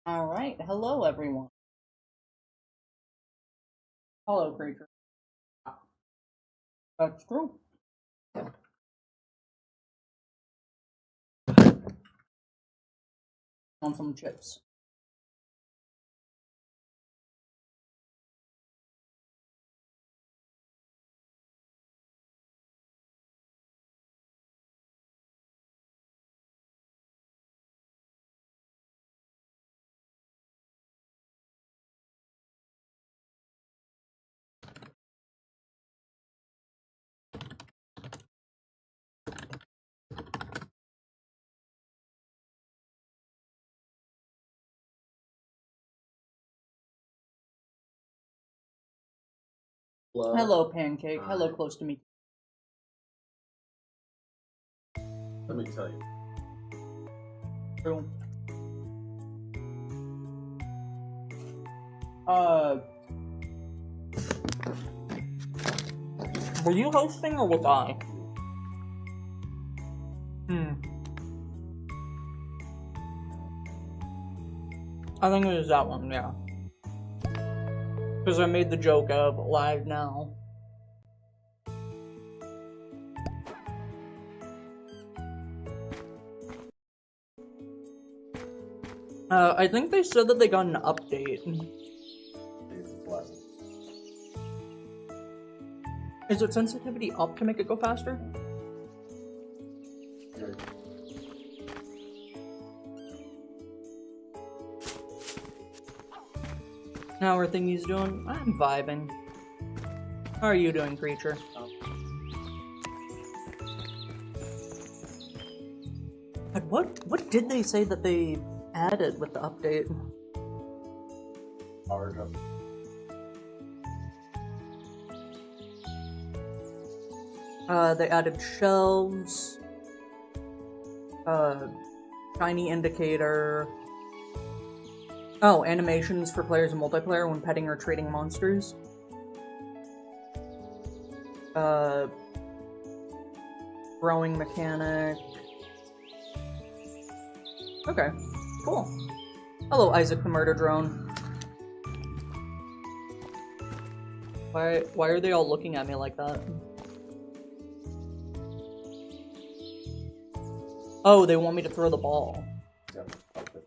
All right. Hello, everyone. Hello, creature. That's true. Want some chips? Hello, Pancake. Hello, close to me. Let me tell you. True. Were you hosting or was I? I think it was that one, yeah. Because I made the joke of live now. I think they said that they got an update. Is it sensitivity up to make it go faster? How are things doing? I'm vibing. How are you doing, creature? But what did they say that they added with the update? Powered up. They added shelves, shiny indicator. Oh, animations for players in multiplayer when petting or trading monsters. Growing mechanic. Okay, cool. Hello, Isaac the Murder Drone. Why are they all looking at me like that? Oh, they want me to throw the ball. Yep. Okay.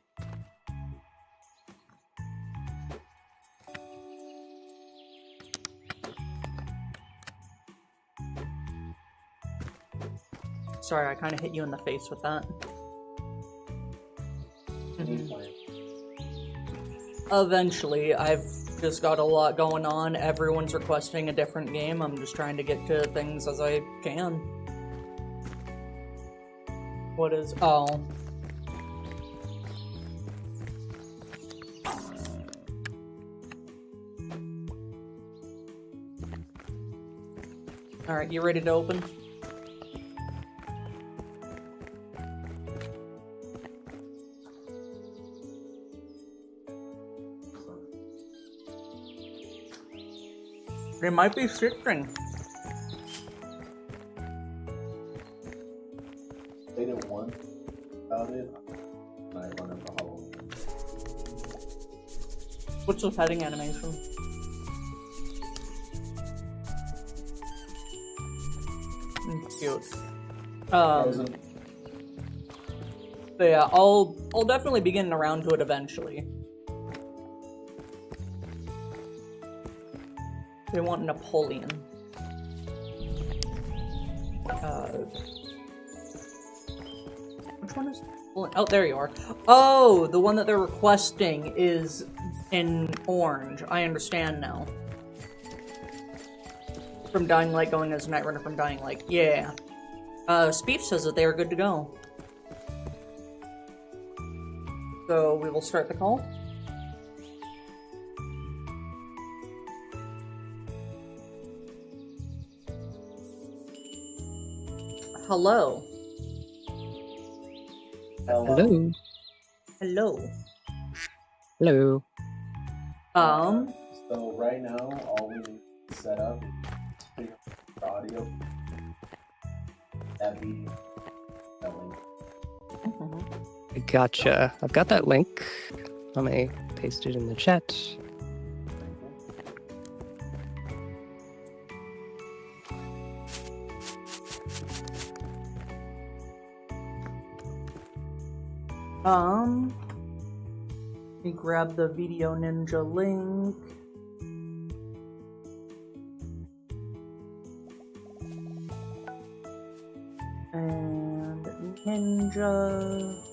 Sorry, I kind of hit you in the face with that. Eventually, I've just got a lot going on. Everyone's requesting a different game. I'm just trying to get to things as I can. What is... oh. Alright, you ready to open? They might be shifting. They didn't want about it. And I run into Halloween. What's the petting animation? Cute. But yeah, I'll definitely be getting around to it eventually. They want Napoleon. Which one is Napoleon? Oh, there you are. Oh, the one that they're requesting is in orange. I understand now. From Dying Light going as Night Runner from Dying Light. Yeah. Speef says that they are good to go. So we will start the call. Hello. Hello. Hello. Hello. So right now, all we need to set up is figure out the audio. That be that link. Gotcha. I've got that link. Let me paste it in the chat. Let me grab the Video Ninja link. And Ninja.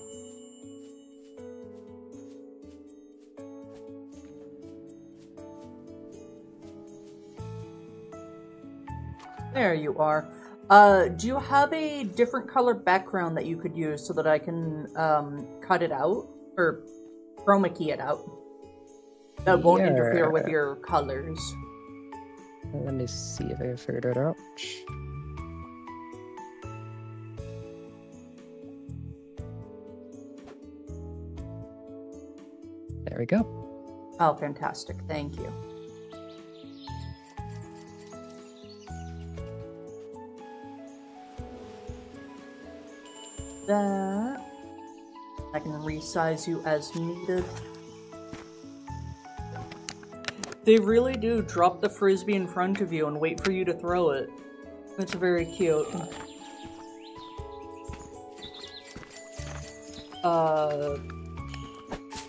There you are. Do you have a different color background that you could use so that I can cut it out? Or chroma key it out? That won't interfere with your colors. Let me see if I can figure it out. There we go. Oh, fantastic. Thank you. That I can resize you as needed. They really do drop the frisbee in front of you and wait for you to throw it. That's very cute.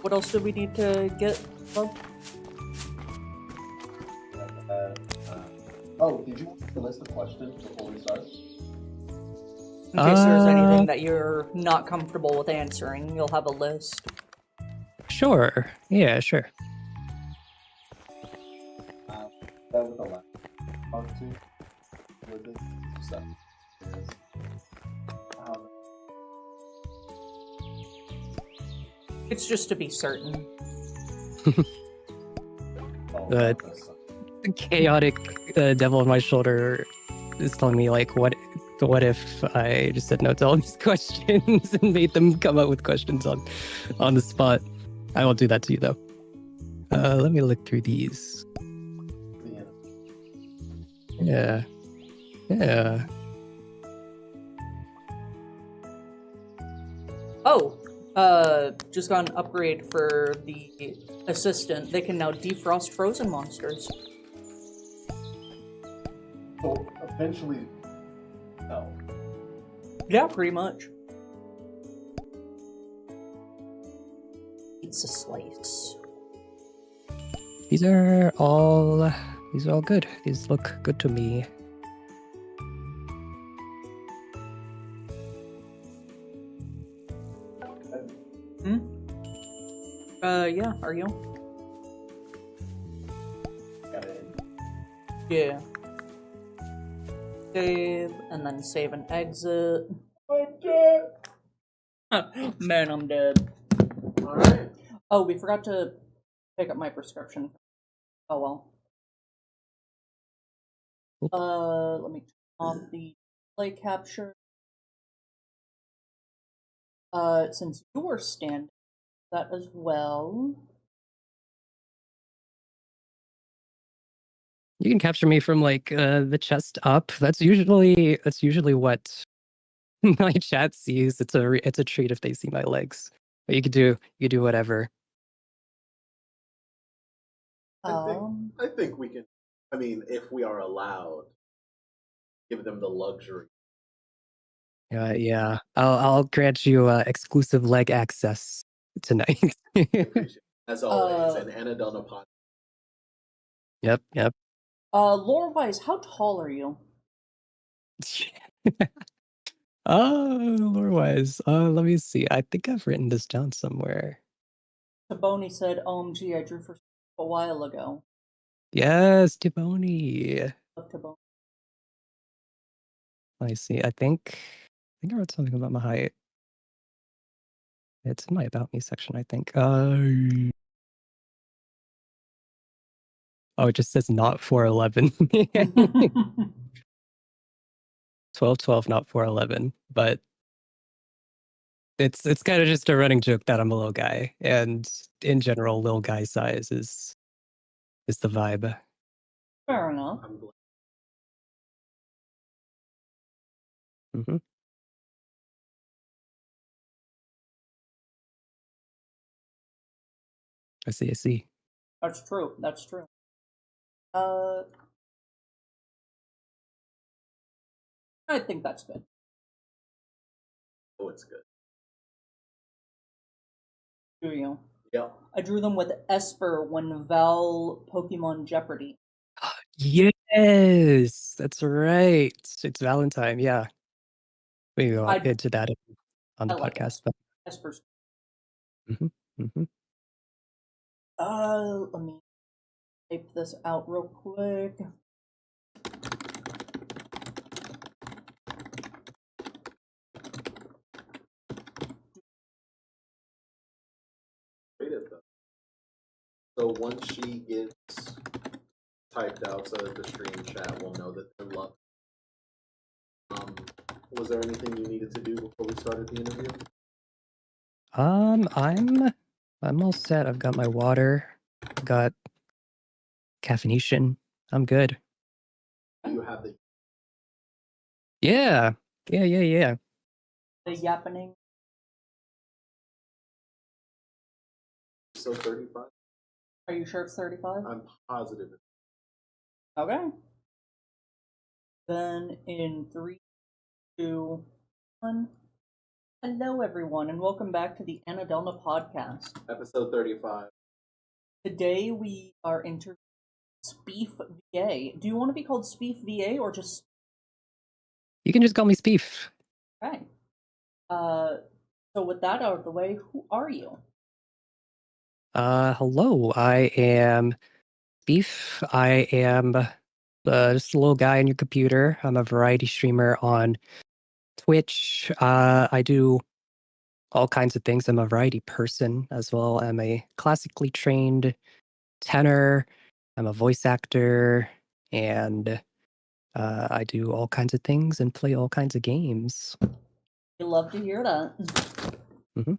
What else do we need to get? Oh, did you want to list the questions before we start? In case there's anything that you're not comfortable with answering, you'll have a list. Sure. Yeah, sure. That was the last part two. With it. So, It's just to be certain. The chaotic devil on my shoulder is telling me, like, what if I just said no to all these questions and made them come up with questions on the spot? I won't do that to you, though. Let me look through these. Yeah. Oh, just got an upgrade for the assistant. They can now defrost frozen monsters. So, eventually, no. Yeah, pretty much. Pizza slice. These are all good. These look good to me. Yeah, are you? Got it. Yeah. Save, and then save and exit. I'm dead. Man, I'm dead. Alright. Oh, we forgot to pick up my prescription. Oh well. Let me turn off the play capture. Since you were standing, that as well. You can capture me from like the chest up. That's usually what my chat sees. It's a treat if they see my legs. But you could do whatever. I think we can. I mean, if we are allowed, give them the luxury. Yeah. I'll grant you exclusive leg access tonight. As always, and Anna done upon. Yep. Lore-wise, how tall are you? Lore-wise. Let me see. I think I've written this down somewhere. Taboni said, OMG, I drew for a while ago. Yes, Tiboni. Love Taboni. Let me see. I think I wrote something about my height. It's in my About Me section, I think. Oh, it just says not 4'11. 12'12", not 4'11. But it's kind of just a running joke that I'm a little guy, and in general, little guy size is the vibe. Fair enough. Mm-hmm. I see. I see. That's true. That's true. I think that's good. Oh, it's good. Do you? Yeah. I drew them with Esper when Val Pokemon Jeopardy. Yes, that's right. It's Valentine. Yeah, we go I into that on I the like podcast. Esper. But Esper's. hmm Let me type this out real quick. Great at that. So once she gets typed out so that the stream chat will know that they're loved. Was there anything you needed to do before we started the interview? I'm all set. I've got my water. I've got caffeination. I'm good. Do you have the Yeah. Yeah. The Yapping. so 35? Are you sure it's 35? I'm positive. Okay. Then in 3, 2, 1. Hello, everyone, and welcome back to the Anadelna podcast. Episode 35. Today we are interviewing SpeefVA. Do you want to be called SpeefVA or just? You can just call me Speef. Okay. So with that out of the way, who are you? Hello. I am Speef. I am just a little guy on your computer. I'm a variety streamer on Twitch. I do all kinds of things. I'm a variety person as well. I'm a classically trained tenor. I'm a voice actor, and I do all kinds of things and play all kinds of games. You love to hear that. hmm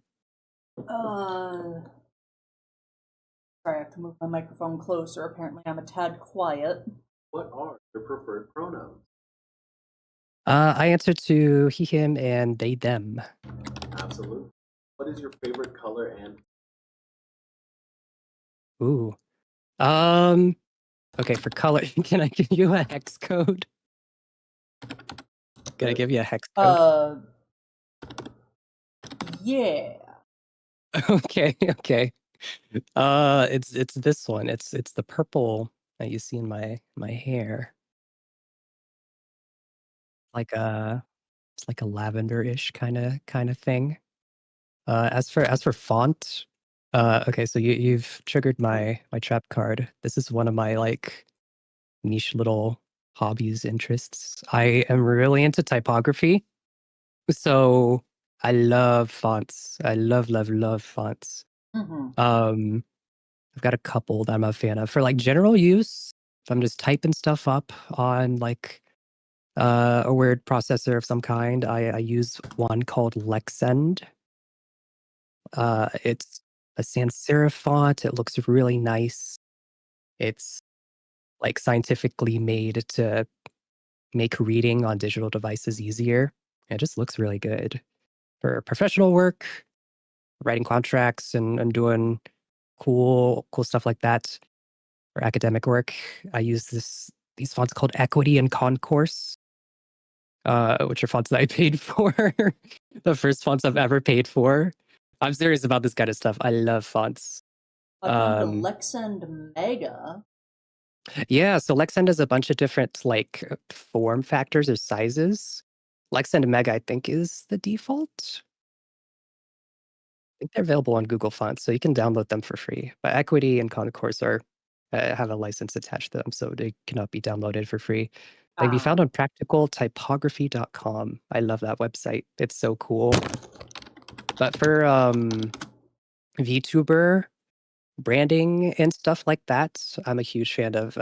Sorry, I have to move my microphone closer. Apparently, I'm a tad quiet. What are your preferred pronouns? I answer to he, him, and they, them. Absolutely. What is your favorite color and Ooh. Okay, for color, can I give you a hex code? Can I give you a hex code? Yeah. Okay. It's this one. It's the purple that you see in my hair. Like it's like a lavender-ish kind of thing. As for font, okay, so you've triggered my trap card. This is one of my like niche little hobbies, interests. I am really into typography. So I love fonts. I love fonts. Mm-hmm. I've got a couple that I'm a fan of. For like general use, if I'm just typing stuff up on like a word processor of some kind, I use one called Lexend. It's a sans serif font. It looks really nice. It's like scientifically made to make reading on digital devices easier. It just looks really good for professional work, writing contracts and doing cool stuff like that. For academic work, I use these fonts called Equity and Concourse, which are fonts that I paid for. The first fonts I've ever paid for. I'm serious about this kind of stuff. I love fonts. I found the Lexend Mega. Yeah, so Lexend has a bunch of different like form factors or sizes. Lexend Mega, I think, is the default. I think they're available on Google Fonts, so you can download them for free. But Equity and Concourse are have a license attached to them, so they cannot be downloaded for free. They can be found on practicaltypography.com. I love that website. It's so cool. But for VTuber branding and stuff like that, I'm a huge fan of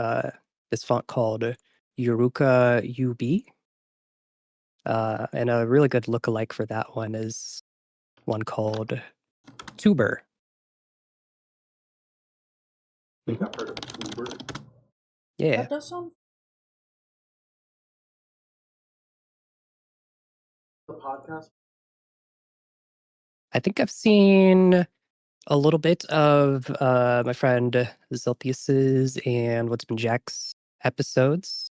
this font called Yuruka UB. And a really good lookalike for that one is one called Tuber. I think I've heard of Uber? Yeah. That does sound. The podcast? I think I've seen a little bit of my friend Zeltheus's and What's Been Jack's episodes,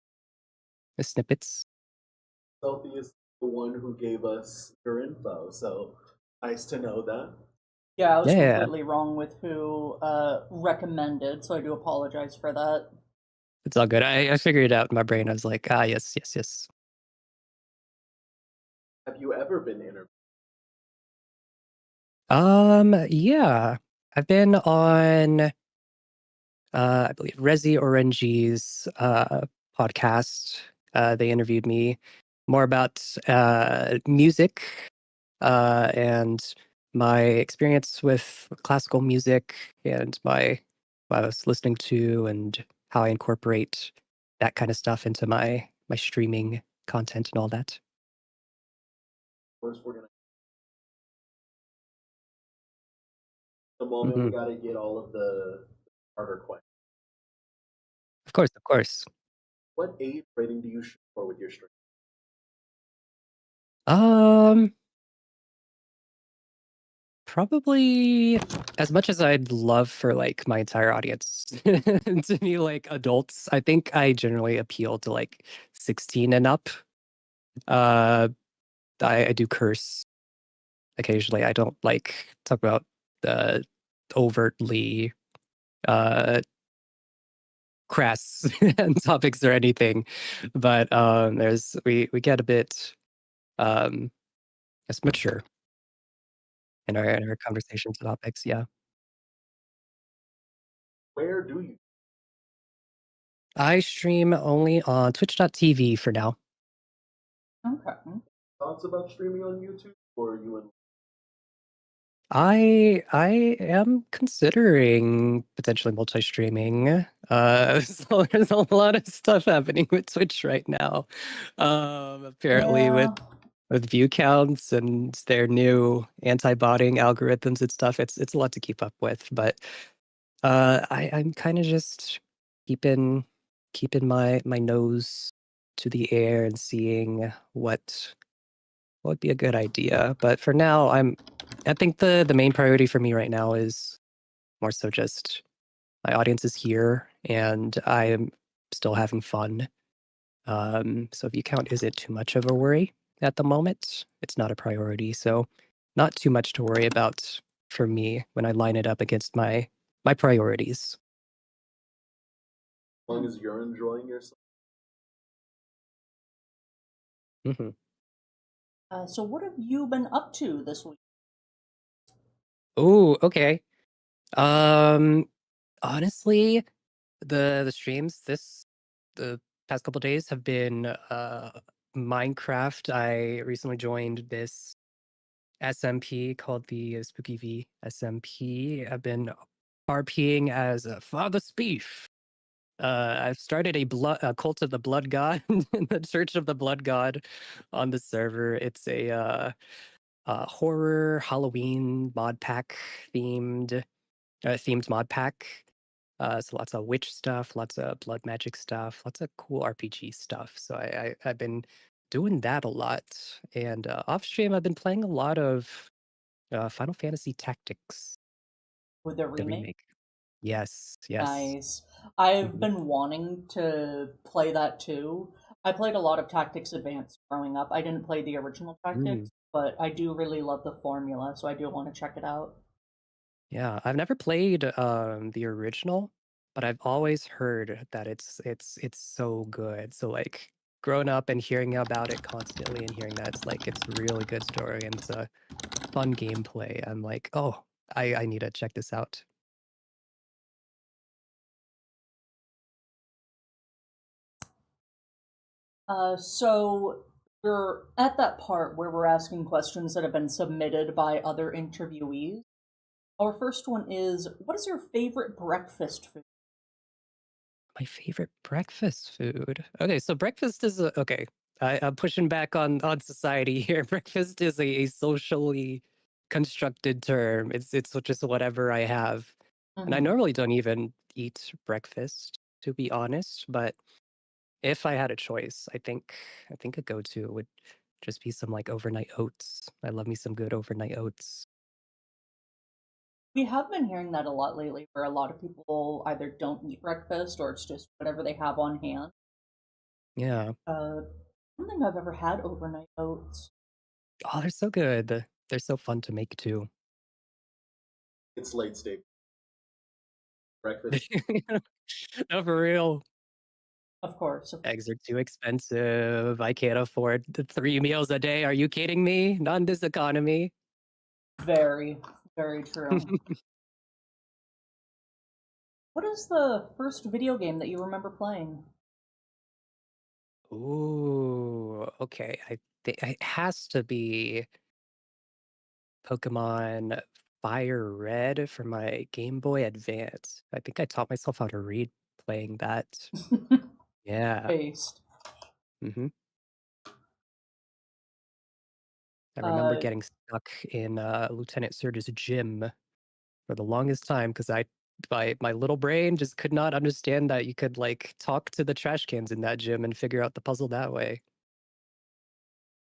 the snippets. Sophie is the one who gave us your info, so nice to know that. Yeah, I was Yeah, completely wrong with who recommended, so I do apologize for that. it's all good. I figured it out in my brain. I was like, ah, yes, yes, yes. Have you ever been interviewed? Yeah, I've been on I believe Resi Orange's podcast. They interviewed me more about music and my experience with classical music and what I was listening to and how I incorporate that kind of stuff into my streaming content and all that. First, we're gonna. The moment we Hmm. got to get all of the harder questions. Of course, of course. What age rating do you shoot for with your stream? Um, Probably as much as I'd love for like my entire audience to be like adults. I think I generally appeal to like 16 and up. Uh, I do curse occasionally. I don't like talk about uh, overtly uh, crass topics or anything, but there's we get a bit um, it's mature in our conversations topics. Yeah, Where do you I stream only on Twitch.tv for now. Okay. thoughts about streaming on YouTube, or are you in? I am considering potentially multi-streaming. So there's a lot of stuff happening with Twitch right now. Apparently Yeah. with view counts and their new anti-botting algorithms and stuff, it's a lot to keep up with. But I'm kind of just keeping keeping my nose to the air and seeing what would be a good idea. But for now, I think the main priority for me right now is more so just my audience is here and I am still having fun. So view count isn't too much of a worry at the moment. It's not a priority, so not too much to worry about for me when I line it up against my priorities. As long as you're enjoying yourself. Hmm. So what have you been up to this week? Oh, okay. Um, Honestly, the streams the past couple days have been Minecraft. I recently joined this SMP called the Spooky V SMP. I've been RPing as Father Speef. I've started a cult of the Blood God, the Church of the Blood God, on the server. It's a horror Halloween mod pack themed themed mod pack. So lots of witch stuff, lots of blood magic stuff, lots of cool RPG stuff. So I've been doing that a lot, and off stream I've been playing a lot of Final Fantasy Tactics, With the the remake? remake. Yes, yes. Nice. I've Mhm. been wanting to play that too. I played a lot of Tactics Advance growing up. I didn't play the original Mm. Tactics, but I do really love the formula, so I do want to check it out. Yeah, I've never played the original, but I've always heard that it's so good. So like growing up and hearing about it constantly and hearing that it's a really good story and it's a fun gameplay. I'm like, oh, I need to check this out. So we're at that part where we're asking questions that have been submitted by other interviewees. Our first one is, what is your favorite breakfast food? My favorite breakfast food. Okay, so breakfast is okay. I'm pushing back on society here. Breakfast is a socially constructed term. It's just whatever I have, and I Hmm. normally don't even eat breakfast, to be honest. But if I had a choice, I think a go-to would just be some like overnight oats. I love me some good overnight oats. We have been hearing that a lot lately, where a lot of people either don't eat breakfast or it's just whatever they have on hand. Yeah. I don't think I've ever had overnight oats. Oh, they're so good. They're so fun to make too. It's late stage breakfast. No, for real. Of course, Eggs are too expensive. I can't afford the 3 meals a day. Are you kidding me? Not in this economy. very, very true. What is the first video game that you remember playing? Ooh, okay. I think it has to be Pokemon Fire Red for my Game Boy Advance. I think I taught myself how to read playing that. Yeah. Based. hmm I remember Uh, getting stuck in Lieutenant Surge's gym for the longest time because my little brain just could not understand that you could like talk to the trash cans in that gym and figure out the puzzle that way.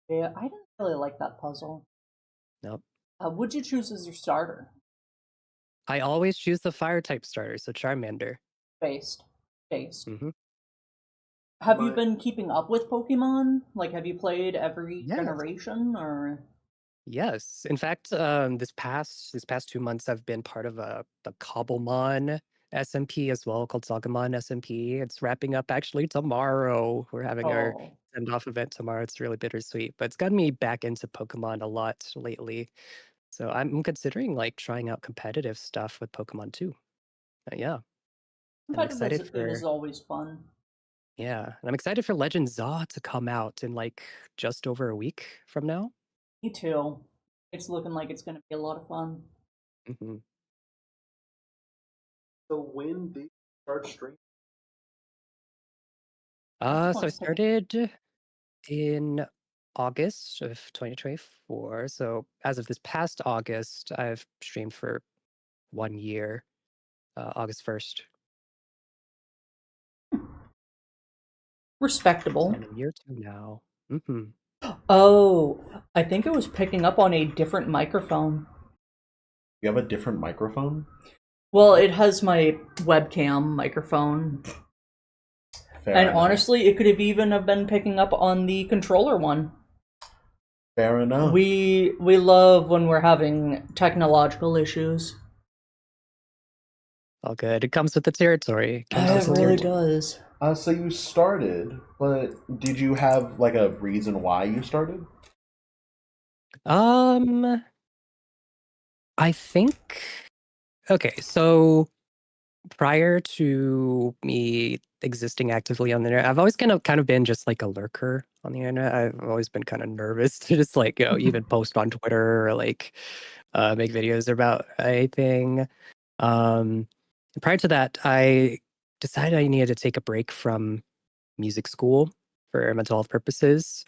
yeah, I didn't really like that puzzle. Nope. Would you choose as your starter? I always choose the fire type starter, so Charmander. Based. Based. hmm Have you My been keeping up with Pokemon? Like, have you played every Yes. generation, or? Yes. In fact, this past 2 months, I've been part of the Cobblemon SMP as well, called Sagamon SMP. It's wrapping up actually tomorrow. We're having our Oh, send off event tomorrow. It's really bittersweet, but it's gotten me back into Pokemon a lot lately. So I'm considering like trying out competitive stuff with Pokemon too. Yeah, and I'm excited competitive is for always fun. Legend Zaw to come out in like just over a week from now. Me too. It's looking like it's going to be a lot of fun. hmm so when did you start streaming? So I Microphone's picking. started in August of 2024. So as of this past August, I've streamed for 1 year, August 1st. So Respectable. I'm in year 2 now. hmm Oh, I think it was picking up on a different microphone. You have a different microphone? Well, it has my webcam microphone. Fair And enough. honestly, it could have been picking up on the controller one. Fair enough. We love when we're having technological issues. All good. It comes with the territory. It comes with It the really territory. does. So you started, but did you have like a reason why you started? Um, I think okay, so prior to me existing actively on the internet, I've always kind of been just like a lurker on the internet. I've always been kind of nervous to just like, even post on Twitter or like make videos about anything. Um, prior to that, I decided I needed to take a break from music school for mental health purposes.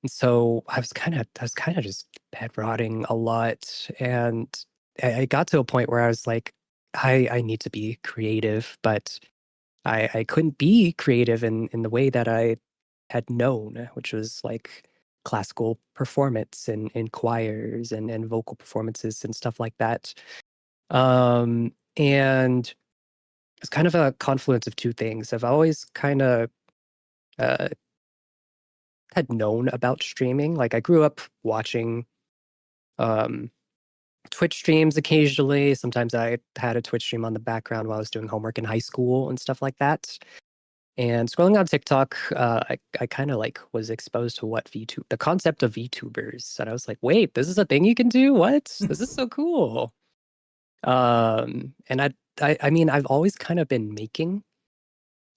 And so I was kind of just bed rotting a lot, and I got to a point where I was like, I need to be creative, but I couldn't be creative in the way that I had known, which was like classical performance and in choirs and vocal performances and stuff like that. And it's kind of a confluence of two things. I've always kind of uh, had known about streaming. Like I grew up watching um, Twitch streams occasionally. Sometimes I had a Twitch stream on the background while I was doing homework in high school and stuff like that. And scrolling on TikTok, I kind of like was exposed to the concept of VTubers, and I was like, wait, this is a thing you can do? What? This is so cool. And I mean, I've always kind of been making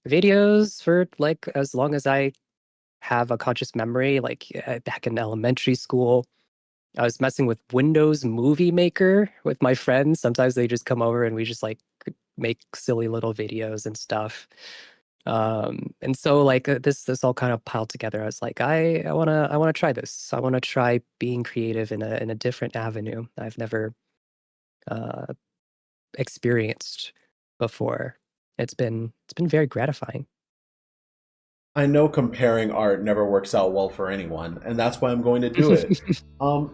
videos for like as long as I have a conscious memory. Like back in elementary school, I was messing with Windows Movie Maker with my friends. Sometimes they just come over and we just like make silly little videos and stuff. And so like this all kind of piled together. I was like, I wanna try this. I wanna try being creative in a different avenue I've never uh, experienced before. It's been very gratifying. I know comparing art never works out well for anyone, and that's why I'm going to do it.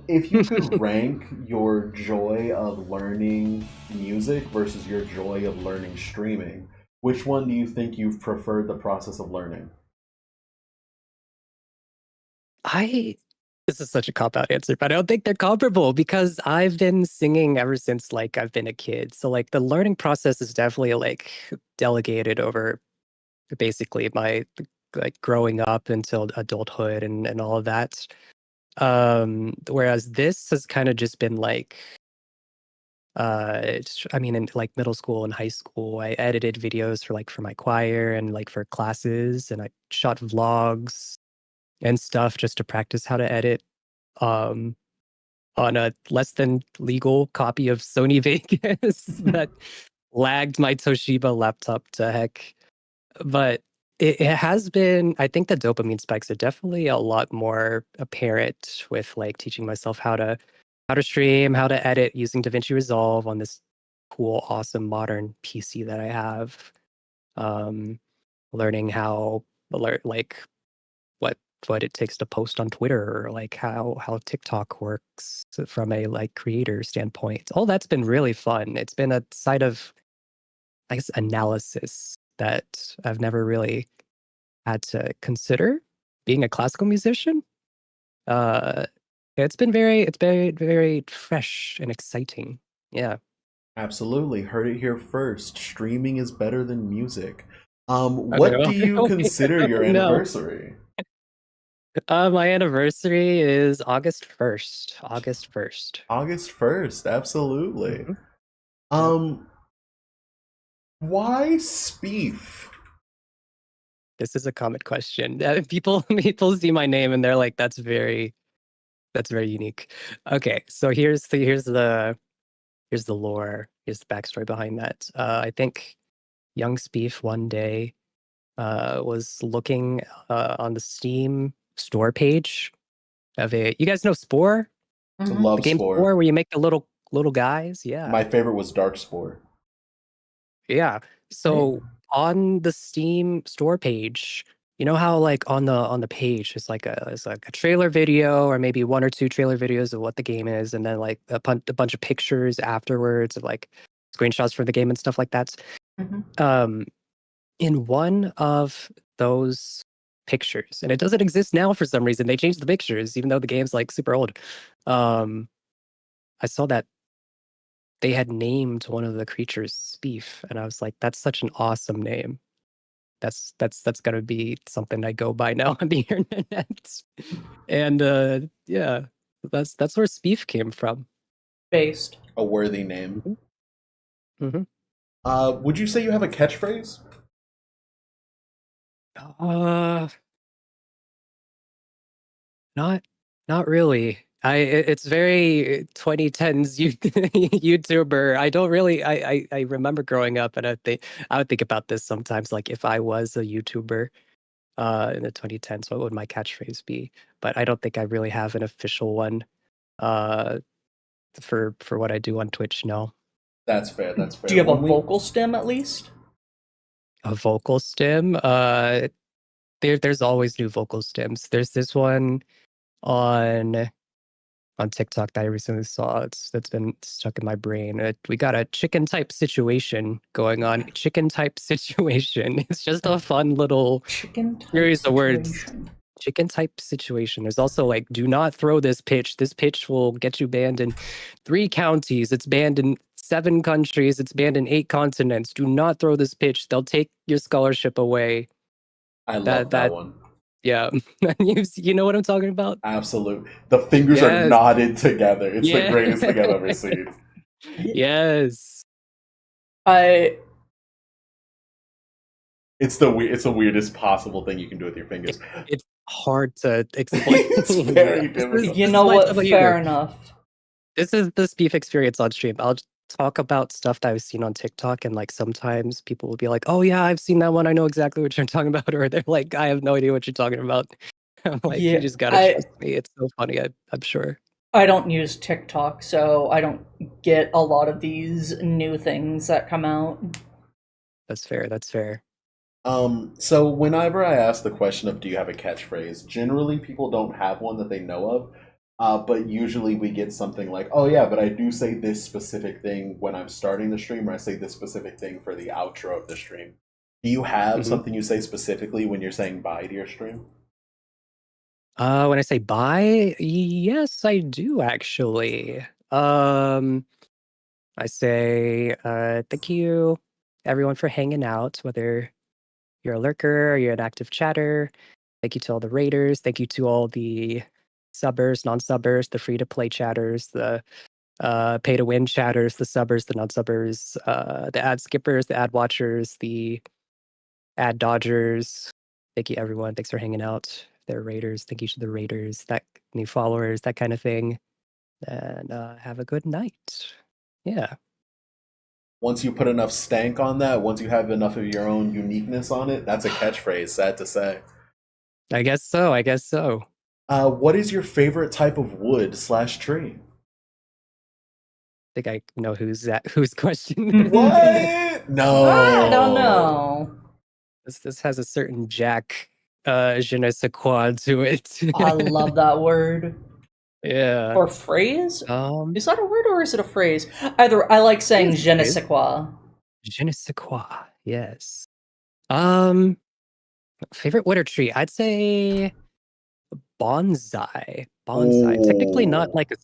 If you could rank your joy of learning music versus your joy of learning streaming, which one do you think you've preferred the process of learning? I This is such a cop out answer, but I don't think they're comparable because I've been singing ever since like I've been a kid. So like the learning process is definitely like delegated over basically my like growing up until adulthood and all of that. Whereas this has kind of just been like I mean in like middle school and high school, I edited videos for my choir and like for classes, and I shot vlogs and stuff just to practice how to edit um on a less than legal copy of Sony Vegas that lagged my Toshiba laptop to heck. But it has been, I think the dopamine spikes are definitely a lot more apparent with like teaching myself how to stream, how to edit using DaVinci Resolve on this cool, awesome modern PC that I have. Um, Learning how like what what it takes to post on Twitter, or like how TikTok works from a like creator standpoint. All that's been really fun. It's been a side of, I guess, analysis that I've never really had to consider being a classical musician. Uh, it's been very fresh and exciting. Yeah. Absolutely. Heard it here first. Streaming is better than music. Oh What no. do you consider Oh, your no. anniversary? My anniversary is August 1st. August 1st. August 1st, absolutely. Mhm. Yep. Um, why Speef? This is a common question. People see my name and they're like, that's very unique. Okay, so here's the lore, here's the backstory behind that. I think young Spieth one day was looking on the Steam store page of a. You guys know Spore, the Love game Spore. Spore, where you make the little guys. Yeah, My favorite was Dark Spore. yeah. Right? So on the Steam store page, you know how like on the page it's like a trailer video or maybe one or two trailer videos of what the game is, and then like a bunch of pictures afterwards of like screenshots from the game and stuff like that. Mm-hmm. Um, in one of those pictures, and it doesn't exist now for some reason. They changed the pictures, even though the game's like super old. Um, I saw that they had named one of the creatures Speef, and I was like, that's such an awesome name. That's gonna be something I go by now on the internet. And yeah, that's where Speef came from. Based. A worthy name. Hmm. Hmm. Would you say you have a catchphrase? Uh, not not really. It's very 2010s YouTuber. I don't really I remember growing up, and I would think about this sometimes, like if I was a YouTuber in the 2010s, what would my catchphrase be? But I don't think I really have an official one uh for what I do on Twitch, no. That's fair. That's Do fair. you have a When we vocal stem at least? A vocal stem? There's always new vocal stems. There's this one on TikTok that I recently saw. That's been stuck in my brain. We got a chicken type situation going on. Chicken type situation. It's just a fun little Chicken type series of words. situation. Chicken type situation. There's also like, do not throw this pitch. This pitch will get you banned in 3 counties. It's banned in 7 countries. It's banned in 8 continents. Do not throw this pitch. They'll take your scholarship away. I love That that that one. yeah. You know what I'm talking about? Absolute. The fingers are Yes. knotted together. It's the Yeah. greatest thing I've ever seen. Yes. I It's the weirdest possible thing you can do with your fingers. It's hard to explain. It's very difficult. you This know is my what? W. Fair enough. This is the Speef experience on stream. I'll just talk about stuff that I've seen on TikTok, and like sometimes people will be like, "Oh yeah, I've seen that one. I know exactly what you're talking about," or they're like, "I have no idea what you're talking about." I'm like, "You Yeah, just gotta I trust me. It's so funny. I'm sure." I don't use TikTok, so I don't get a lot of these new things that come out. That's fair. That's fair. So whenever I ask the question of do you have a catchphrase, generally people don't have one that they know of. But usually we get something like, oh yeah, but I do say this specific thing when I'm starting the stream, or I say this specific thing for the outro of the stream. Do you have Mhm. something you say specifically when you're saying bye to your stream? When I say bye, yes, I do actually. I say, thank you everyone for hanging out, whether you're a lurker or you're an active chatter. Thank you to all the raiders. Thank you to all the subbers, non-subbers, the free-to-play chatters, the pay-to-win chatters, the subbers, the non-subbers, the ad skippers, the ad watchers, the ad dodgers. Thank you, everyone. Thanks for hanging out. If they're raiders, thank you to the raiders, that new followers, that kind of thing. And have a good night. Yeah, Once you put enough stank on that, once you have enough of your own uniqueness on it, that's a catchphrase, sad to say. I guess so. I guess so. What is your favorite type of wood slash tree? Think I know whose question this is. What? I don't No. know. This has a certain Jack je ne sais quoi to it. I love that word. Yeah. Or phrase? Um Is that a word or is it a phrase? Either I like saying it's je ne phrase. sais quoi. Je ne sais quoi. Yes. Um favorite wood or tree? I'd say bonsai. Bonsai. Technically not Ooh. like a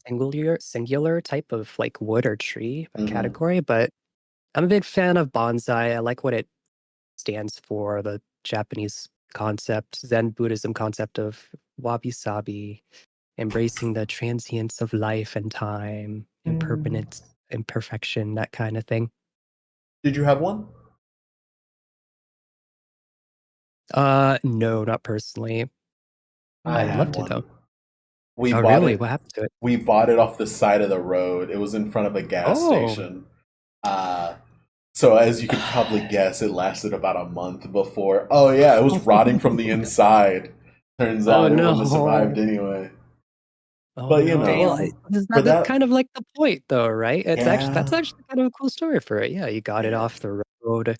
singular type of like wood or tree Hmm. category, but I'm a big fan of bonsai. I like what it stands for, the Japanese concept, Zen Buddhism concept of wabi sabi, embracing the transience of life and time, Mm. impermanence, imperfection, that kind of thing. Did you have one? No, not personally. I I would love had No. to though. one. We Oh, bought really? it. What happened to it? We bought it off the side of the road. It was in front of a gas Oh, station. Uh, so as you could probably guess, it lasted about a month before. Oh yeah, it was rotting from the inside. Turns oh out it wouldn't have survived no. anyway. Oh But you no. Well, know, for that's that, kind of like the point though, right? That's yeah, actually kind of a cool story for it. Yeah, you got it yeah. off the road.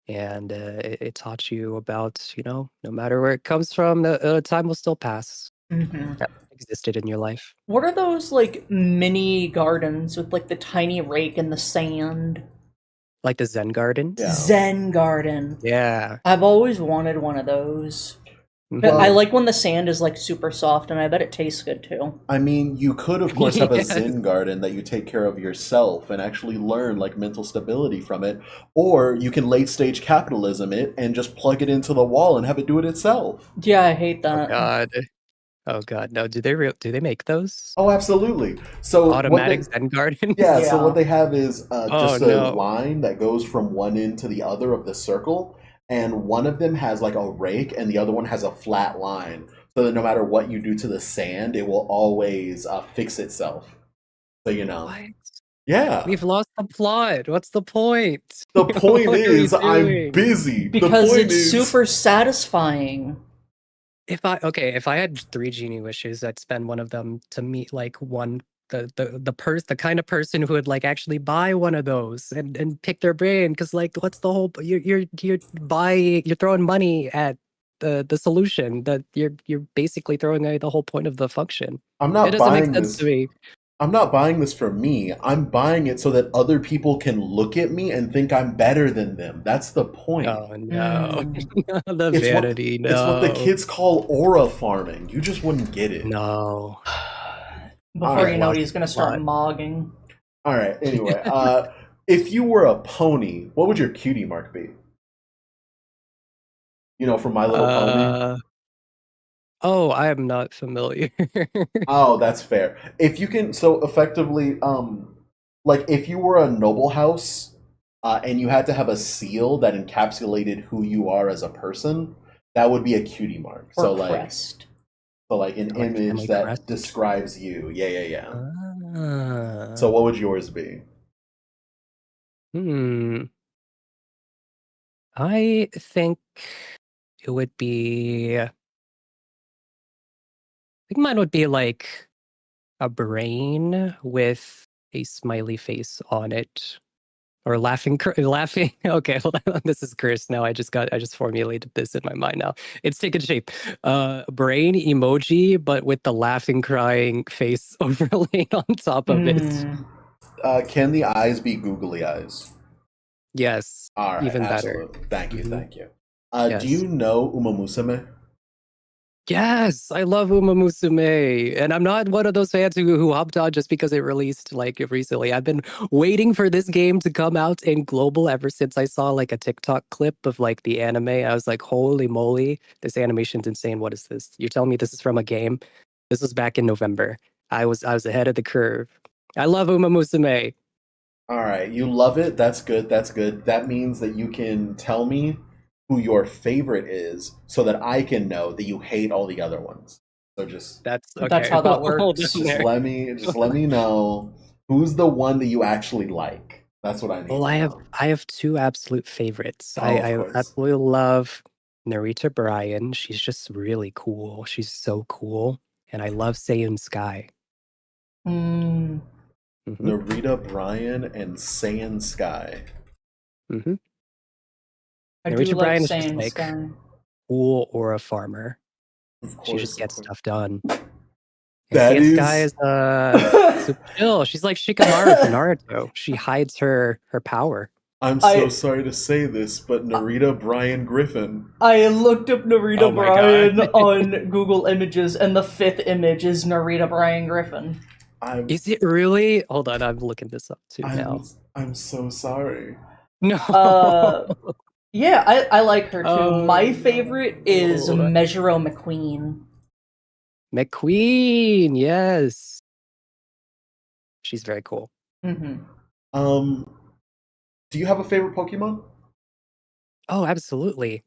And it taught you about, no matter where it comes from, the time will still pass. Mhm. That existed in your life. What are those like mini gardens with like the tiny rake in the sand? Like the Zen gardens. Yeah. Zen garden. Yeah. I've always wanted one of those. I Mhm. Well, like when the sand is like super soft, and I bet it tastes good too. I mean, you could, of course, have a Yes. Zen garden that you take care of yourself and actually learn like mental stability from it, or you can late stage capitalism it and just plug it into the wall and have it do it itself. Yeah, I hate Oh that. God. Oh God. No. Do they make those Oh, absolutely. So what automatic they Zen gardens? Yeah, so what Yeah. they have is Oh just a no. line that goes from one end to the other of the circle, and one of them has like a rake, and the other one has a flat line. So that no matter what you do to the sand, it will always fix itself. So you know, What? yeah. We've lost the plot. What's the point? The point What are we is, I'm doing? busy. The Because point it's is, super satisfying. If I had 3 genie wishes, I'd spend one of them to meet like the kind of person who would like actually buy one of those and pick their brain. Because like what's the whole you're throwing money at the solution, that you're basically throwing away the whole point of the function. I'm It not doesn't make buying sense to this. me. I'm not buying this for me. I'm buying it so that other people can look at me and think I'm better than them. That's the point. Oh no. Mm. The It's what vanity, it's what the no. kids call aura farming. You just wouldn't get it. No. All Before We've you know right. it, lost he's the gonna start plot. mogging. All right. Anyway, if you were a pony, what would your cutie mark be? You know, from My Little Pony. Uh oh, I am not familiar. Oh, that's fair. If you can, so effectively, like if you were a noble house, and you had to have a seal that encapsulated who you are as a person, that would be a cutie mark. Or So crest. like an Like image family that crest? describes you. Yeah, yeah, yeah. So Ah, what would yours be? hmm. I think it would be. I think mine would be like a brain with a smiley face on it, Or laughing. Okay, hold on. This is cursed now. I just formulated this in my mind now. It's taken shape. Brain emoji, but with the laughing, crying face overlaid on top of it. Mm. Can the eyes be googly eyes? Yes, All right, even better. absolutely. Thank you, Mhm. thank you. Do Yes. you know Uma Musume? Yes, I love Uma Musume, and I'm not one of those fans who hopped on just because it released like recently. I've been waiting for this game to come out in global ever since I saw like a TikTok clip of like the anime. I was like, holy moly, this animation's insane. What is this? You're telling me this is from a game? This was back in November. I was ahead of the curve. I love Uma Musume. All right, you love it. That's good. That's good. That means that you can tell me who your favorite is so that I can know that you hate all the other ones. So That's That's okay. how that Hold works. on just there. let me know who's the one that you actually like. That's what I need Well, to I have know. I have two absolute favorites. Oh, of I course. absolutely love Narita Bryan. She's just really cool. She's so cool. And I love Seiun Sky. Mm. hmm Narita Bryan and Saiyan Sky. hmm I do Narita like Bryan is just saying like Sky. cool or a farmer. Of She just course, of gets course. stuff done. And That Seiun Sky is. is super chill. She's like Shikamaru from Naruto. She hides her power. I'm so I sorry to say this, but Narita Bryan Griffin. I looked up Oh Narita my god. Bryan on Google Images, and the fifth image is Narita Bryan Griffin. I'm Is it really? Hold on, I'm looking this up too I'm now. I'm so sorry. No. Yeah, I like her too. Oh My favorite is no. Mejiro McQueen. McQueen, yes. She's very cool. Mm-hmm. Um, do you have a favorite Pokemon? Oh, absolutely.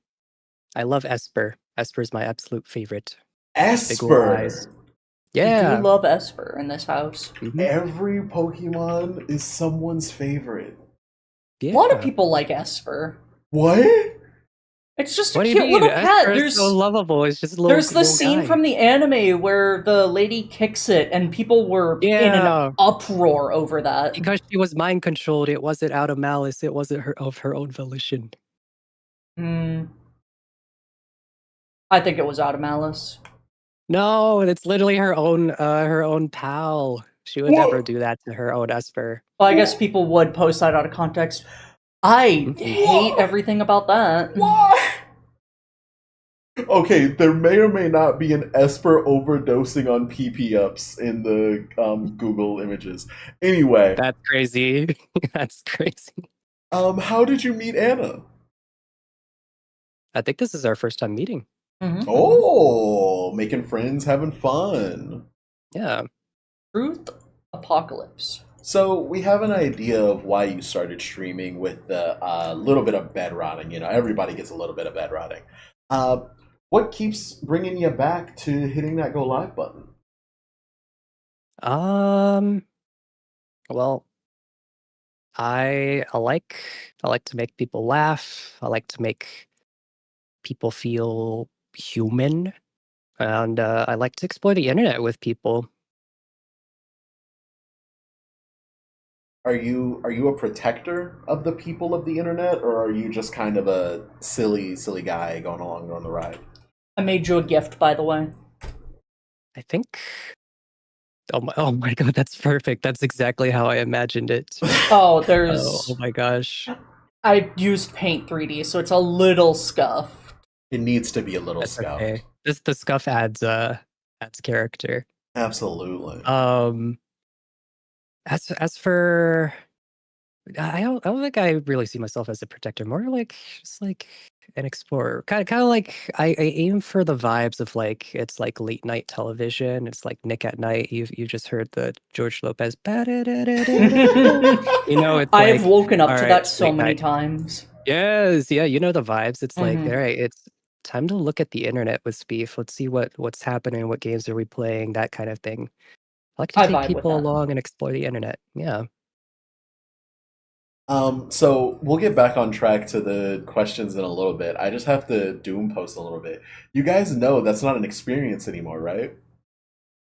I love Esper. Esper's my absolute favorite. Big ol' eyes. Esper. We do Yeah. love Esper in this house. hmm Every Pokemon is someone's favorite. A lot of Yeah. people like Esper. What? It's just a What do you cute mean? little cat. Esper is so lovable. It's just a There's the little scene guy. from the anime where the lady kicks it and people were in an Yeah. uproar over that. Because she was mind controlled. It wasn't out of malice. It wasn't her of her own volition. Hmm. I think it was out of malice. No, it's literally her own pal. She would never What? do that to her own Esper. Well, I guess people would post that out of context. I Mhm. hate everything about that. Why? Okay, there may or may not be an Esper overdosing on PP ups in the Google images. Anyway, That's crazy. That's crazy. how did you meet Anna? I think this is our first time meeting. Mhm. Oh, making friends, having fun. Yeah. Truth Apocalypse. So we have an idea of why you started streaming with the little bit of bed rotting. You know, everybody gets a little bit of bed rotting. What keeps bringing you back to hitting that go live button? Um. Well, I like to make people laugh. I like to make people feel human, and I like to explore the internet with people. Are you a protector of the people of the internet, or are you just kind of a silly guy going along on the ride? I made you a gift, by the way. I think. Oh my god, that's perfect. That's exactly how I imagined it. Oh, Oh my gosh, I used Paint 3D, so it's a little scuffed. It needs to be a little that's scuffed. okay. The scuff adds character. Absolutely. As for I don't think I really see myself as a protector. More like just like an explorer. Kind of like I aim for the vibes of like it's like late night television. It's like Nick at Night. You just heard the George Lopez. You know, it's I have like woken up all to right, that it's so late many night. times. Yes, yeah, you know the vibes. It's like all Mhm. right, it's time to look at the internet with Speef. Let's see what's happening. What games are we playing? That kind of thing. I like to I take vibe with people that. along and explore the internet. Yeah. So we'll get back on track to the questions in a little bit. I just have to doom post a little bit. You guys know that's not an experience anymore, right?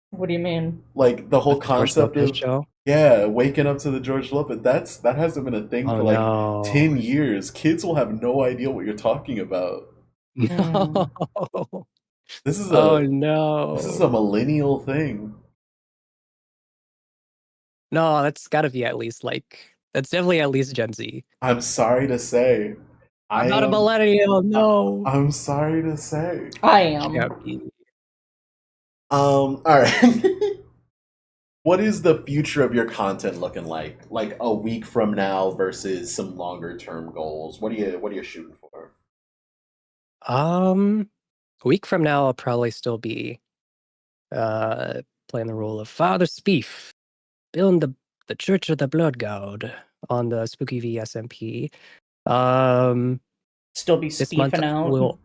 What do you mean? Like the whole With the George concept Lopez of show. Yeah, waking up to the George Lopez. That hasn't been a thing Oh for like no. 10 years. Kids will have no idea what you're talking about. Mm. No. This is Oh a this is a no. millennial thing. No, that's gotta be at least like that's definitely at least Gen Z. I'm sorry to say. I I'm not a am millennial, I, no. I'm sorry to say. I am. Can't be. All right. What is the future of your content looking like? Like a week from now versus some longer term goals. What are you shooting for? A week from now I'll probably still be uh playing the role of Father Speef, building the Church of the Blood God on the Spooky V SMP. Um Still be this month speefing out. will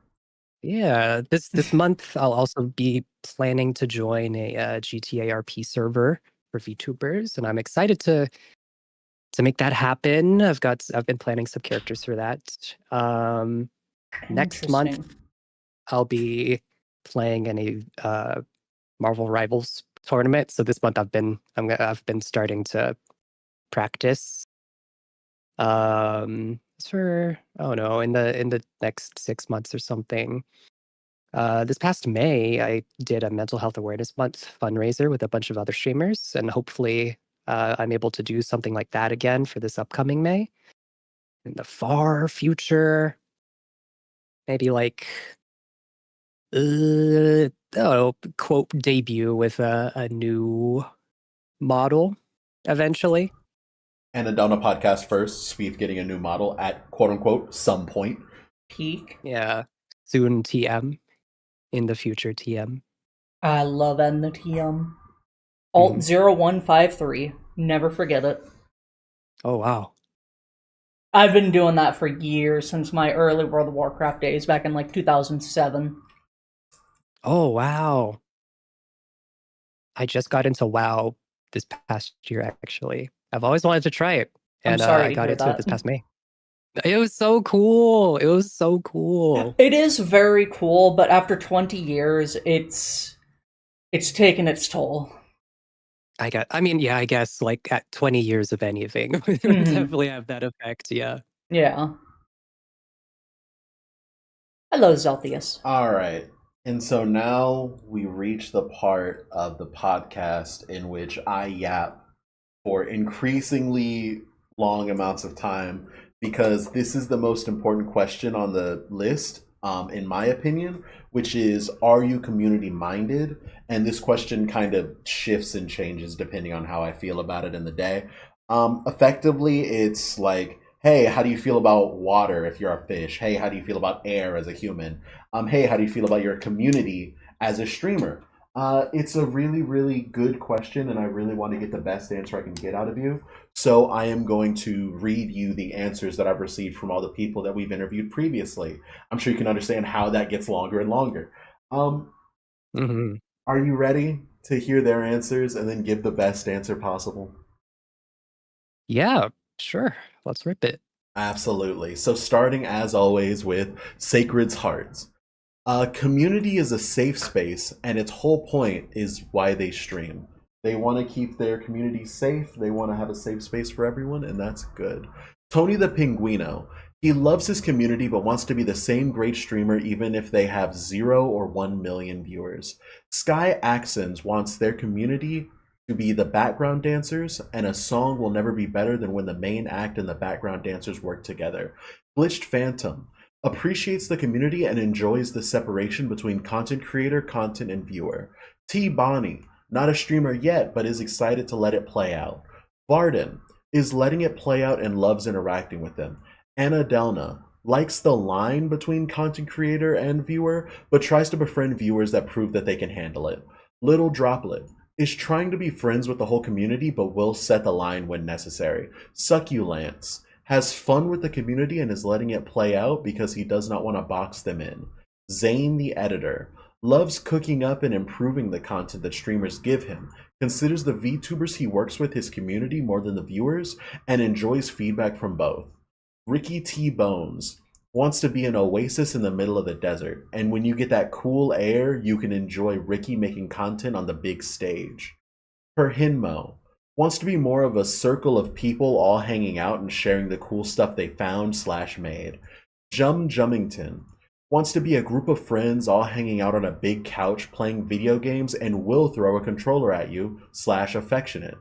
yeah, this month I'll also be planning to join a GTA RP server for VTubers, and I'm excited to make that happen. I've been planning some characters for that. Next month Interesting. I'll be playing in a Marvel Rivals tournament. So this month I've been starting to practice. For oh no, in the next 6 months or something. This past May, I did a mental health awareness month fundraiser with a bunch of other streamers, and hopefully, I'm able to do something like that again for this upcoming May. In the far future, maybe like quote debut with a new model eventually. And on a podcast first, Speed getting a new model at quote unquote some point. Peak. Yeah, soon TM in the future TM. I love N the TM. Mhm. Alt 0153. Never forget it. Oh wow. I've been doing that for years, since my early World of Warcraft days back in like 2007. Oh wow. I just got into WoW this past year, actually. I've always wanted to try it, I'm and sorry I to got hear into it that. this past May. It was so cool. It was so cool. It is very cool, but after 20 years, it's taken its toll. I mean, yeah, I guess like at 20 years of anything, it would Hmm. definitely have that effect. Yeah. Yeah. Hello, Zelthius. All right. And so now we reach the part of the podcast in which I yap for increasingly long amounts of time because this is the most important question on the list, in my opinion, which is, are you community minded? And this question kind of shifts and changes depending on how I feel about it in the day. Effectively, it's like, hey, how do you feel about water if you're a fish? Hey, how do you feel about air as a human? Hey, how do you feel about your community as a streamer? It's a really, really good question, and I really want to get the best answer I can get out of you. So I am going to read you the answers that I've received from all the people that we've interviewed previously. I'm sure you can understand how that gets longer and longer. Um, Hmm. are you ready to hear their answers and then give the best answer possible? Yeah, sure. Let's rip it. Absolutely. So starting as always with Sacred's Hearts. Community is a safe space, and its whole point is why they stream. They want to keep their community safe. They want to have a safe space for everyone, and that's good. Tony the Pinguino. He loves his community but wants to be the same great streamer even if they have 0 or 1 million viewers. Sky Axons wants their community to be the background dancers, and a song will never be better than when the main act and the background dancers work together. Glitched Phantom appreciates the community and enjoys the separation between content creator, content, and viewer. T. Bonnie, not a streamer yet, but is excited to let it play out. Varden is letting it play out and loves interacting with them. Anna Delna likes the line between content creator and viewer, but tries to befriend viewers that prove that they can handle it. Little Droplet is trying to be friends with the whole community, but will set the line when necessary. Succulance has fun with the community and is letting it play out because he does not want to box them in. Zane the editor loves cooking up and improving the content that streamers give him, considers the VTubers he works with his community more than the viewers, and enjoys feedback from both. Ricky T. Bones wants to be an oasis in the middle of the desert, and when you get that cool air, you can enjoy Ricky making content on the big stage. Per Hinmo Wants to be more of a circle of people all hanging out and sharing the cool stuff they found/made. Jummington wants to be a group of friends all hanging out on a big couch playing video games and will throw a controller at you/affectionate.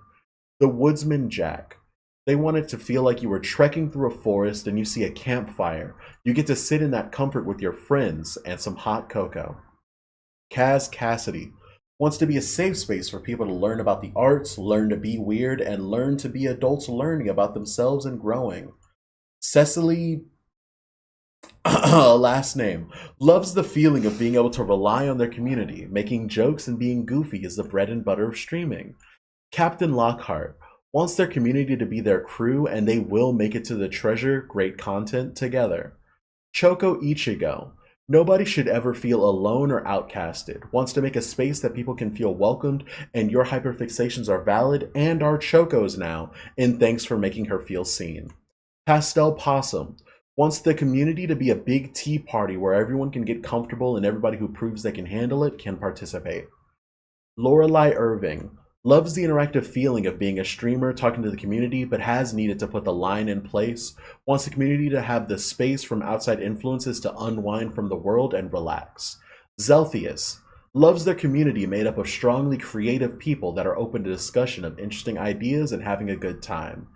The Woodsman Jack. They want it to feel like you were trekking through a forest and you see a campfire. You get to sit in that comfort with your friends and some hot cocoa. Kaz Cassidy wants to be a safe space for people to learn about the arts, learn to be weird, and learn to be adults learning about themselves and growing. Cecily, last name, loves the feeling of being able to rely on their community. Making jokes and being goofy is the bread and butter of streaming. Captain Lockhart wants their community to be their crew, and they will make it to the treasure great content together. Choco Ichigo. Nobody should ever feel alone or outcasted. Wants to make a space that people can feel welcomed, and your hyperfixations are valid and are Choco's now, and thanks for making her feel seen. Pastel Possum wants the community to be a big tea party where everyone can get comfortable and everybody who proves they can handle it can participate. Lorelei Irving loves the interactive feeling of being a streamer talking to the community, but has needed to put the line in place. Wants the community to have the space from outside influences to unwind from the world and relax. Zelthius loves their community made up of strongly creative people that are open to discussion of interesting ideas and having a good time.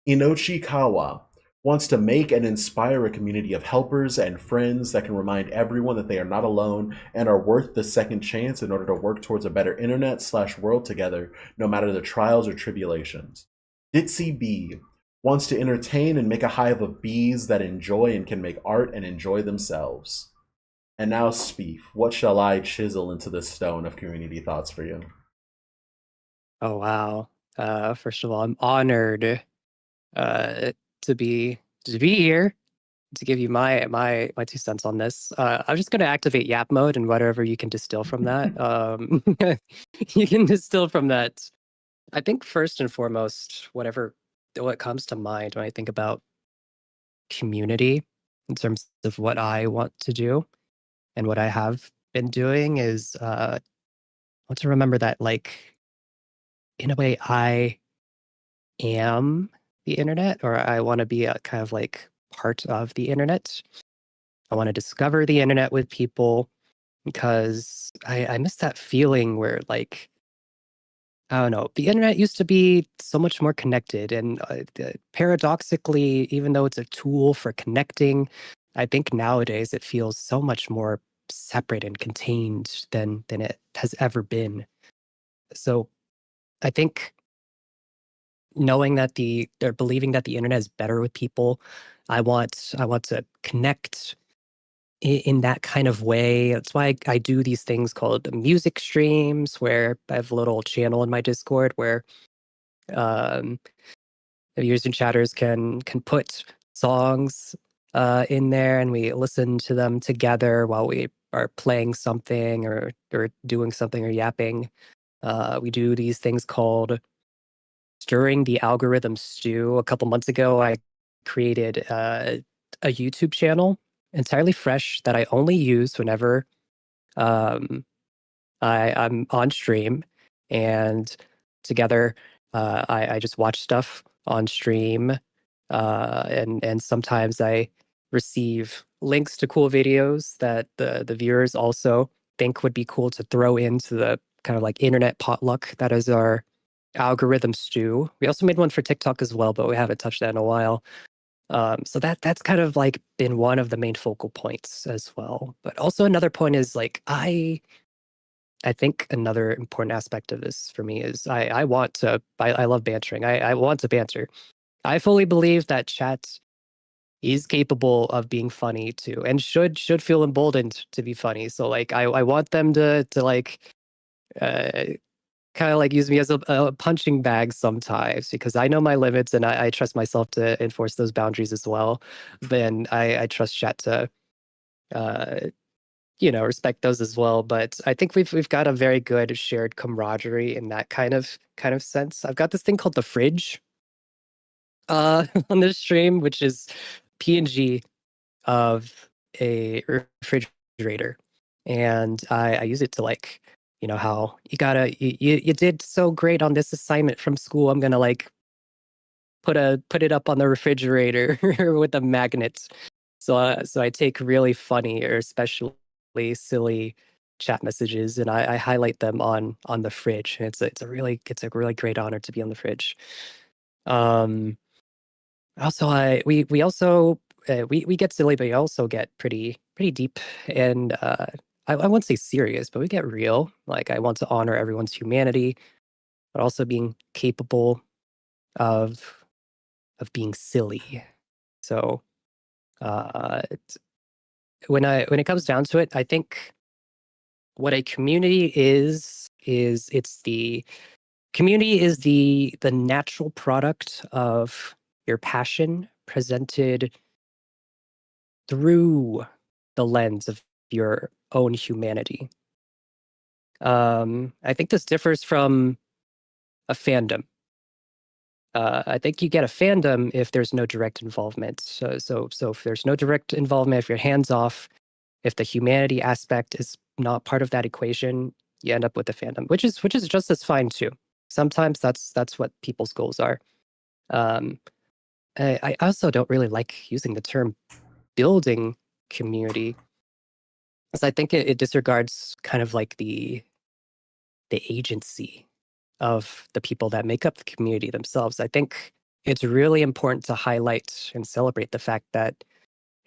Inochi Kawa wants to make and inspire a community of helpers and friends that can remind everyone that they are not alone and are worth the second chance in order to work towards a better internet/world together, no matter the trials or tribulations. Ditsy B wants to entertain and make a hive of bees that enjoy and can make art and enjoy themselves. And now, Speef, what shall I chisel into the stone of community thoughts for you? Oh wow. First of all, I'm honored to be here to give you my 2 cents on this. I'm just going to activate Yap mode and whatever you can distill from that. You can distill from that. I think first and foremost, what comes to mind when I think about community in terms of what I want to do and what I have been doing is I want to remember that, like, in a way, I am the internet, or I want to be a kind of like part of the internet. I want to discover the internet with people because I miss that feeling where, like, I don't know, the internet used to be so much more connected. And paradoxically, even though it's a tool for connecting, I think nowadays it feels so much more separate and contained than it has ever been. So I think knowing that they're believing that the internet is better with people, I want to connect in that kind of way. That's why I do these things called music streams, where I have a little channel in my Discord where um, the viewers and chatters can put songs in there, and we listen to them together while we are playing something or doing something or yapping. We do these things called stirring the algorithm stew. A couple months ago, I created a YouTube channel entirely fresh that I only use whenever um, I'm on stream, and together I just watch stuff on stream, and sometimes I receive links to cool videos that the viewers also think would be cool to throw into the kind of like internet potluck that is our algorithm stew. We also made one for TikTok as well, but we haven't touched that in a while. So that's kind of like been one of the main focal points as well. But also another point is like I think another important aspect of this for me is I love bantering. I want to banter. I fully believe that chat is capable of being funny too, and should feel emboldened to be funny. So like I want them to like uh, kind of like use me as a punching bag sometimes, because I know my limits and I trust myself to enforce those boundaries as well. Then I trust chat to uh, respect those as well. But I think we've got a very good shared camaraderie in that kind of sense. I've got this thing called the fridge on this stream, which is PNG of a refrigerator, and I use it to like you know, how you did so great on this assignment from school. I'm gonna like put it up on the refrigerator with a magnet. So I take really funny or especially silly chat messages and I highlight them on the fridge. And it's a really great honor to be on the fridge. Um, also, we also we get silly, but we also get pretty deep and I won't say serious, but we get real. Like I want to honor everyone's humanity, but also being capable of being silly. So when it comes down to it, I think what a community is it's the community is the natural product of your passion presented through the lens of your own humanity. I think this differs from a fandom. I think you get a fandom if there's no direct involvement. So if there's no direct involvement, if you're hands off, if the humanity aspect is not part of that equation, you end up with a fandom, which is just as fine too. Sometimes that's what people's goals are. Um, I also don't really like using the term building community, because I think it disregards kind of like the agency of the people that make up the community themselves. I think it's really important to highlight and celebrate the fact that,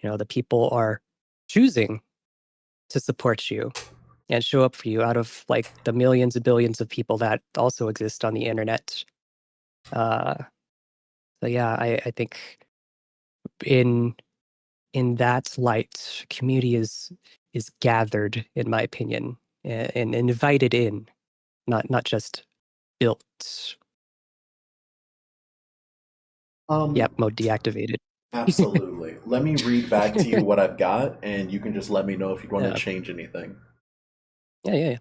you know, the people are choosing to support you and show up for you out of like the millions and billions of people that also exist on the internet. Uh, so yeah, I think in that light, community is gathered, in my opinion, and invited in, not just built. Um, Yep, mode deactivated. Absolutely. Let me read back to you what I've got, and you can just let me know if you'd want to Yeah, change anything. yeah.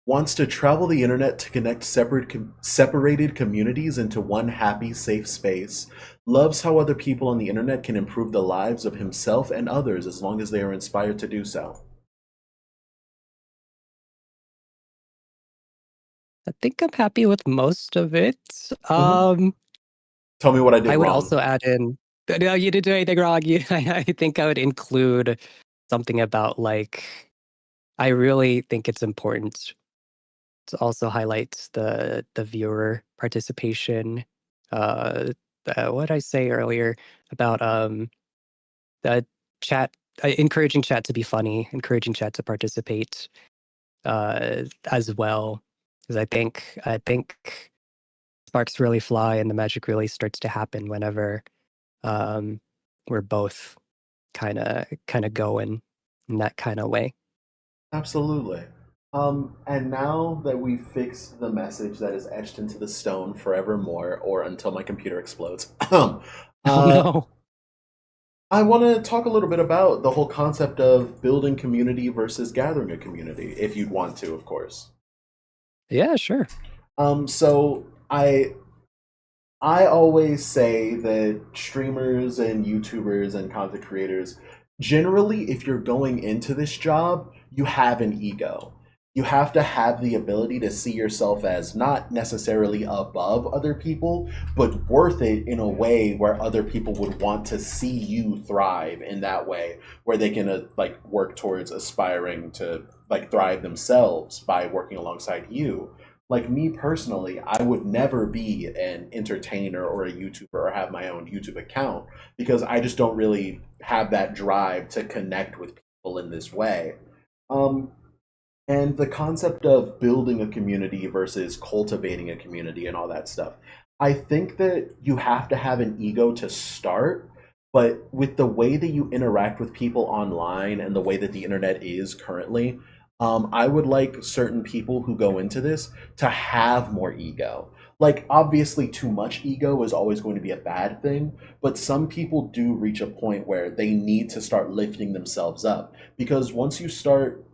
Wants to travel the internet to connect separated communities into one happy, safe space. Loves how other people on the internet can improve the lives of himself and others as long as they are inspired to do so. I think I'm happy with most of it. Hmm. Um, Tell me what I did I would wrong. also add in. No, you didn't do anything wrong. I think I would include something about like I really think it's important to also highlight the viewer participation. Uh, what did I say earlier about the chat, encouraging chat to be funny, encouraging chat to participate as well, because I think sparks really fly and the magic really starts to happen whenever um, we're both kind of going in that kind of way. Absolutely. And now that we've fixed the message that is etched into the stone forevermore, or until my computer explodes, Oh uh, no. I want to talk a little bit about the whole concept of building community versus gathering a community, if you'd want to, of course. Yeah, sure. So I always say that streamers and YouTubers and content creators, generally, if you're going into this job, you have an ego. You have to have the ability to see yourself as not necessarily above other people, but worth it in a way where other people would want to see you thrive in that way, where they can like work towards aspiring to like thrive themselves by working alongside you. Like me personally, I would never be an entertainer or a YouTuber or have my own YouTube account because I just don't really have that drive to connect with people in this way. Um, and the concept of building a community versus cultivating a community and all that stuff. I think that you have to have an ego to start, but with the way that you interact with people online and the way that the internet is currently, I would like certain people who go into this to have more ego. Like, obviously, too much ego is always going to be a bad thing, but some people do reach a point where they need to start lifting themselves up. Because once you start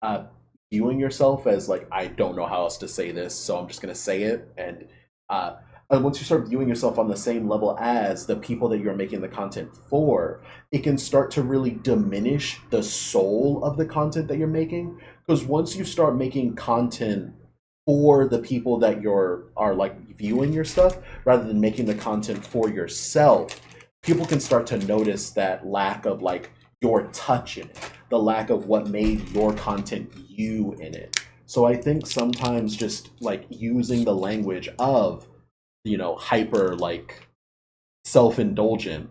uh, viewing yourself as like I don't know how else to say this, so I'm just gonna say it. Uh, and once you start viewing yourself on the same level as the people that you're making the content for, it can start to really diminish the soul of the content that you're making. Because once you start making content for the people that are like viewing your stuff, rather than making the content for yourself, people can start to notice that lack of like your touch in it, the lack of what made your content you in it. So I think sometimes just like using the language of, hyper like self-indulgent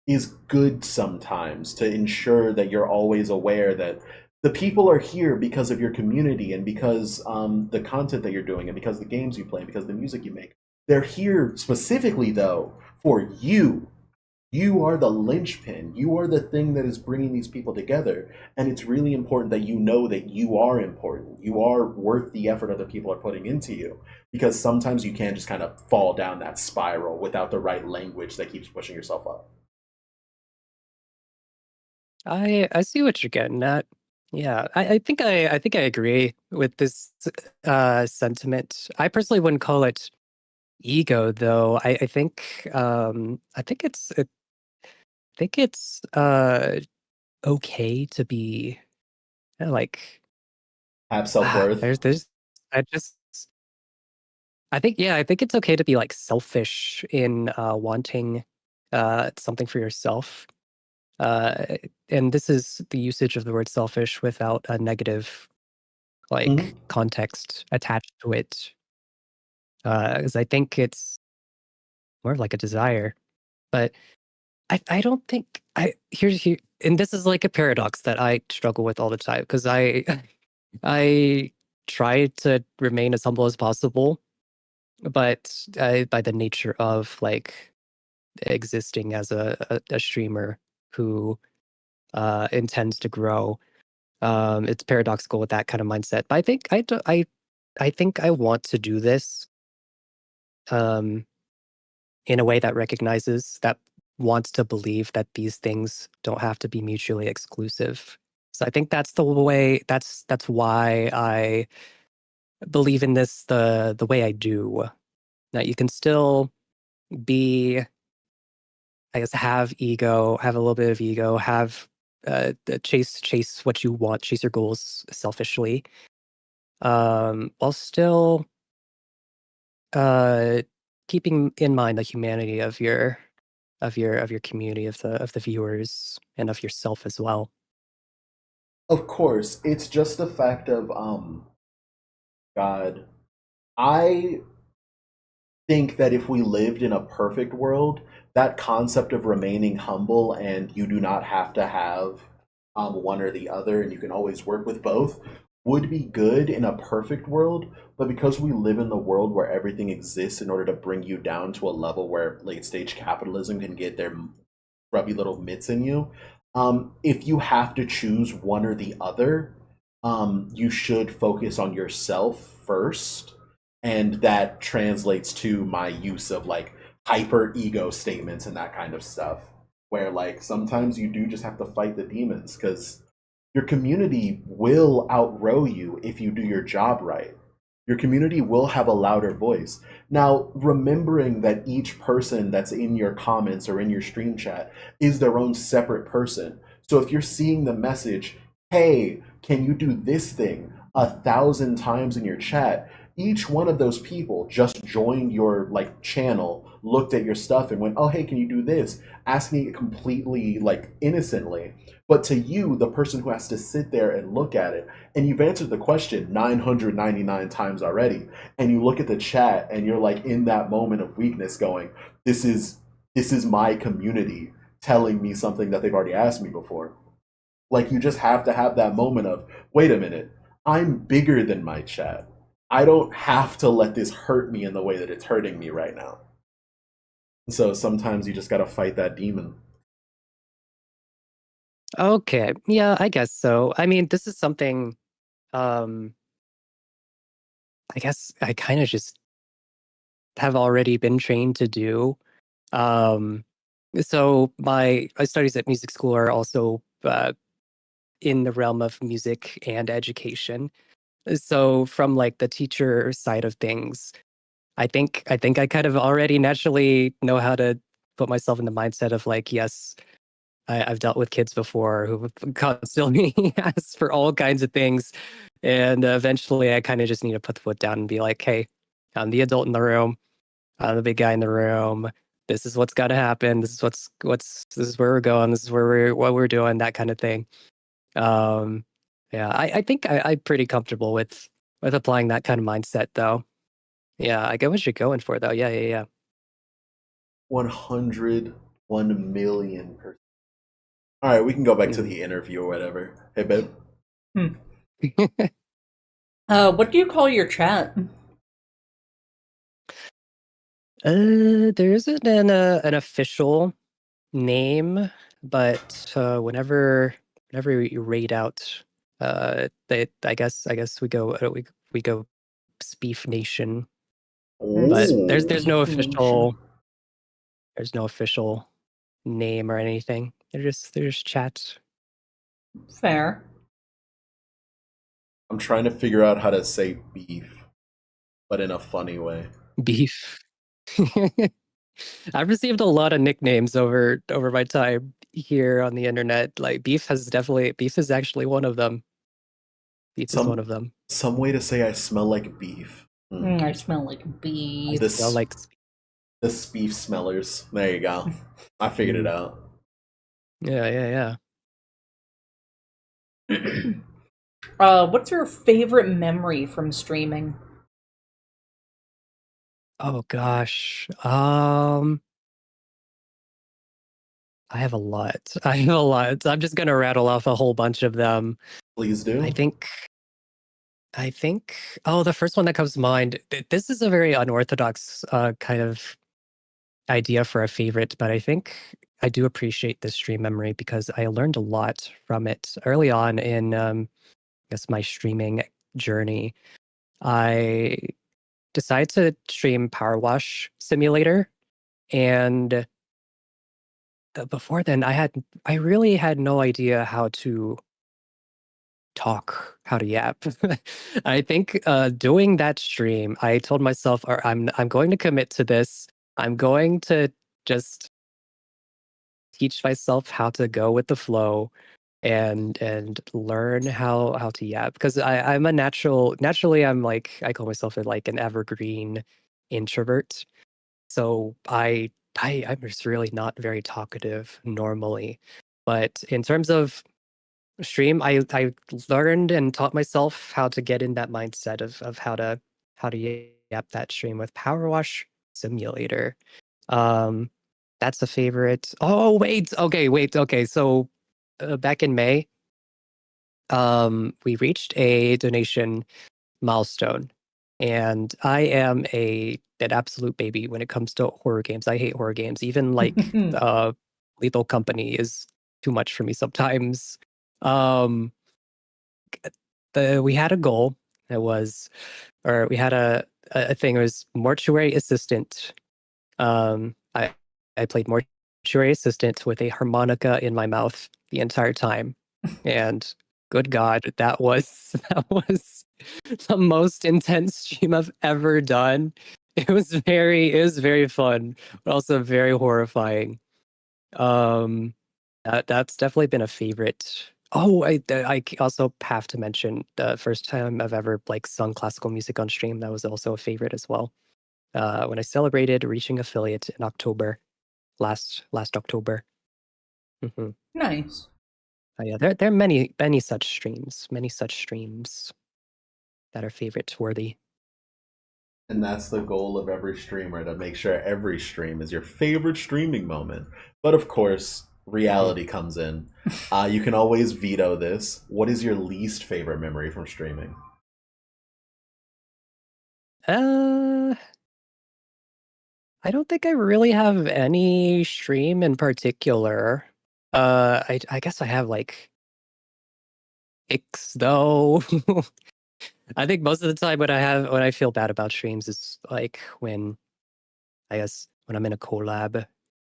is good sometimes to ensure that you're always aware that the people are here because of your community and because the content that you're doing and because the games you play and because the music you make. They're here specifically though for you. You are the linchpin. You are the thing that is bringing these people together. And it's really important that you know that you are important. You are worth the effort other people are putting into you. Because sometimes you can just kind of fall down that spiral without the right language that keeps pushing yourself up. I see what you're getting at. Yeah, I think I agree with this sentiment. I personally wouldn't call it ego, though. I think it's okay to be like Have self worth. there's I just I think yeah, I think it's okay to be like selfish in wanting something for yourself. Uh and this is the usage of the word selfish without a negative like Hmm. context attached to it. Because I think it's more of like a desire. But I don't think I here's here and this is like a paradox that I struggle with all the time because I I try to remain as humble as possible, but by the nature of like existing as a streamer who intends to grow, it's paradoxical with that kind of mindset. But I think I think I want to do this um, in a way that recognizes that wants to believe that these things don't have to be mutually exclusive. So I think that's the way. That's why I believe in this the way I do. That you can still be, I guess, have ego, have a little bit of ego, have chase what you want, chase your goals selfishly, while still uh, keeping in mind the humanity of your community, of the viewers, and of yourself as well. Of course, it's just the fact of God. I think that if we lived in a perfect world, that concept of remaining humble and you do not have to have one or the other, and you can always work with both, would be good in a perfect world. But because we live in the world where everything exists in order to bring you down to a level where late stage capitalism can get their grubby little mitts in you, if you have to choose one or the other, you should focus on yourself first, and that translates to my use of like hyper ego statements and that kind of stuff, where like sometimes you do just have to fight the demons because your community will outgrow you if you do your job right. Your community will have a louder voice. Now, remembering that each person that's in your comments or in your stream chat is their own separate person. So if you're seeing the message, hey, can you do this thing 1,000 times in your chat? Each one of those people just joined your like channel, looked at your stuff and went, oh, hey, can you do this? Asking it completely like innocently. But to you, the person who has to sit there and look at it, and you've answered the question 999 times already, and you look at the chat and you're like in that moment of weakness going, this is my community telling me something that they've already asked me before. Like you just have to have that moment of, wait a minute, I'm bigger than my chat. I don't have to let this hurt me in the way that it's hurting me right now. So sometimes you just got to fight that demon. Okay, yeah, I guess so. I mean, this is something um, I guess I kind of just have already been trained to do. Um, so my studies at music school are also in the realm of music and education. So from like the teacher side of things, I think I kind of already naturally know how to put myself in the mindset of like, yes, I've dealt with kids before who constantly ask for all kinds of things, and eventually I kind of just need to put the foot down and be like, "Hey, I'm the adult in the room. I'm the big guy in the room. This is what's got to happen. This is this is where we're going. This is where what we're doing. That kind of thing." Um, yeah, I think I'm pretty comfortable with applying that kind of mindset, though. Yeah, I get what you're going for, though. Yeah. 100, 1,000,000%. All right, we can go back to the interview or whatever. Hey, babe. Hmm. What do you call your chat? There isn't an official name, but whenever you rate out, they I guess we go Speef Nation, but Oh, there's no official name or anything. They're just chats. Fair. I'm trying to figure out how to say beef, but in a funny way. Beef. I've received a lot of nicknames over my time here on the internet. Like beef is actually one of them. Beef is one Some of them. some way to say I smell like beef. I smell like beef. I smell like The beef smellers. There you go. I figured it out. yeah. What's your favorite memory from streaming? Oh gosh. I have a lot. I have a lot. I'm just gonna rattle off a whole bunch of them. Please do. I think oh, the first one that comes to mind, this is a very unorthodox kind of idea for a favorite, but I think I do appreciate this stream memory because I learned a lot from it early on in I guess my streaming journey. I decided to stream Power Wash Simulator, and before then I really had no idea how to talk, how to yap. I think doing that stream, I told myself, I'm going to commit to this. I'm going to just teach myself how to go with the flow and learn how to yap because I'm a naturally I'm like I call myself like an evergreen introvert. So I'm just really not very talkative normally. But in terms of stream, I learned and taught myself how to get in that mindset of how to yap that stream with Power Wash Simulator. Um, that's a favorite. Oh wait, okay. So back in May, we reached a donation milestone, and I am an absolute baby when it comes to horror games. I hate horror games. Even like Lethal Company is too much for me sometimes. Um, we had a goal. It was, or we had a thing. It was mortuary assistant. I played mortuary assistant with a harmonica in my mouth the entire time, and good God, that was the most intense stream I've ever done. It was very fun, but also very horrifying. Um, that's definitely been a favorite. Oh, I also have to mention the first time I've ever like sung classical music on stream. That was also a favorite as well. When I celebrated reaching affiliate in October, last October. Hmm. Nice. Yeah, there are many such streams that are favorite worthy. And that's the goal of every streamer, to make sure every stream is your favorite streaming moment. But of course, reality comes in. You can always veto this. What is your least favorite memory from streaming? Uh, I don't think I really have any stream in particular. I guess I have like icks though. I think most of the time when I feel bad about streams is like when I guess when I'm in a collab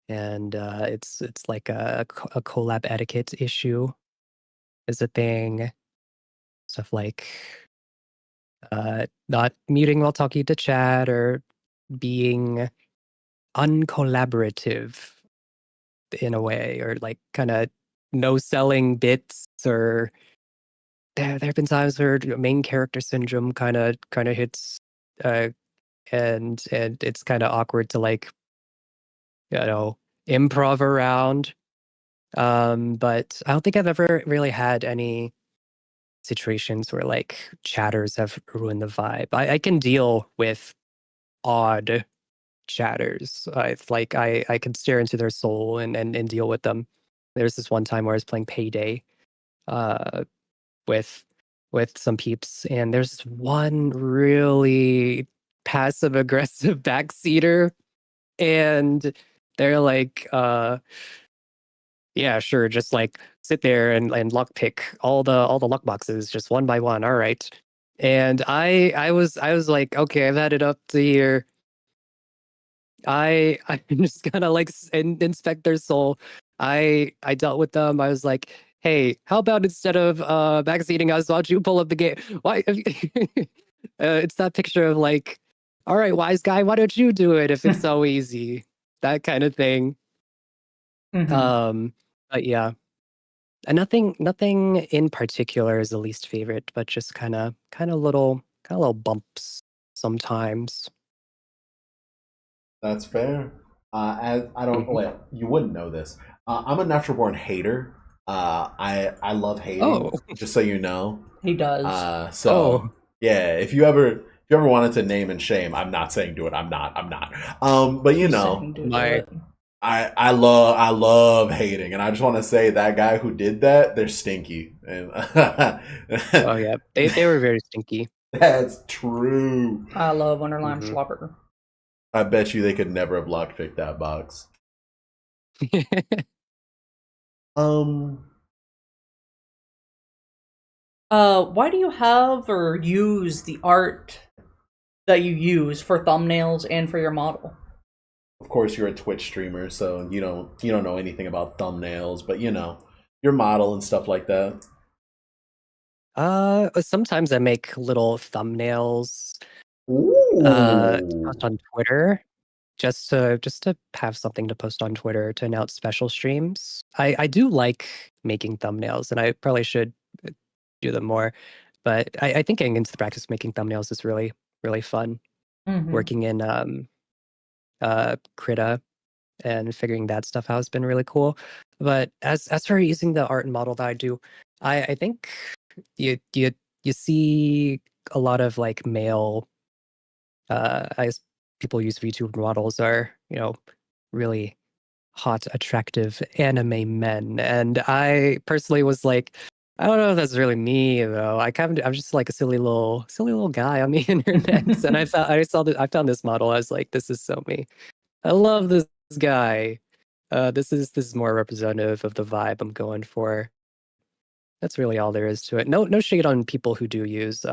and it's like a collab etiquette issue is a thing. Stuff like not muting while talking to chat or being uncollaborative. in a way, or like kind of no selling bits, or there have been times where main character syndrome kind of hits, uh, and it's kind of awkward to like improv around. But I don't think I've ever really had any situations where like chatters have ruined the vibe. I can deal with odd chatters. It's like I can stare into their soul and deal with them. There's this one time where I was playing Payday uh, with some peeps, and there's this one really passive aggressive backseater, and they're like, yeah, sure, just like sit there and lock pick all the lock boxes just one by one. All right. And I was like, okay, I've had it up to here. I'm just gonna like inspect their soul. I dealt with them. I was like, hey, how about instead of backseating us, why don't you pull up the game? Why? It's that picture of like, all right, wise guy, why don't you do it if it's so easy? That kind of thing. Mhm. But yeah, and nothing in particular is the least favorite, but just kind of little bumps sometimes. That's fair. As I don't, Mhm. well, you wouldn't know this. I'm a natural born hater. I love Oh, hating. Just so you know. He does. oh, So yeah, if you ever wanted to name and shame, I'm not saying do it. I'm not. I'm not. But you He's know, saying to do my it. I love hating, and I just want to say that guy who did that, they're stinky, and oh yeah, they were very stinky. that's true. I love Wonderlime Hmm. Schlopper. I bet you they could never have lockpicked that box. Um, Why do you have or use the art that you use for thumbnails and for your model? of course, you're a Twitch streamer, so you don't know anything about thumbnails, but your model and stuff like that. Sometimes I make little thumbnails to Ooh. post on Twitter, just to have something to post on Twitter to announce special streams. I do like making thumbnails, and I probably should do them more. But I think getting into the practice of making thumbnails is really, really fun. Mm-hmm. Working in Krita and figuring that stuff out has been really cool. But as for using the art and model that I do, I think you you you see a lot of like male I guess people use VTuber models are, really hot, attractive anime men. And I personally was like, I don't know if that's really me though. I'm just like a silly little guy on the internet. And I found this model. I was like, this is so me. I love this guy. This is more representative of the vibe I'm going for. That's really all there is to it. No shade on people who do use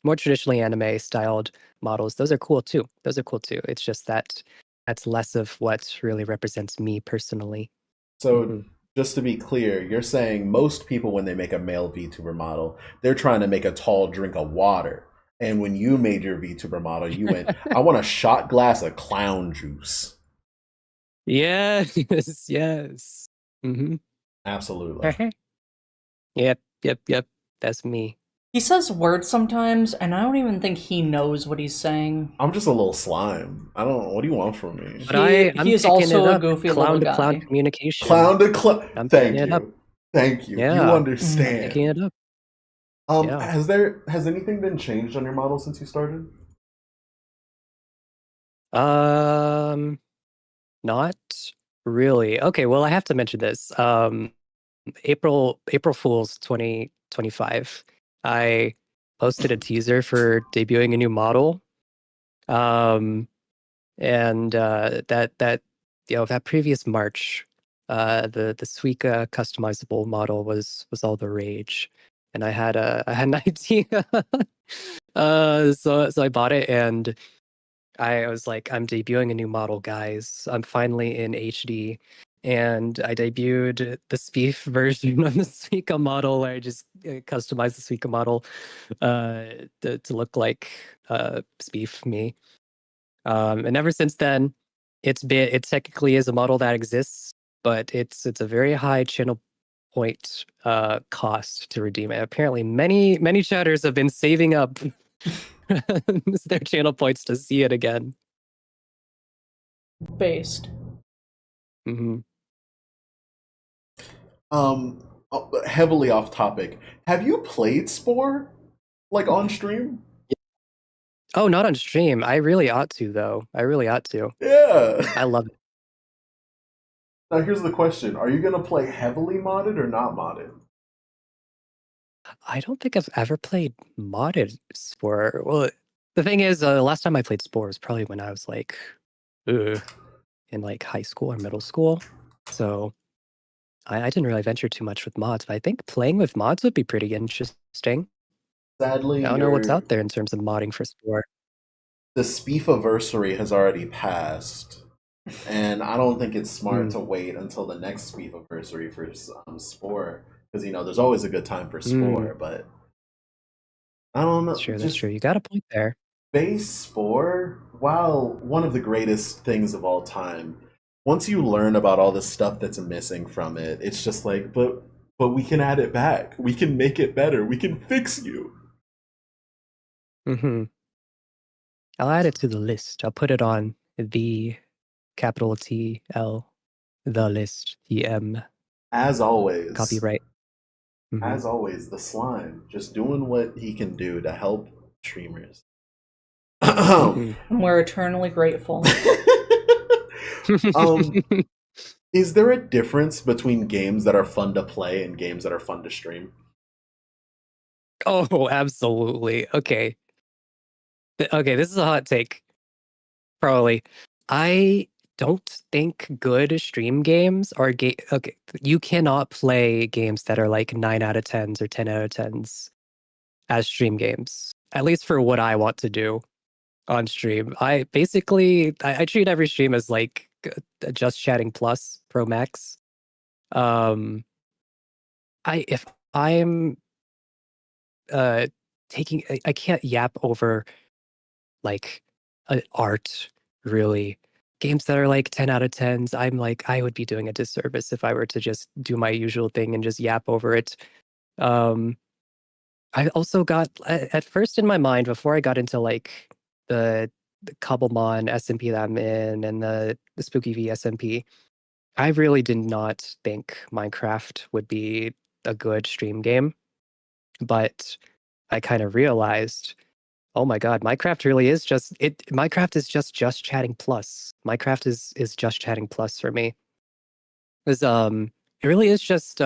more traditionally anime styled models. Those are cool too. Those are cool too. It's just that that's less of what really represents me personally. So Hmm. just to be clear, you're saying most people when they make a male VTuber model, they're trying to make a tall drink of water. And when you made your VTuber model, you went, I want a shot glass of clown juice. Yes, yes. Hmm. Absolutely. Yep, yep. That's me. He says words sometimes, and I don't even think he knows what he's saying. I'm just a little slime. I don't. What do you want from me? But He I'm is picking it also a up. goofy little Clown to clown guy. communication. Clown to clown. I'm picking Thank it up. you. Thank you. You Yeah, I'm Mhm. picking understand. it up. Yeah. Has anything been changed on your model since you started? Um, Not really. Okay, well, I have to mention this. April Fools 2025. I posted a teaser for debuting a new model. Um, and that previous March, the Suica customizable model was all the rage, and I had an idea. So I bought it, and I was like, I'm debuting a new model, guys. I'm finally in HD. And I debuted the Speef version of the Suica model, where I just customized the Suica model uh, to look like Speef me. And ever since then, it technically is a model that exists. but it's a very high channel point cost to redeem it. Apparently, many chatters have been saving up their channel points to see it again. Based. Mm-hmm. Heavily off topic. Have you played Spore like on stream? Oh, not on stream. I really ought to, though. I really ought to. Yeah. I love it. Now here's the question: are you gonna play heavily modded or not modded? I don't think I've ever played modded Spore. Well, the thing is, the last time I played Spore was probably when I was like, in like high school or middle school. So I didn't really venture too much with mods, but I think playing with mods would be pretty interesting. Sadly, I don't know what's out there in terms of modding for Spore. the SpeefAversary has already passed, and I don't think it's smart to wait until the next SpeefAversary for Spore, because there's always a good time for Spore, but I don't know. That's true. That's Just true. You got a point there. base Spore, while one of the greatest things of all time, once you learn about all the stuff that's missing from it, it's just like, but we can add it back. We can make it better. We can fix you. Mm-hmm. I'll add it to the list. I'll put it on the capital TL, the list, TM. As always. Copyright. Mm-hmm. As always, the slime just doing what he can do to help streamers. And we're eternally grateful. Is there a difference between games that are fun to play and games that are fun to stream? Oh, absolutely. Okay. Okay, this is a hot take. Probably. I don't think good stream games are okay, you cannot play games that are like 9 out of 10s or 10 out of 10s as stream games. At least for what I want to do on stream. I treat every stream as like just chatting plus pro max. If I'm taking I can't yap over like art, really. Games that are like 10 out of 10s, I'm like, I would be doing a disservice if I were to just do my usual thing and just yap over it. Um, I also got, at first in my mind, before I got into like the Cobblemon SMP that I'm in and the SpookyV SMP, I really did not think Minecraft would be a good stream game. But I kind of realized, oh my god, Minecraft really is just it. Minecraft is just chatting plus. Minecraft is just chatting plus for me. Because it really is just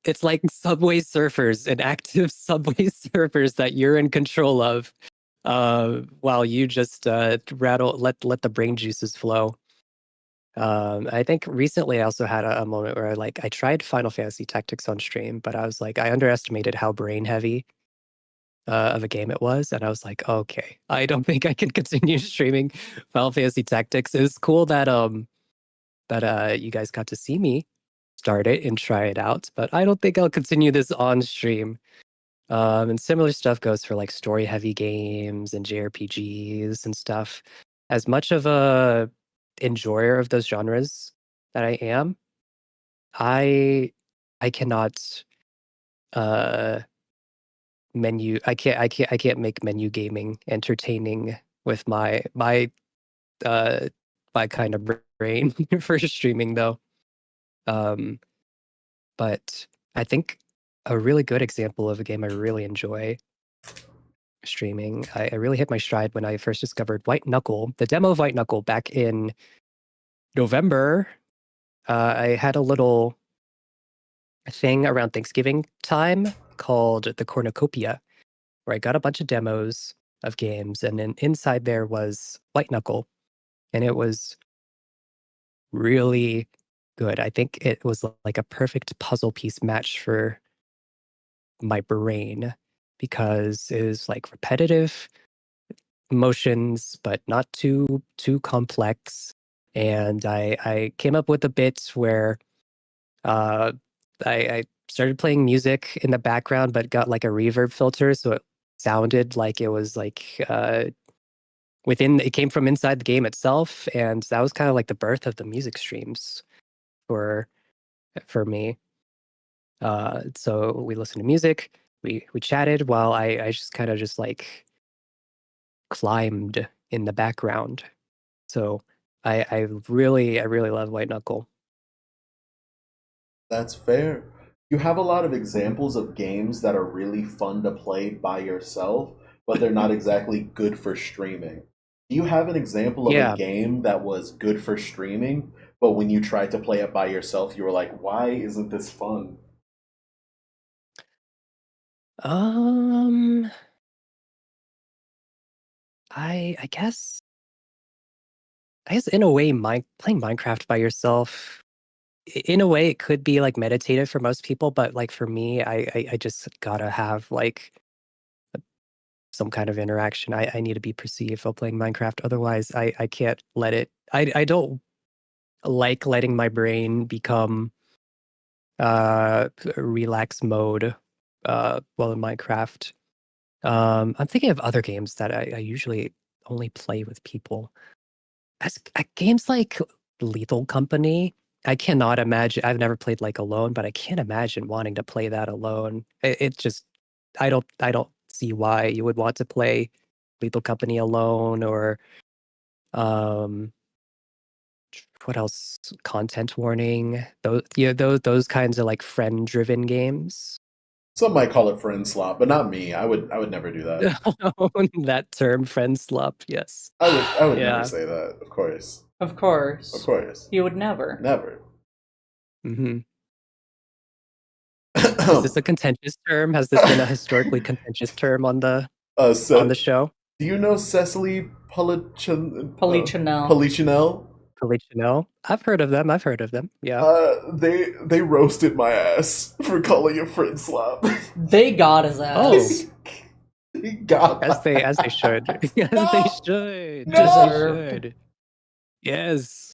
it's like Subway Surfers and active Subway Surfers that you're in control of, while you just let the brain juices flow. I think recently I also had a moment where I tried Final Fantasy Tactics on stream, but I was like I underestimated how brain heavy of a game it was, and I was like, okay, I don't think I can continue streaming Final Fantasy Tactics. It was cool that you guys got to see me start it and try it out, but I don't think I'll continue this on stream. And similar stuff goes for like story heavy games and JRPGs and stuff. As much of a enjoyer of those genres that I am, I cannot I can't make menu gaming entertaining with uh my kind of brain for streaming though. Um but I think a really good example of a game I really enjoy streaming. I really hit my stride when I first discovered White Knuckle, the demo of White Knuckle back in November. I had a little thing around Thanksgiving time called the Cornucopia, where I got a bunch of demos of games, and then inside there was White Knuckle, and it was really good. I think it was like a perfect puzzle piece match for my brain because it was like repetitive motions, but not too complex. And I came up with a bit where uh, I started playing music in the background, but got like a reverb filter, so it sounded like it was like it came from inside the game itself, and that was kind of like the birth of the music streams for me. So we listened to music, we chatted while I just kind of just like climbed in the background. So I really love White Knuckle. That's fair. You have a lot of examples of games that are really fun to play by yourself, but they're not exactly good for streaming. Do you have an example of a Yeah. game that was good for streaming, but when you tried to play it by yourself, you were like, why isn't this fun? Um, I guess in a way, playing Minecraft by yourself, in a way, it could be like meditative for most people, but like for me, I just gotta have like some kind of interaction. I need to be perceived while playing Minecraft. Otherwise, I can't let it. I don't like letting my brain become relax mode while in Minecraft. I'm thinking of other games that I usually only play with people. Games like Lethal Company, I cannot imagine. I've never played like alone, but I can't imagine wanting to play that alone. It just, I don't see why you would want to play Lethal Company alone or um, what else? Content warning. Those kinds of like friend-driven games. Some might call it friend slop, but not me. I would never do that. That term, friend slop. Yes. I would never Yeah. say that, of course. Of course. Of course. You would never. Never. Mm-hmm. Is this a contentious term? Has this been a historically contentious term on the show? Do you know Cecily Polichinelle? Polichinelle. Polichinelle? I've heard of them. Yeah. They roasted my ass for calling it friend slop. They got his ass. They got as they should. As they should. No! As they should. Yes.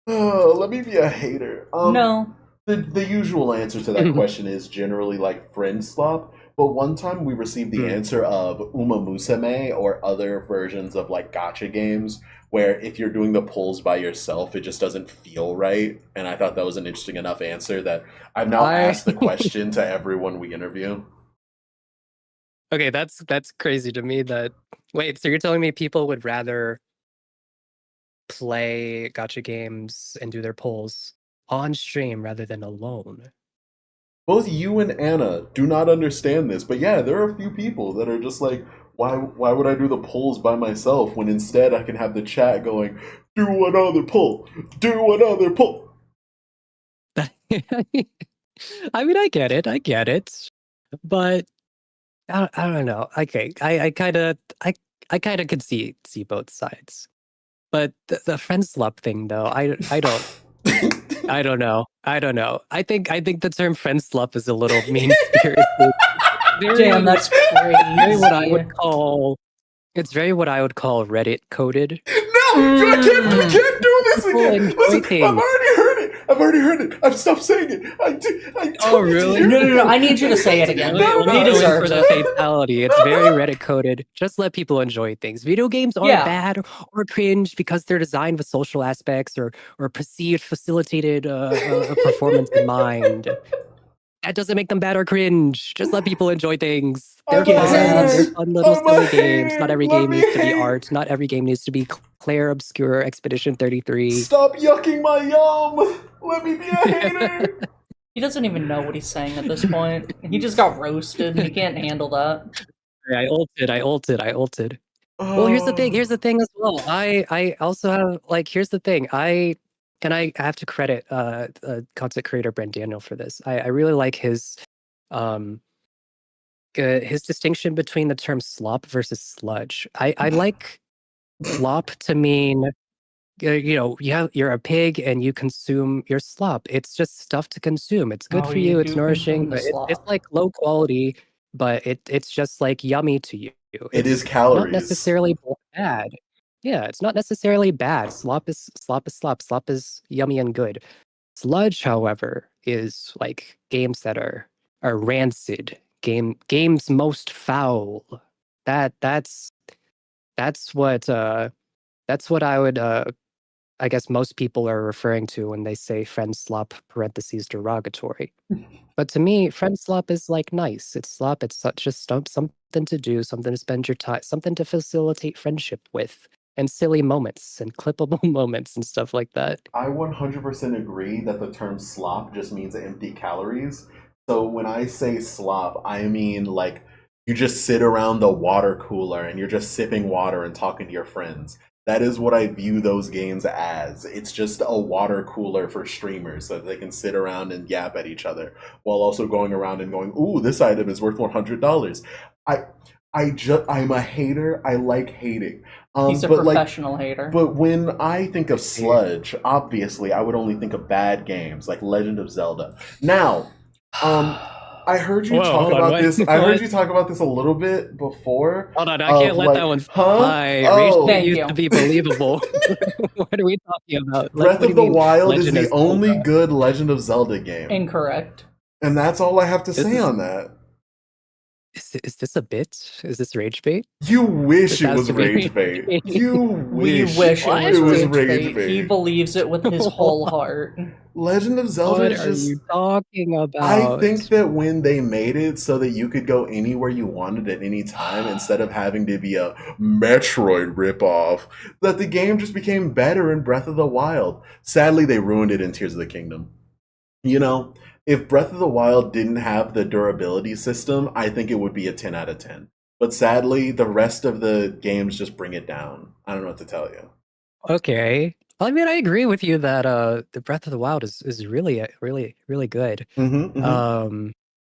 Oh, let me be a hater. No. The usual answer to that question is generally like friend slop, but one time we received the answer of Uma Musume or other versions of like gotcha games where if you're doing the pulls by yourself, it just doesn't feel right. And I thought that was an interesting enough answer that I've now asked the question to everyone we interview. Okay, that's crazy to me that wait, so you're telling me people would rather play gotcha games and do their polls on stream rather than alone? Both you and Anna do not understand this, but yeah, there are a few people that are just like, why would I do the polls by myself when instead I can have the chat going, do another poll, do another poll. I mean, I get it, but I don't know. Okay, I kind of could see both sides, but the friend slop thing though, I don't. I don't know. I think the term friend slop is a little mean spirited. Damn, that's crazy. Very what I would call. It's very what I would call Reddit coded. No, we can't do this again. Listen, I've already heard it. I've stopped saying it. Oh, really? No. I need you to say it again. He deserves the fatality. It's very Reddit coded. Just let people enjoy things. Video games aren't bad or cringe because they're designed with social aspects or perceived facilitated performance in mind. That doesn't make them bad or cringe. Just let people enjoy things. They're fun little silly games. Not every game needs to be art. Not every game needs to be Claire Obscure Expedition 33. Stop yucking my yum! Let me be a hater! He doesn't even know what he's saying at this point. He just got roasted. He can't handle that. I ulted. Well, here's the thing as well. I also have, like, here's the thing. I have to credit content creator Brent Daniel for this. I really like his distinction between the term slop versus sludge. I like slop to mean you're a pig and you consume your slop. It's just stuff to consume. It's good for you. It's nourishing, but it's like low quality, but it's just like yummy to you. It is calories. Not necessarily bad. Yeah, it's not necessarily bad. Slop is slop. Slop is yummy and good. Sludge, however, is like games that are rancid. Games most foul. That's That's what I would I guess most people are referring to when they say friend slop parentheses derogatory. But to me, friend slop is like nice. It's slop. It's just something to do, something to spend your time, something to facilitate friendship with, and silly moments and clippable moments and stuff like that. I 100% agree that the term slop just means empty calories. So when I say slop, I mean like you just sit around the water cooler and you're just sipping water and talking to your friends. That is what I view those games as. It's just a water cooler for streamers so that they can sit around and yap at each other while also going around and going, "Ooh, this item is worth $100." I I'm a hater. I like hating. He's a But like professional hater. but when I think of sludge, obviously I would only think of bad games like Legend of Zelda. Now, I heard you Whoa, talk hold on, about what? this. I heard you talk about this a little bit before. Hold on, I Of can't let like, that one huh? fly. Oh, Rage Thank used you. to be believable. What are we talking about? Breath What do of you the mean, Wild is Legend the of only Zelda? good Legend of Zelda game, Incorrect. and that's all I have to This say is on that. is this a bit? Is this rage bait? You wish This it has was to be rage rage bait. bait. You We wish it What? was rage rage bait. He bait. believes it with his whole heart. Legend of Zelda What is are you just. talking I about? think that when they made it so that you could go anywhere you wanted at any time instead of having to be a Metroid ripoff, that the game just became better in Breath of the Wild. Sadly, they ruined it in Tears of the Kingdom. You know, if Breath of the Wild didn't have the durability system, I think it would be a 10 out of 10. But sadly, the rest of the games just bring it down. I don't know what to tell you. Okay. I mean, I agree with you that the Breath of the Wild is really really good. Mm-hmm, mm-hmm.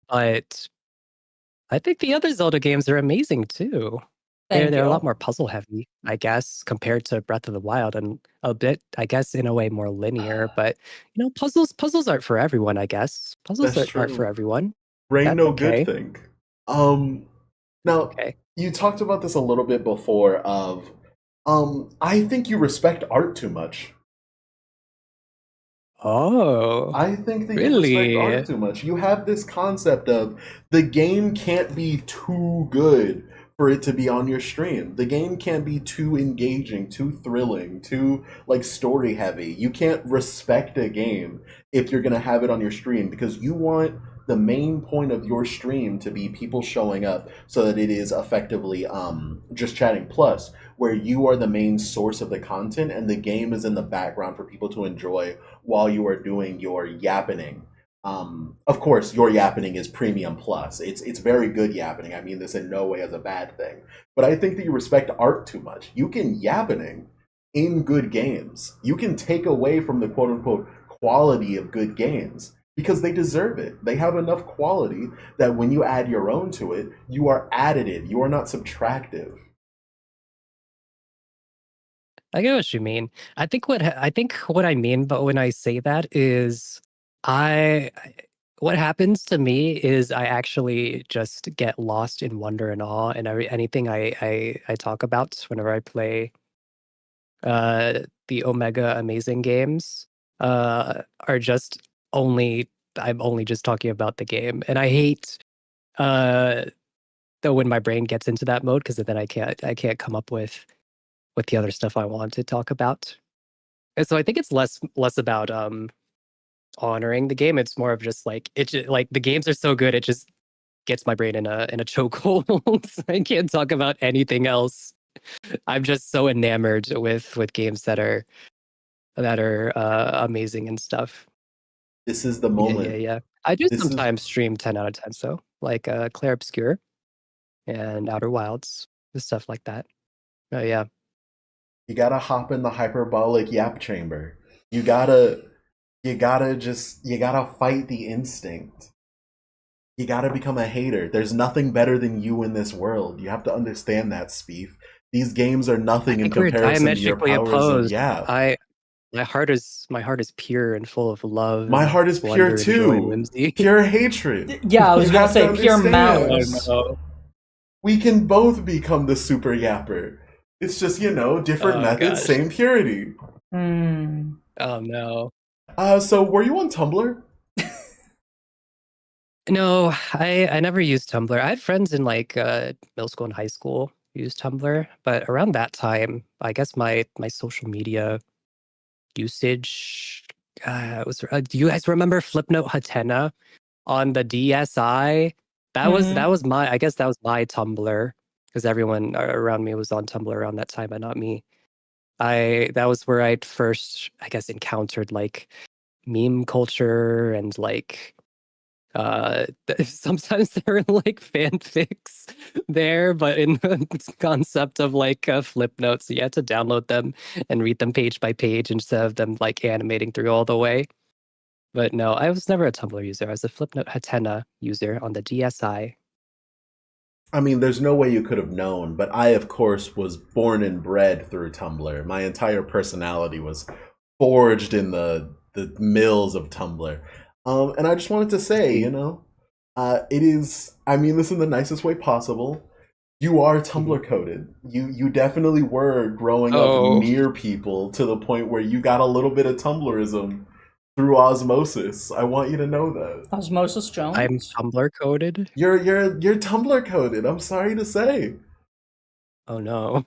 But I think the other Zelda games are amazing too. Thank They're a lot you. more puzzle heavy, I guess, compared to Breath of the Wild, and a bit, I guess, in a way more linear. But puzzles aren't for everyone, I guess. Puzzles That's aren't for true. everyone. Rain That's no good okay. thing. Um, Now, Okay. you talked about this a little bit before of I think you respect art too much. Oh, I think that you respect art really? too much. You have this concept of the game can't be too good for it to be on your stream. The game can't be too engaging, too thrilling, too like story heavy. You can't respect a game if you're going to have it on your stream because you want the main point of your stream to be people showing up so that it is effectively just chatting plus where you are the main source of the content and the game is in the background for people to enjoy while you are doing your yappening. Of course, your yappening is premium plus. It's very good yappening. I mean this in no way as a bad thing. But I think that you respect art too much. You can yappening in good games. You can take away from the quote unquote quality of good games because they deserve it. They have enough quality that when you add your own to it, you are additive. You are not subtractive. I get what you mean. I think what I mean, but when I say that is, what happens to me is I actually just get lost in wonder and awe, and anything I talk about whenever I play the Omega Amazing games are just only I'm only just talking about the game, and I hate uh though when my brain gets into that mode because then I can't come up with the other stuff I want to talk about. And so I think it's less about honoring the game. It's more of just like like the games are so good it just gets my brain in a chokehold. I can't talk about anything else. I'm just so enamored with games that are amazing and stuff. This is the Yeah, yeah, moment. yeah. I do This is sometimes stream 10 out of 10 so like Clair Obscure and Outer Wilds, stuff like that. Oh yeah. you gotta hop in the hyperbolic yap chamber. You gotta fight the instinct. You gotta become a hater. There's nothing better than you in this world. You have to understand that, Speef. These games are I nothing in think we're comparison to your diametrically powers of opposed. yap. My heart is pure and full of love My and heart is pure wonder and joy and too. whimsy. Pure hatred. Yeah, I was You gonna have to say pure Oh understand. malice. no. We can both become the super yapper. It's just, different Oh methods, gosh. same purity. Hmm. Oh no. So were you on Tumblr? No, I never used Tumblr. I had friends in like middle school and high school use Tumblr, but around that time, I guess my social media usage was. Do you guys remember Flipnote Hatena on the DSi? That was my. I guess that was my Tumblr because everyone around me was on Tumblr around that time, but not me. That was where I first, I guess, encountered like meme culture and like sometimes there are like fanfics there, but in the concept of like flip notes, you had to download them and read them page by page instead of them like animating through all the way. But no, I was never a Tumblr user. I was a Flipnote Hatena user on the DSi. I mean, there's no way you could have known, but I, of course, was born and bred through Tumblr. My entire personality was forged in the mills of Tumblr. And I just wanted to say, it is, I mean this in the nicest way possible. You are Tumblr coded. You definitely were growing up near people to the point where you got a little bit of Tumblrism through osmosis. I want you to know that. Osmosis Jones? I'm Tumblr coded? You're Tumblr coded, I'm sorry to say. Oh no.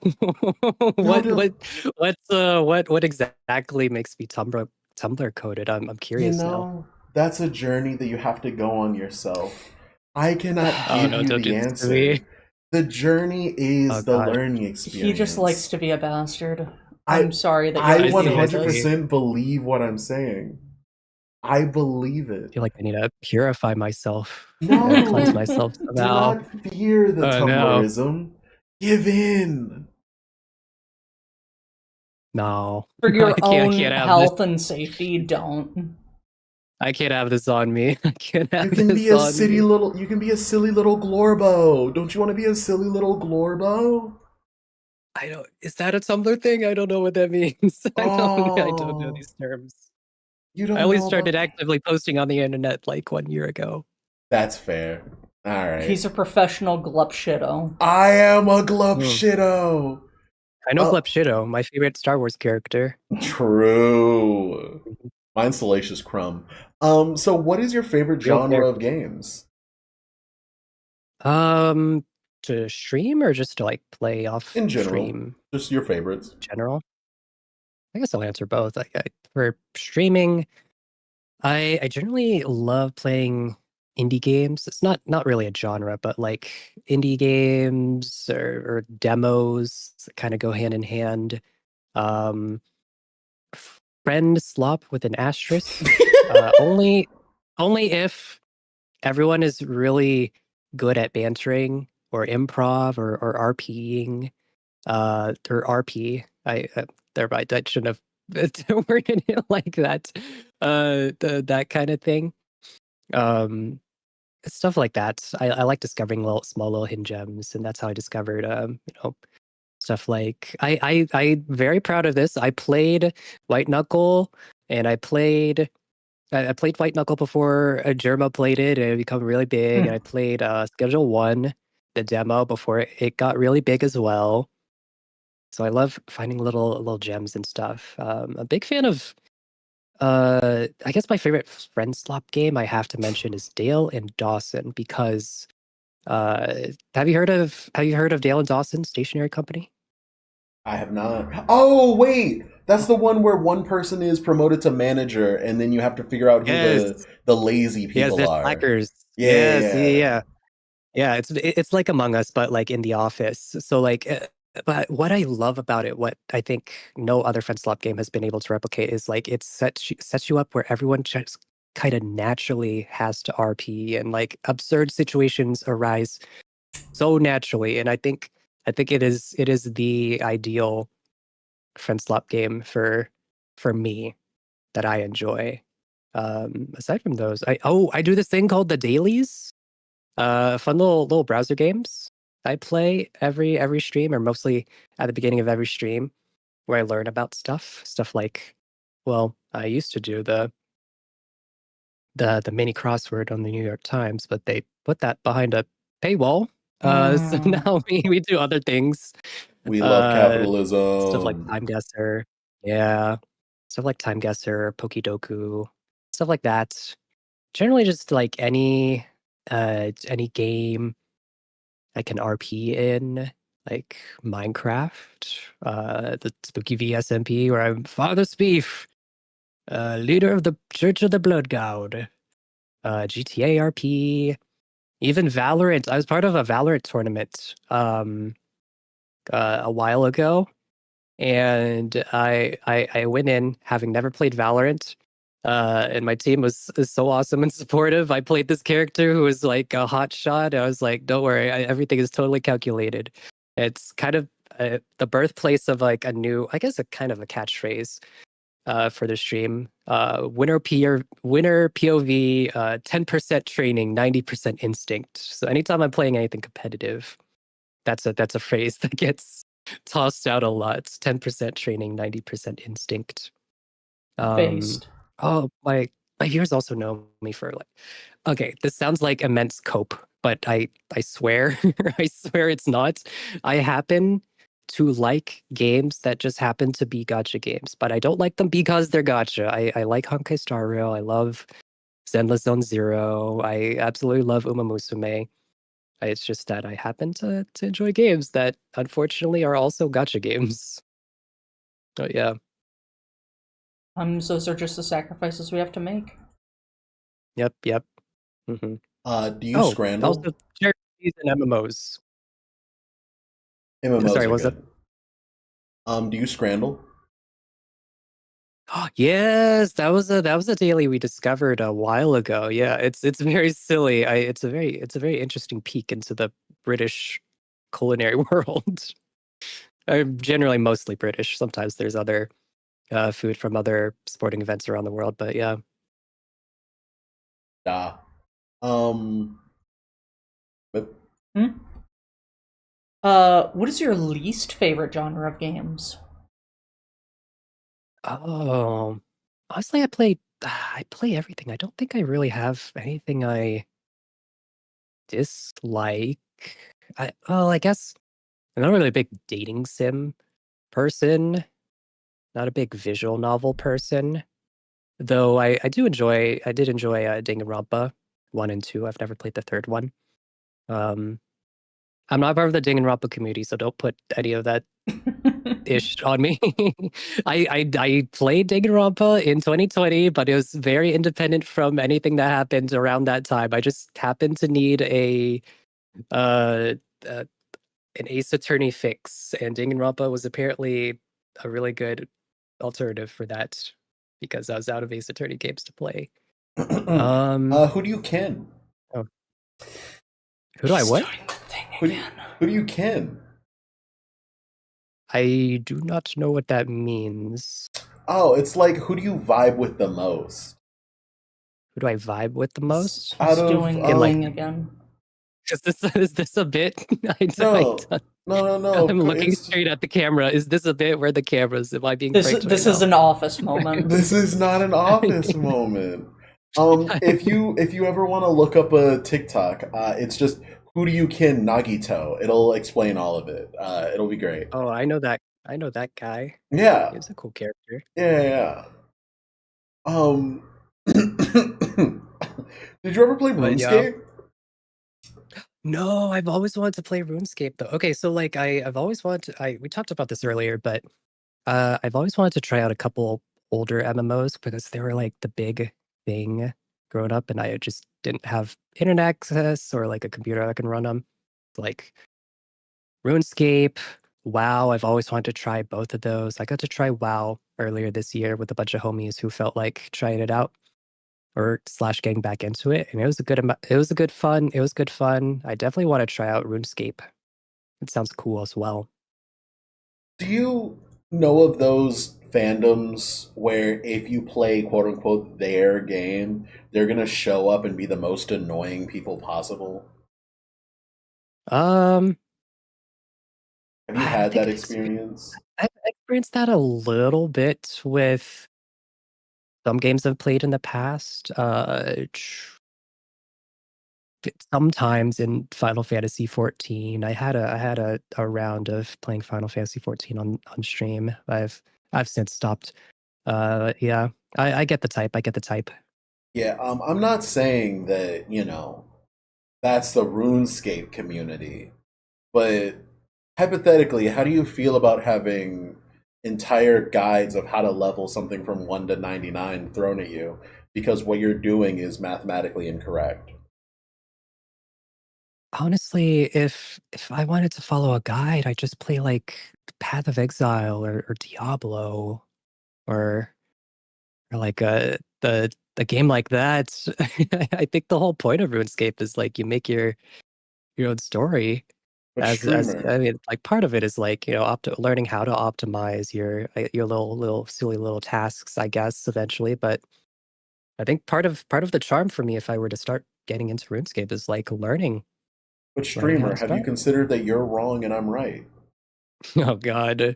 What exactly makes me Tumblr coded? I'm curious now. That's a journey that you have to go on yourself. I cannot give you the answer. The journey is the learning experience. He just likes to be a bastard. I'm sorry that I 100% believe what I'm saying. I believe it. I feel like I need to purify myself. No, cleanse myself somehow. Do not fear the Tumblrism. No. Give in. No. For your own health and safety, don't. I can't have this on me. I can't have this on me. You can be a silly little Glorbo. Don't you want to be a silly little Glorbo? Is that a Tumblr thing? I don't know what that means. I don't know these terms. I only started actively posting on the internet like 1 year ago. That's fair. All right. He's a professional glupshitto. I am a glupshitto. I know glupshitto, my favorite Star Wars character. True. Mine's Salacious Crumb. So what is your favorite genre of games? To stream or just to like play off in general? Stream? Just your favorites. In general? I guess I'll answer both. For streaming, I generally love playing indie games. It's not really a genre, but like indie games or demos that kind of go hand in hand. Friend slop with an asterisk. Only if everyone is really good at bantering or improv or RPing or RP. I shouldn't have worded it like that. That kind of thing. Stuff like that. I like discovering small little hidden gems, and that's how I discovered stuff like I very proud of this. I played White Knuckle, and I played White Knuckle before Germa played it, and it became really big. And I played Schedule 1, the demo, before it got really big as well. So I love finding little gems and stuff. A big fan of I guess my favorite friend slop game I have to mention is Dale and Dawson, because have you heard of Dale and Dawson Stationery Company? I have not. Oh wait, that's the one where one person is promoted to manager, and then you have to figure out who the lazy people are. Slackers. Yeah. It's like Among Us, but like in the office. So like, but what I love about it, what I think no other friend slop game has been able to replicate, is like it sets you up where everyone just kind of naturally has to RP, and like absurd situations arise so naturally. And I think it is the ideal friend slop game for me that I enjoy. Aside from those, I do this thing called the dailies. Fun little browser games I play every stream, or mostly at the beginning of every stream, where I learn about stuff like, well, I used to do the mini crossword on the New York Times, but they put that behind a paywall. So now we do other things. We love capitalism. Stuff like Time Guesser. Yeah. Stuff like Time Guesser, Pokidoku, stuff like that. Generally just like any game I can RP in. like Minecraft, the Spooky VSMP, where I'm Father Speef, leader of the Church of the Blood God, GTA RP, even Valorant. I was part of a Valorant tournament a while ago, and I went in having never played Valorant. And my team is so awesome and supportive. I played this character who was like a hot shot. I was like, "Don't worry, everything is totally calculated." It's kind of the birthplace of like a new, I guess, a kind of a catchphrase for the stream. Winner POV, 10% training, 90% instinct. So anytime I'm playing anything competitive, that's a phrase that gets tossed out a lot. It's 10% training, 90% instinct. Based. Oh, my viewers also know me for like, okay, this sounds like immense cope, but I swear, I swear it's not. I happen to like games that just happen to be gacha games, but I don't like them because they're gacha. I like Honkai Star Rail. I love Zenless Zone Zero. I absolutely love Uma Musume. It's just that I happen to enjoy games that unfortunately are also gacha games. Oh yeah. Those are just the sacrifices we have to make. Yep. Hmm. Do you Oh, scramble? also charities and MMOs. MMOs Sorry, are what was that? good. Do you scramble? Yes, that was a daily we discovered a while ago. Yeah, it's very silly. It's a very interesting peek into the British culinary world. I'm generally mostly British. Sometimes there's other food from other sporting events around the world, but yeah. Nah. Um, but Hmm? What is your least favorite genre of games? Oh, honestly, I play everything. I don't think I really have anything I dislike. I guess I'm not really a big dating sim person, not a big visual novel person. Though I did enjoy Danganronpa 1 and 2. I've never played the third one. Um, I'm not part of the Danganronpa community, so don't put any of that ish on me. I played Danganronpa in 2020, but it was very independent from anything that happened around that time. I just happened to need uh, uh an Ace Attorney fix, and Danganronpa was apparently a really good alternative for that because I was out of Ace Attorney games to play. Um, who do you ken? oh, who do I He's what? doing the thing Who do you, again. who do you ken? I do not know what that means. Oh, it's like who do you vibe with the most? Who do I vibe with the most? Out He's of doing the In like, thing again. is this a bit? I no, no. I'm looking It's straight at the camera. Is this a bit where the cameras? Am I being This pranked right this is now? an office moment. this is not an office moment. If you ever want to look up a TikTok, it's just who do you kin Nagito. It'll explain all of it. It'll be great. Oh, I know that. I know that guy. Yeah, He's a cool character. yeah. Um, did you ever play But yeah. RuneScape? No, I've always wanted to play RuneScape though. Okay, so like I've always wanted to, we talked about this earlier, but I've always wanted to try out a couple older MMOs because they were like the big thing growing up, and I just didn't have internet access or like a computer that can run them. Like RuneScape, WoW. I've always wanted to try both of those. I got to try WoW earlier this year with a bunch of homies who felt like trying it out or slash getting back into it, and it was a good amount. It was a good fun. It was good fun. I definitely want to try out RuneScape. It sounds cool as well. Do you know of those fandoms where if you play quote unquote their game, they're gonna show up and be the most annoying people possible? Um, Have you I don't had think that I've experienced. experience? I've experienced that a little bit with some games I've played in the past. Sometimes in Final Fantasy 14, I had a round of playing Final Fantasy 14 on stream. I've since stopped. Yeah, I get the type. I get the type. Yeah, I'm not saying that, that's the RuneScape community, but hypothetically, how do you feel about having entire guides of how to level something from 1 to 99 thrown at you because what you're doing is mathematically incorrect? Honestly, if I wanted to follow a guide, I'd just play like Path of Exile or Diablo or like a game like that. I think the whole point of RuneScape is like you make your own story. But As streamer, I mean, like part of it is like learning how to optimize your little silly little tasks, I guess, eventually. But I think part of the charm for me, if I were to start getting into RuneScape, is like but learning how streamer, to have you start. considered that you're wrong and I'm right? Oh God,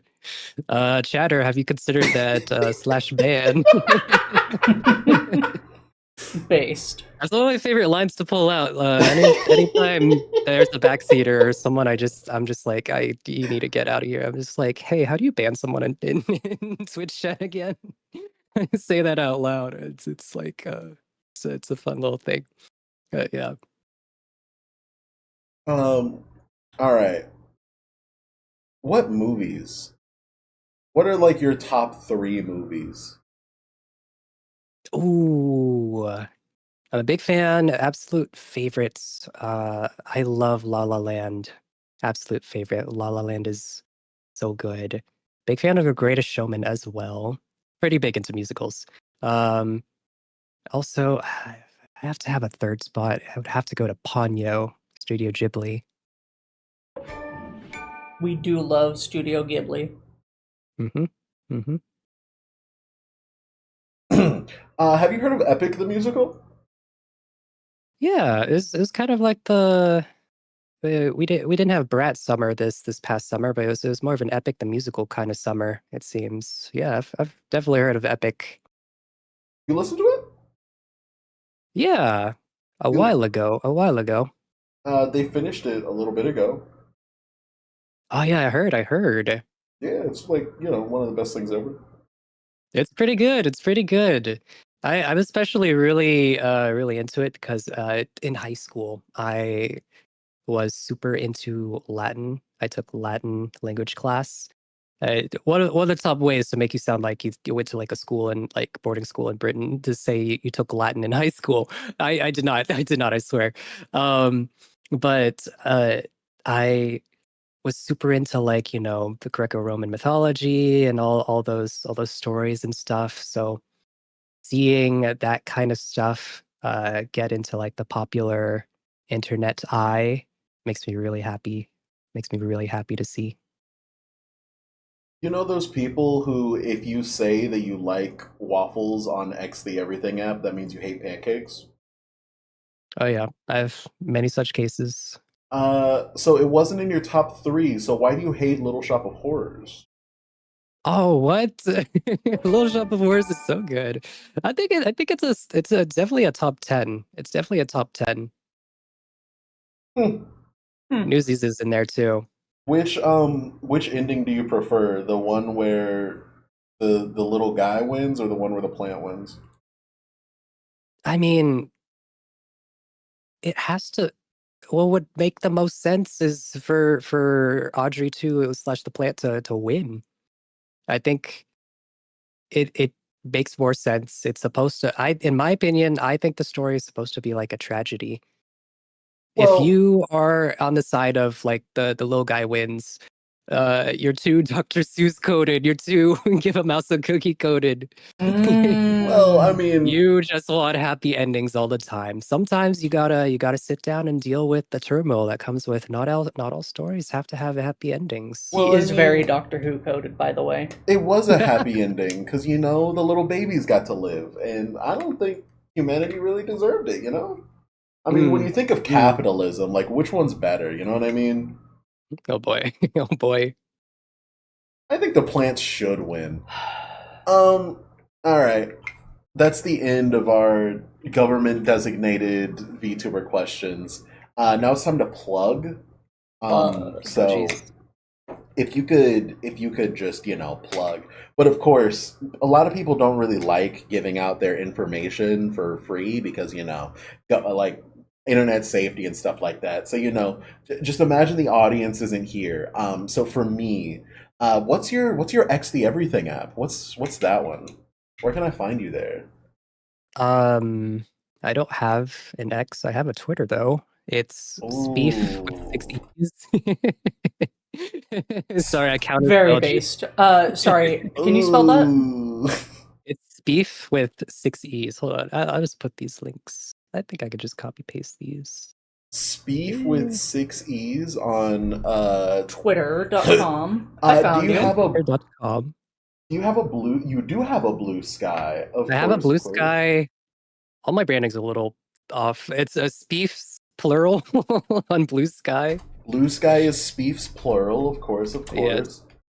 Chatter, have you considered that slash ban? Based. That's one of my favorite lines to pull out. Anytime there's a backseater or someone, I'm just like, you need to get out of here. I'm just like, hey, how do you ban someone in Twitch chat again? I say that out loud. It's like it's a fun little thing. Yeah. Um, all right. What movies? What are like your top three movies? Ooh, I'm a big fan. Absolute favorites. I love La La Land. Absolute favorite. La La Land is so good. Big fan of The Greatest Showman as well. Pretty big into musicals. Um, Also, I have to have a third spot. I would have to go to Ponyo, Studio Ghibli. We do love Studio Ghibli. hmm hmm Have you heard of Epic the musical? Yeah, it was kind of like we didn't have Brat summer this past summer, but it was more of an Epic the musical kind of summer. It seems. Yeah, I've definitely heard of Epic. You listen to it? Yeah, a You, while ago. A while ago. they finished it a little bit ago. Oh yeah, I heard. Yeah, it's like, one of the best things ever. It's pretty good. It's pretty good. I'm especially really into it because in high school I was super into Latin. I took Latin language class. One of the top ways to make you sound like you went to like a school and like boarding school in Britain to say you took Latin in high school. I did not. I did not. I swear. Um, but I was super into like the Greco-Roman mythology and all those stories and stuff. So seeing that kind of stuff get into like the popular internet eye makes me really happy. Makes me really happy to see. You know those people who, if you say that you like waffles on X the Everything app, that means you hate pancakes? Oh yeah, I have many such cases. So it wasn't in your top three, so why do you hate Little Shop of Horrors? Oh, what? Little Shop of Horrors is so good. I think it's definitely a top 10. It's definitely a top 10. Hmm. Hmm. Newsies is in there too. Which ending do you prefer? The one where the little guy wins or the one where the plant wins? I mean, it has to what would make the most sense is for Audrey to slash the plant to win. I think it makes more sense. It's supposed to in my opinion, I think the story is supposed to be like a tragedy. If Well, you are on the side of like the little guy wins, you're too Dr. Seuss coded, you're too give a mouse a cookie coded. I Mm. mean, You just want happy endings all the time. Sometimes you gotta sit down and deal with the turmoil that comes with not all stories have to have happy endings. He well, I is very mean, Doctor Who coded, by the way. it was a happy ending because the little babies got to live, and I don't think humanity really deserved it. I mean, when you Mm, think of mm. capitalism, like which one's better? You know what I mean? Oh boy. Oh boy. I think the plants should win. All right. That's the end of our government designated VTuber questions. Now it's time to plug. Fuck. Oh So jeez. if you could just plug. But of course, a lot of people don't really like giving out their information for free because like internet safety and stuff like that. So just imagine the audience isn't here. So for me, what's your X the Everything app? What's that one? Where can I find you there? I don't have an X. I have a Twitter though. It's Speef with 6 E's. Sorry, I counted. Very based. Sorry, can you spell that? It's Speef with 6 E's. Hold on, I'll just put these links. I think I could just copy paste these. Speef with 6 E's on Twitter.com. I found you. Twitter.com. You do have a Blue Sky. I have a Blue Sky. All my branding's a little off. It's a Speef's plural on Blue Sky. Blue Sky is Speef's plural, of course. Yeah.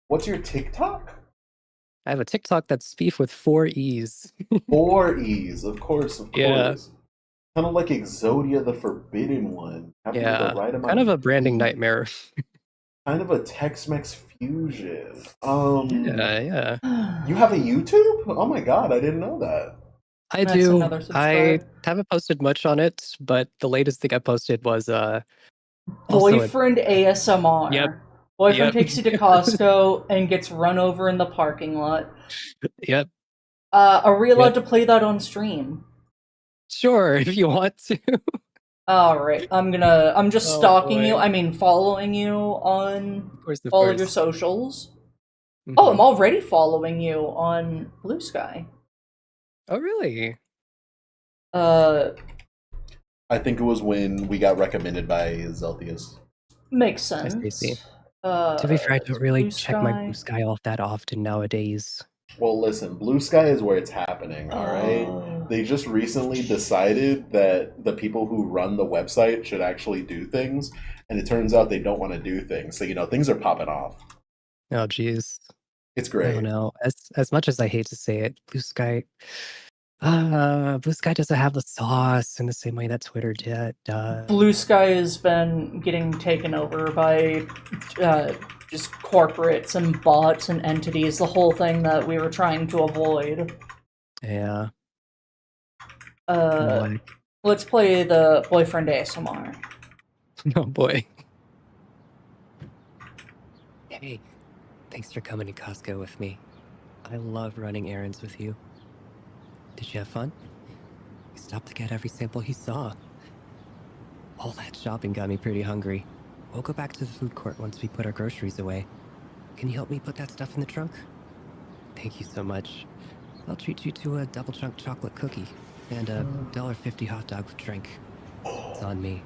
What's your TikTok? I have a TikTok that's Speef with 4 E's. 4 E's, of course. Yeah. Kind of like Exodia the Forbidden One. Yeah, kind of a branding nightmare. Kind of a Tex-Mex fusion. Yeah. You have a YouTube? Oh my god, I didn't know that. I do. I haven't posted much on it, but the latest thing I posted was boyfriend ASMR. Yep. Boyfriend takes you to Costco and gets run over in the parking lot. Yep. Are we allowed to play that on stream? Sure, if you want to. All right, I'm just stalking you. I mean, following you on all of your socials. Mm-hmm. Oh, I'm already following you on Blue Sky. Oh, really? I think it was when we got recommended by Zeltius. Makes sense. To be fair, I don't really check my Blue Sky off that often nowadays. Well, listen, Blue Sky is where it's happening, all right? They just recently decided that the people who run the website should actually do things, and it turns out they don't want to do things. So, things are popping off. Oh, geez. It's great. I don't know. As much as I hate to say it, Blue Sky doesn't have the sauce in the same way that Twitter did. Blue Sky has been getting taken over by just corporates and bots and entities, the whole thing that we were trying to avoid. Yeah. Let's play the boyfriend ASMR. Oh boy. Hey, thanks for coming to Costco with me. I love running errands with you. Did you have fun? We stopped to get every sample you saw. All that shopping got me pretty hungry. We'll go back to the food court once we put our groceries away. Can you help me put that stuff in the trunk? Thank you so much. I'll treat you to a double chunk chocolate cookie and a $1.50 hot dog with drink. It's on me.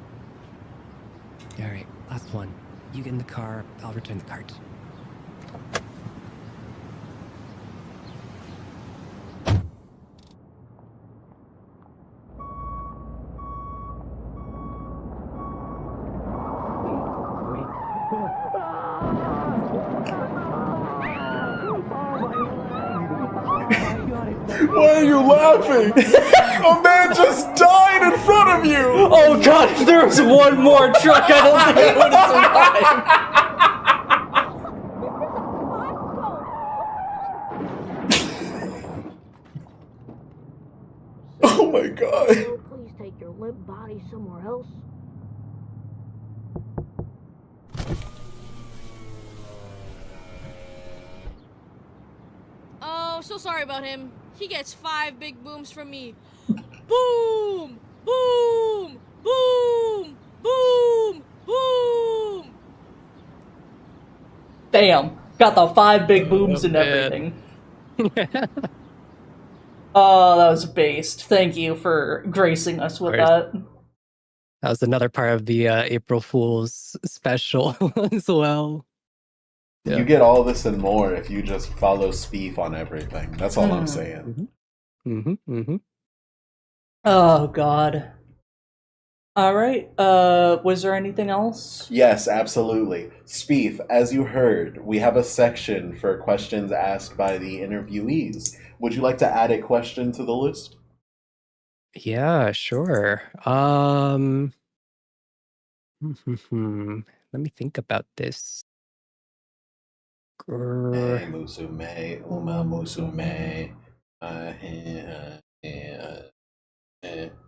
All right, last one. You get in the car, I'll return the cart. Why are you laughing? A man just died in front of you! Oh god, if there was one more truck, I don't think I would have survived. Oh my god. Please take your limp body somewhere else. Oh, so sorry about him. He gets 5 big booms from me. Boom! Boom! Boom! Boom! Boom! Damn, got the 5 big booms and everything. Oh, that was based. Thank you for gracing us with that. That was another part of the April Fool's special as well. Yeah. You get all this and more if you just follow Speef on everything. That's all I'm saying. Oh, God. All right. Was there anything else? Yes, absolutely. Speef, as you heard, we have a section for questions asked by the interviewees. Would you like to add a question to the list? Yeah, sure. Let me think about this. Musume, uma musume.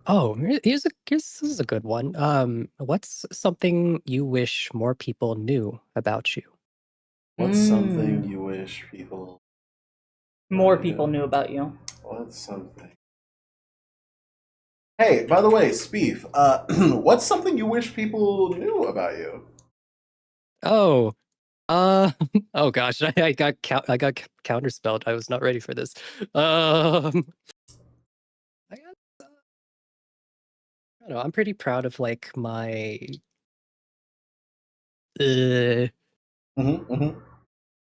Oh, this is a good one. What's something you wish more people knew about you? What's something you wish people More people knew about you. What's something? Hey, by the way, Speef, what's something you wish people knew about you? Oh, oh gosh, I got counterspelled. I was not ready for this. I got, I don't know. I'm pretty proud of like my uh,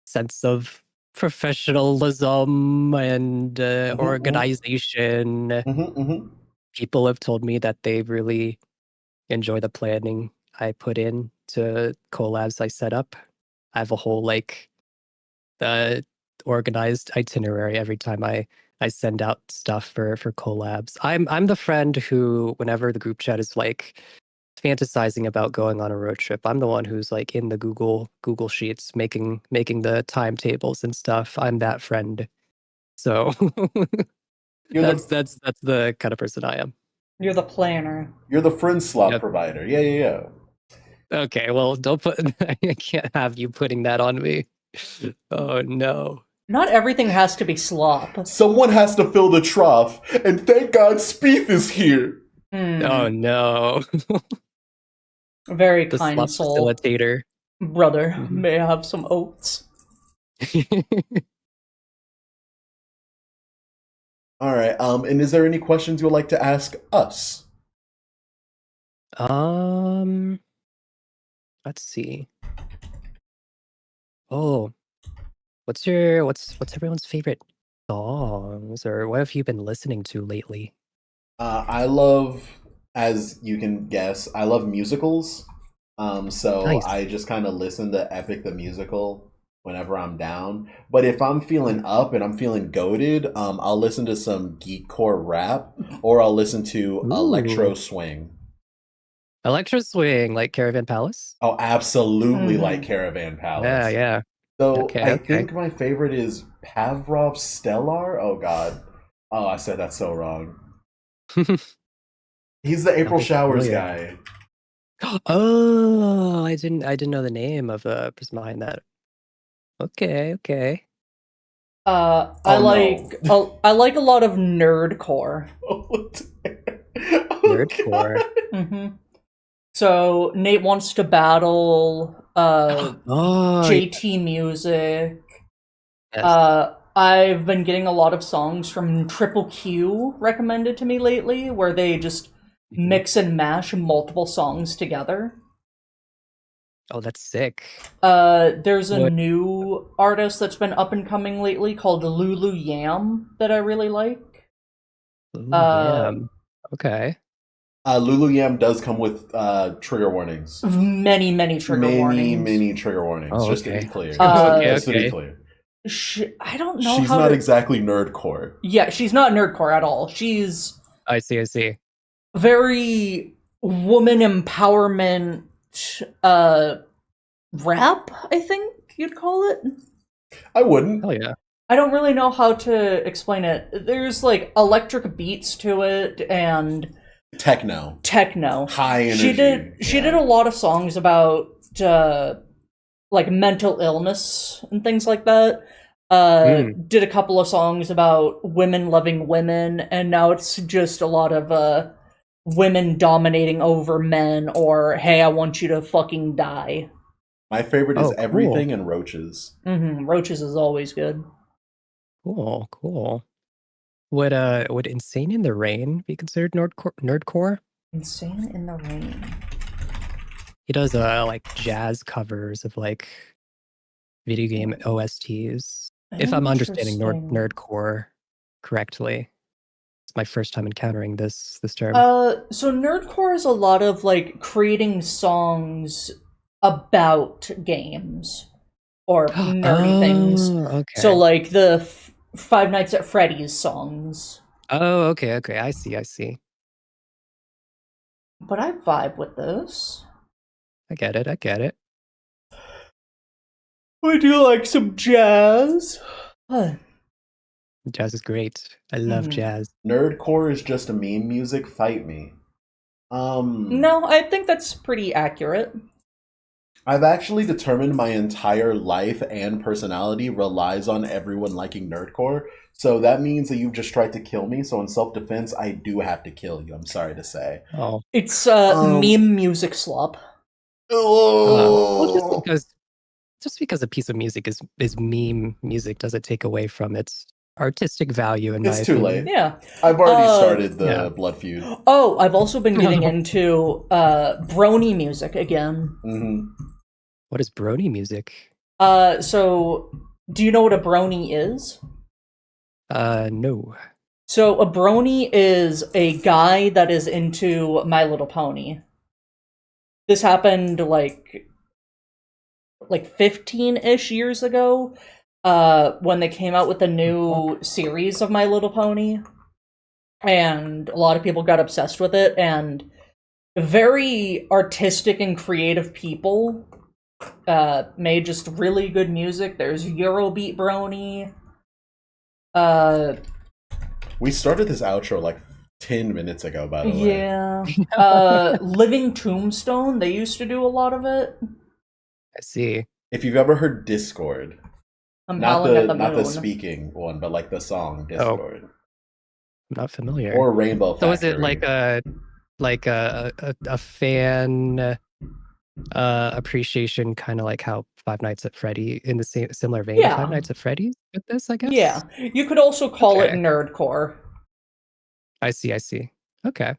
sense of professionalism and organization. People have told me that they really enjoy the planning I put in to collabs I set up. I have a whole like organized itinerary every time I send out stuff for collabs. I'm the friend who, whenever the group chat is like fantasizing about going on a road trip, I'm the one who's like in the Google Sheets making the timetables and stuff. I'm that friend. So that's the kind of person I am. You're the planner. You're the friend slot Yep. provider. Yeah. Okay, well, don't put. I can't have you putting that on me. Oh no. Not everything has to be slop. Someone has to fill the trough, and thank God Speef is here. Oh no. Very The kind slop soul. facilitator. Brother, may I have some oats? All right. And is there any questions you would like to ask us? Let's see. Oh, what's everyone's favorite songs, or what have you been listening to lately? I love, as you can guess, I love musicals. So Nice. I just kind of listen to Epic the Musical whenever I'm down. But if I'm feeling up and I'm feeling goaded, I'll listen to some geekcore rap, or I'll listen to electro Ooh. swing. Electro swing, like Caravan Palace? Oh, absolutely, like Caravan Palace. Yeah. So Okay, I okay. think my favorite is Pavrov Stellar. Oh God. Oh, I said that so wrong. He's the April be Showers familiar. guy. Oh, I didn't know the name of the person behind that. Okay. I like a lot of nerdcore. Nerdcore. So Nate Wants to Battle, JT Music. Yes. I've been getting a lot of songs from Triple Q recommended to me lately, where they just mix and mash multiple songs together. Oh, that's sick. There's a new artist that's been up and coming lately called Lulu Yam that I really like. Yam. Okay. Lulu Yam does come with trigger warnings. Many trigger warnings. Many trigger warnings. Oh, just to be clear. Just to be clear. I don't know. She's not exactly nerdcore. Yeah, she's not nerdcore at all. She's. I see. Very woman empowerment rap, I think you'd call it. I wouldn't. Hell yeah. I don't really know how to explain it. There's like electric beats to it and techno. High energy. She did a lot of songs about like mental illness and things like that. Did a couple of songs about women loving women, and now it's just a lot of women dominating over men, or hey, I want you to fucking die. My favorite is Everything and Roaches. Roaches is always good. Cool. Would Insane in the Rain be considered nerdcore? Insane in the Rain. He does like jazz covers of like video game OSTs. If I'm understanding nerdcore correctly. It's my first time encountering this term. So nerdcore is a lot of like creating songs about games or nerdy things. Okay. So like the Five Nights at Freddy's songs. Oh, okay. I see. But I vibe with this. I get it. I do like some jazz. Jazz is great. I love Mhm. jazz. Nerdcore is just a meme music. Fight me. No, I think that's pretty accurate. I've actually determined my entire life and personality relies on everyone liking nerdcore. So that means that you've just tried to kill me. So in self-defense, I do have to kill you. I'm sorry to say. Oh, It's Um, meme music slop. well, Oh, just because a piece of music is meme music doesn't take away from its artistic value, in my it's too opinion. late. Yeah. I've already started the yeah. blood feud. Oh, I've also been getting into brony music again. Hmm. What is brony music? So do you know what a brony is? No. So a brony is a guy that is into My Little Pony. This happened like 15-ish years ago, when they came out with the new series of My Little Pony, and a lot of people got obsessed with it, and very artistic and creative people made just really good music. There's Eurobeat Brony. We started this outro like 10 minutes ago, by the way. Yeah. Living Tombstone, they used to do a lot of it. I see. If you've ever heard Discord, I'm not howling at the not the moon. speaking one, but like the song Discord. I'm not familiar. Or Rainbow Factory. So is it like a fan appreciation, kind of like how Five Nights at Freddy, in the similar vein Yeah. of Five Nights at Freddy's with this, I guess? Yeah. You could also call it Okay. nerdcore. I see. Okay.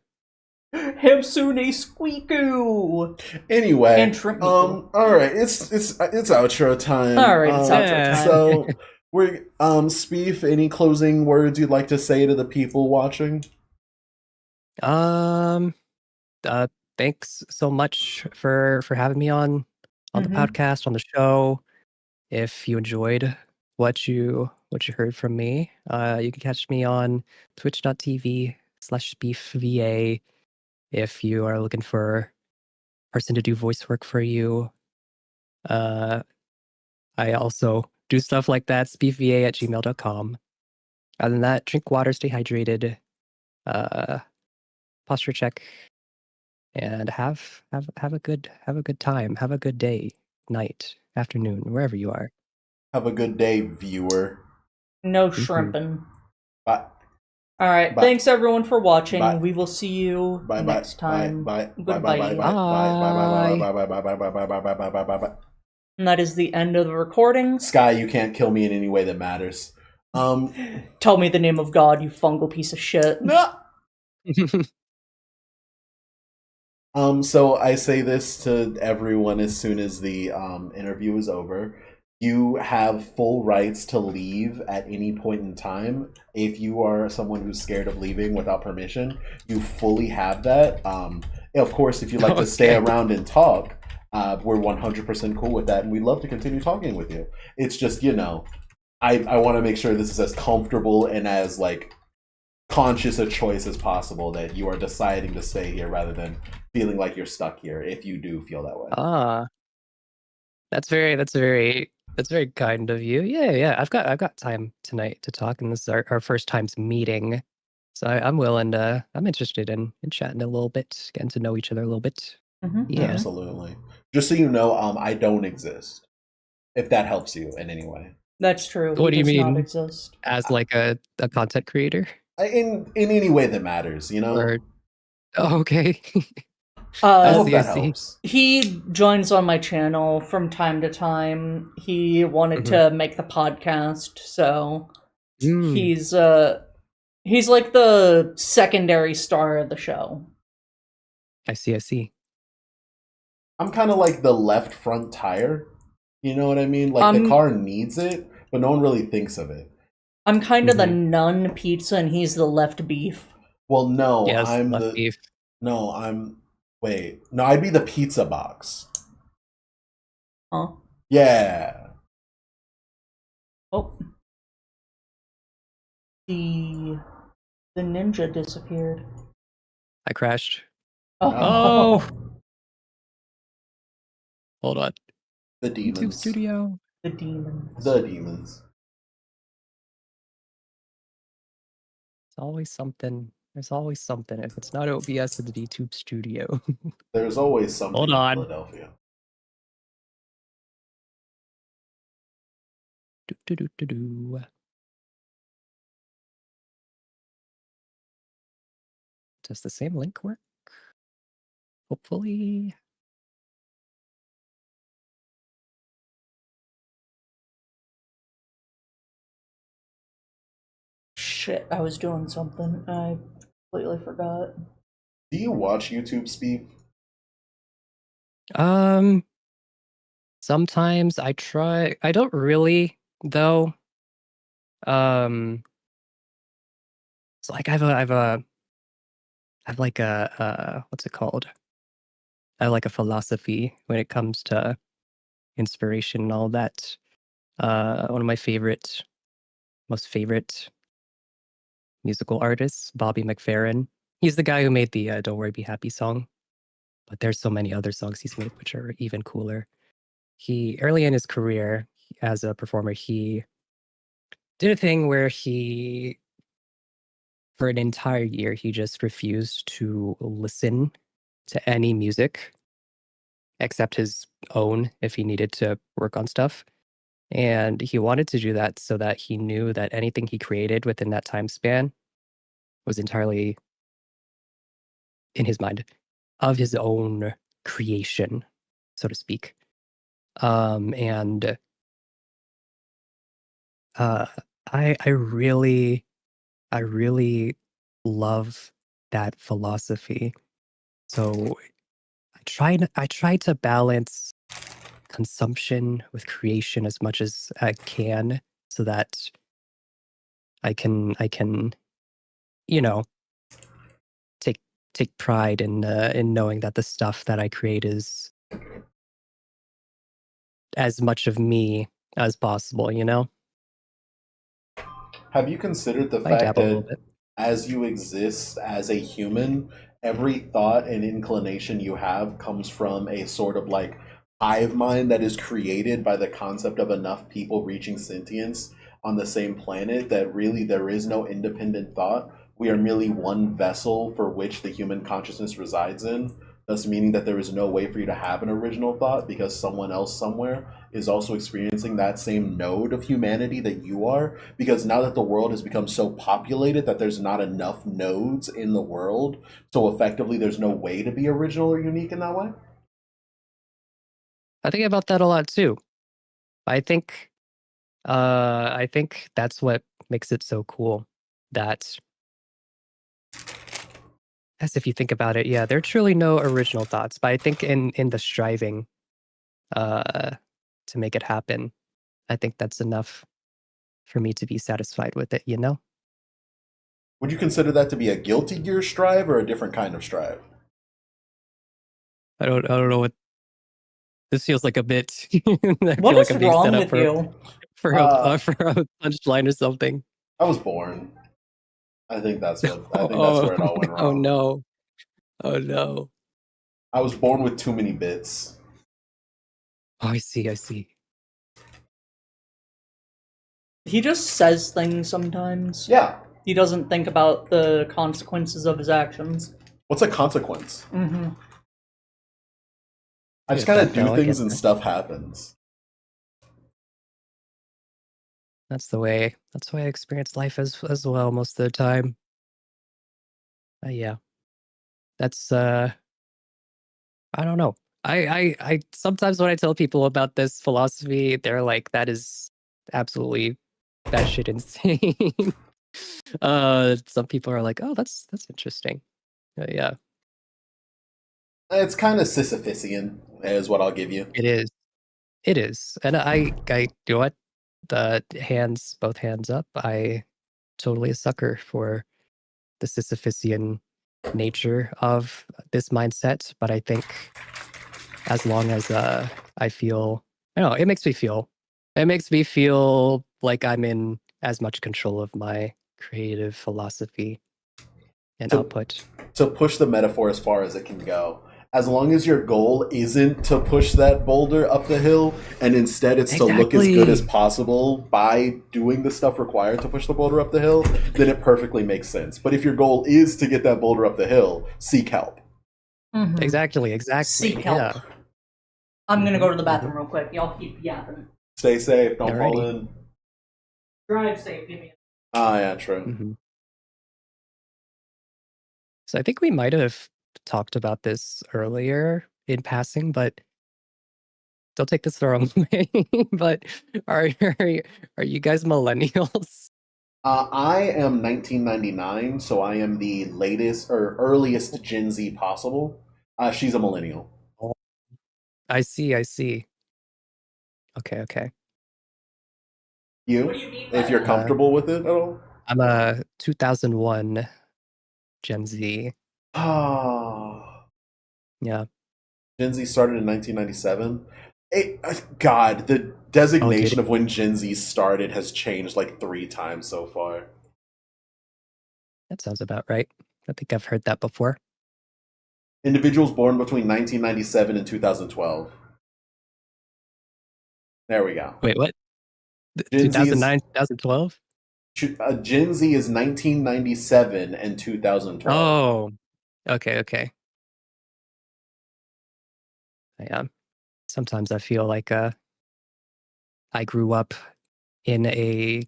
Himsune Squeaku! Anyway, And Shrimp all right, it's outro time. All right, it's outro time. So we're Speef, any closing words you'd like to say to the people watching? Thanks so much for having me on the podcast, on the show. If you enjoyed what you heard from me, you can catch me on twitch.tv/SpeefVA if you are looking for a person to do voice work for you. I also do stuff like that, SpeefVA@gmail.com. Other than that, drink water, stay hydrated, posture check, and have a good time. Have a good day, night, afternoon, wherever you are. Have a good day, viewer. No shrimping. Bye. All right. Bye. Thanks everyone for watching. Bye. We will see you Bye. next time. Bye. Goodbye. Bye. Bye. Bye. Bye. Bye. Bye. Bye. Bye. Bye. Bye. Bye. Bye. Bye. Bye. Bye. Bye. And that is the end of the recording. Sky, you can't kill me in any way that matters. Tell me the name of God, you fungal piece of shit. No. So I say this to everyone as soon as the interview is over. You have full rights to leave at any point in time. If you are someone who's scared of leaving without permission, you fully have that. Of course, if you'd like to stay around and talk, we're 100% cool with that, and we'd love to continue talking with you. It's just, I want to make sure this is as comfortable and as like conscious a choice as possible, that you are deciding to stay here rather than feeling like you're stuck here, if you do feel that way. That's very kind of you. Yeah. I've got time tonight to talk, and this is our first times meeting, so I'm willing to. I'm interested in chatting a little bit, getting to know each other a little bit. Yeah, absolutely. Just so you know, I don't exist. If that helps you in any way. That's true. What do you mean? Not exist. As like a content creator? In any way that matters, Or, okay. I hope that helps. He joins on my channel from time to time. He wanted to make the podcast, so he's like the secondary star of the show. I see. I'm kind of like the left front tire. You know what I mean? Like the car needs it, but no one really thinks of it. I'm kind of the nun pizza, and he's the left beef. Well, no, yes, I'm left the beef. No, wait. No, I'd be the pizza box. Huh? Yeah. Oh. The ninja disappeared. I crashed. Oh. Hold on. The demons. YouTube studio. The demons. The demons. always something. There's always something. If it's not OBS, it's the VTube studio. There's always something Hold in on. Philadelphia. Do. Does the same link work? Hopefully. Shit, I was doing something. I completely forgot. Do you watch YouTube, Speed? Sometimes I try. I don't really though. It's like I have like a what's it called? I have like a philosophy when it comes to inspiration and all that. One of my most favorite musical artists, Bobby McFerrin. He's the guy who made the "Don't Worry, Be Happy" song. But there's so many other songs he's made which are even cooler. He early in his career as a performer, he did a thing where he, for an entire year, he just refused to listen to any music except his own if he needed to work on stuff. And he wanted to do that so that he knew that anything he created within that time span was entirely in his mind of his own creation, so to speak. And I really love that philosophy. So I try to balance consumption with creation as much as I can so that I can you know take pride in knowing that the stuff that I create is as much of me as possible, you know? Have you considered the I fact dabble a little that bit. as you exist as a human, every thought and inclination you have comes from a sort of like hive mind that is created by the concept of enough people reaching sentience on the same planet that really there is no independent thought? We are merely one vessel for which the human consciousness resides in, thus meaning that there is no way for you to have an original thought because someone else somewhere is also experiencing that same node of humanity that you are, because now that the world has become so populated that there's not enough nodes in the world, so effectively there's no way to be original or unique in that way. I think about that a lot too. I think that's what makes it so cool. That as if you think about it, yeah, there are truly no original thoughts. But I think in the striving to make it happen, I think that's enough for me to be satisfied with it, you know? Would you consider that to be a guilty gear strive or a different kind of strive? I don't know what this feels like a bit. I What feel like is I'm being wrong set up with you? for for a punchline or something. I was born. I think that's where it all went Oh wrong. no. Oh no. I was born with too many bits. Oh, I see. He just says things sometimes. Yeah. He doesn't think about the consequences of his actions. What's a consequence? Mm-hmm. I just Get kind of that, do though, I things get and that. stuff happens. That's the way I experience life as well most of the time. Yeah. That's I don't know. I sometimes when I tell people about this philosophy, they're like, that is absolutely batshit insane. Some people are like, oh, that's interesting. Yeah, It's kind of Sisyphusian, is what I'll give you. it is. It is. And I you know what? Both hands up. I totally a sucker for the Sisyphusian nature of this mindset, but I think as long as I feel, I don't know, it makes me feel like I'm in as much control of my creative philosophy and To output. to push the metaphor as far as it can go, as long as your goal isn't to push that boulder up the hill, and instead it's to look as good as possible by doing the stuff required to push the boulder up the hill, then it perfectly makes sense. But if your goal is to get that boulder up the hill, seek help. Mhm. Exactly. Seek help. Yeah. I'm gonna go to the bathroom real quick. Y'all keep yapping. Stay safe. Don't fall Alrighty. in. Drive safe. Give me. Ah, yeah, true. Mm-hmm. So I think we might have talked about this earlier in passing, but don't take this the wrong way. But are you guys millennials? I am 1999, so I am the latest or earliest Gen Z possible. She's a millennial. Oh, I see. Okay. You? What do you mean by If you're that? comfortable with it at all? I'm a 2001 Gen Z. Ah, Yeah. Gen Z started in 1997. God, the Oh, did designation it? of when Gen Z started has changed like 3 times so far. That sounds about right. I think I've heard that before. Individuals born between 1997 and 2012. There we go. Wait, what? Gen Z is 2009, 2012? Gen Z is 1997 and 2012. Oh, okay. Yeah. Sometimes I feel like I grew up in a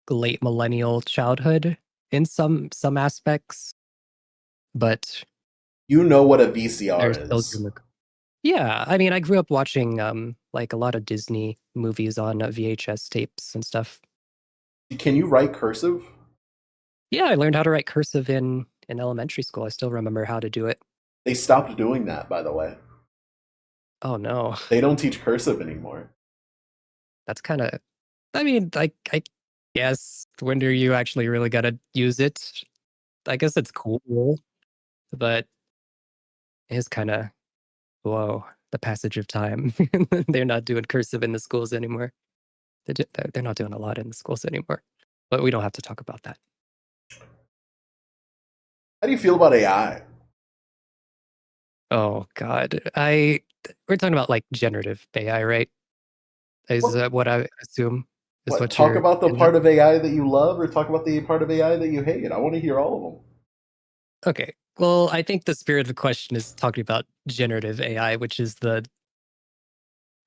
late millennial childhood in some aspects, but You know what a there's VCR still is. yeah. I mean, I grew up watching like a lot of Disney movies on VHS tapes and stuff. Can you write cursive? Yeah, I learned how to write cursive in elementary school. I still remember how to do it. They stopped doing that, by the way. Oh no, They don't teach cursive anymore. that's kind of. I mean, I guess when are you actually really gonna use it? I guess it's cool, but it's kind of whoa. The passage of time. They're not doing cursive in the schools anymore. They're not doing a lot in the schools anymore. But we don't have to talk about that. How do you feel about AI? Oh God, we're talking about like generative AI, right? Is What, that what I assume is what talk you're about the getting at? part of AI that you love, or talk about the part of AI that you hate? I want to hear all of them. Okay. Well, I think the spirit of the question is talking about generative AI, which is the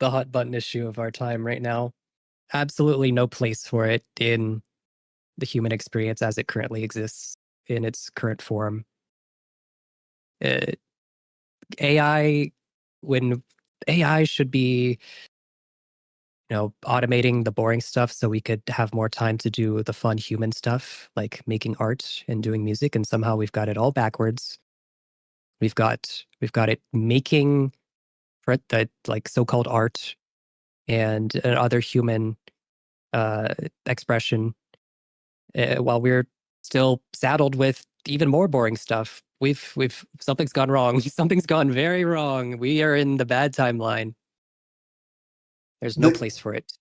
hot button issue of our time right now. Absolutely no place for it in the human experience as it currently exists in its current form. Uh, AI, when AI should be, automating the boring stuff so we could have more time to do the fun human stuff, like making art and doing music, and somehow we've got it all backwards. We've got it making the like so-called art and other human expression, while we're still saddled with even more boring stuff. We've something's gone wrong. Something's gone very wrong. We are in the bad timeline. There's no The place for it.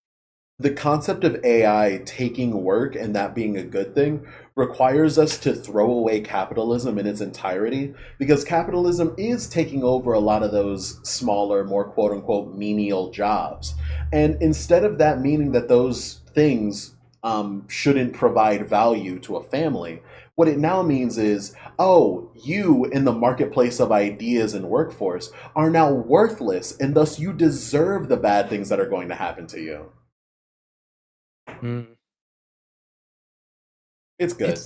the concept of AI taking work and that being a good thing requires us to throw away capitalism in its entirety, because capitalism is taking over a lot of those smaller, more quote unquote menial jobs. And instead of that meaning that those things shouldn't provide value to a family, what it now means is, oh, you in the marketplace of ideas and workforce are now worthless, and thus you deserve the bad things that are going to happen to you. Mm. It's good.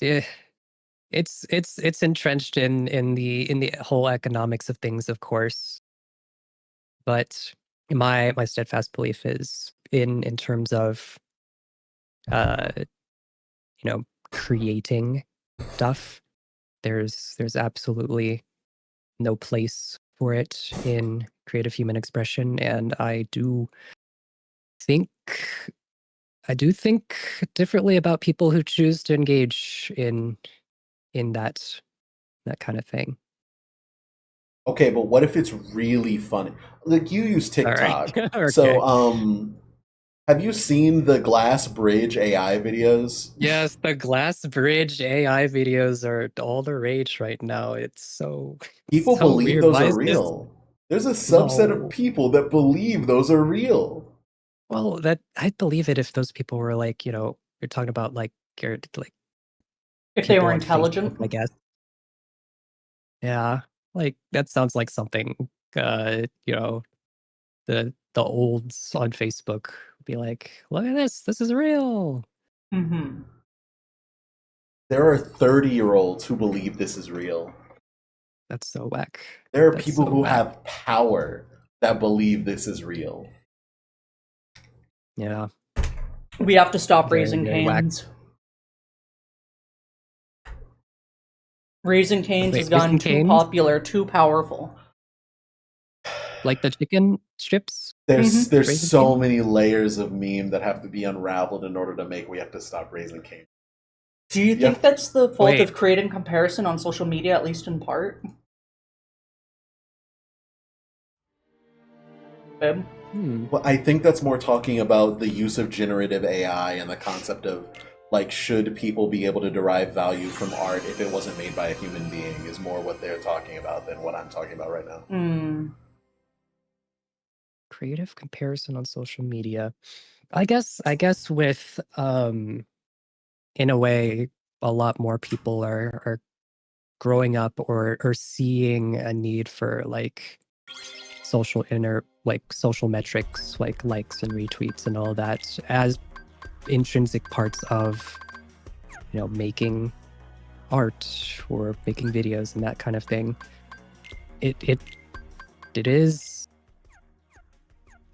It's eh, it's entrenched in the whole economics of things, of course. But my steadfast belief is in terms of uh creating stuff. There's absolutely no place for it in creative human expression, and think I do think differently about people who choose to engage in that kind of thing. Okay, but what if it's really funny? Like, you use All right. TikTok. So Okay. Have you seen the Glass Bridge AI videos? Yes, the Glass Bridge AI videos are all the rage right now. It's so People so believe weird. those Why are is this? real. There's a subset of No. people that believe those are real. Well, that I'd believe it if those people were like, you're talking about like like If they people were on Facebook, intelligent. I guess. Yeah, like that sounds like something. You know, the olds on Facebook would be like, "Look at this. This is real." Mm-hmm. There are 30-year-olds who believe this is real. That's so whack. There are That's people so who whack. have power that believe this is real. Yeah, We have to stop very raising very whack. canes. Raising Cane's Wait, has Raising gotten too Cane's? popular, too powerful. Like the chicken strips? There's Mhm. Raising so Cane's? many layers of meme that have to be unraveled in order to make we have to stop raising cane. Do you Yeah. think that's the fault Wait. of creating comparison on social media, at least in part? Babe? Well, I think that's more talking about the use of generative AI and the concept of like should people be able to derive value from art if it wasn't made by a human being is more what they're talking about than what I'm talking about right now. Hmm. Creative comparison on social media. I guess with in a way a lot more people are growing up or seeing a need for like social metrics like likes and retweets and all that as intrinsic parts of making art or making videos and that kind of thing. It is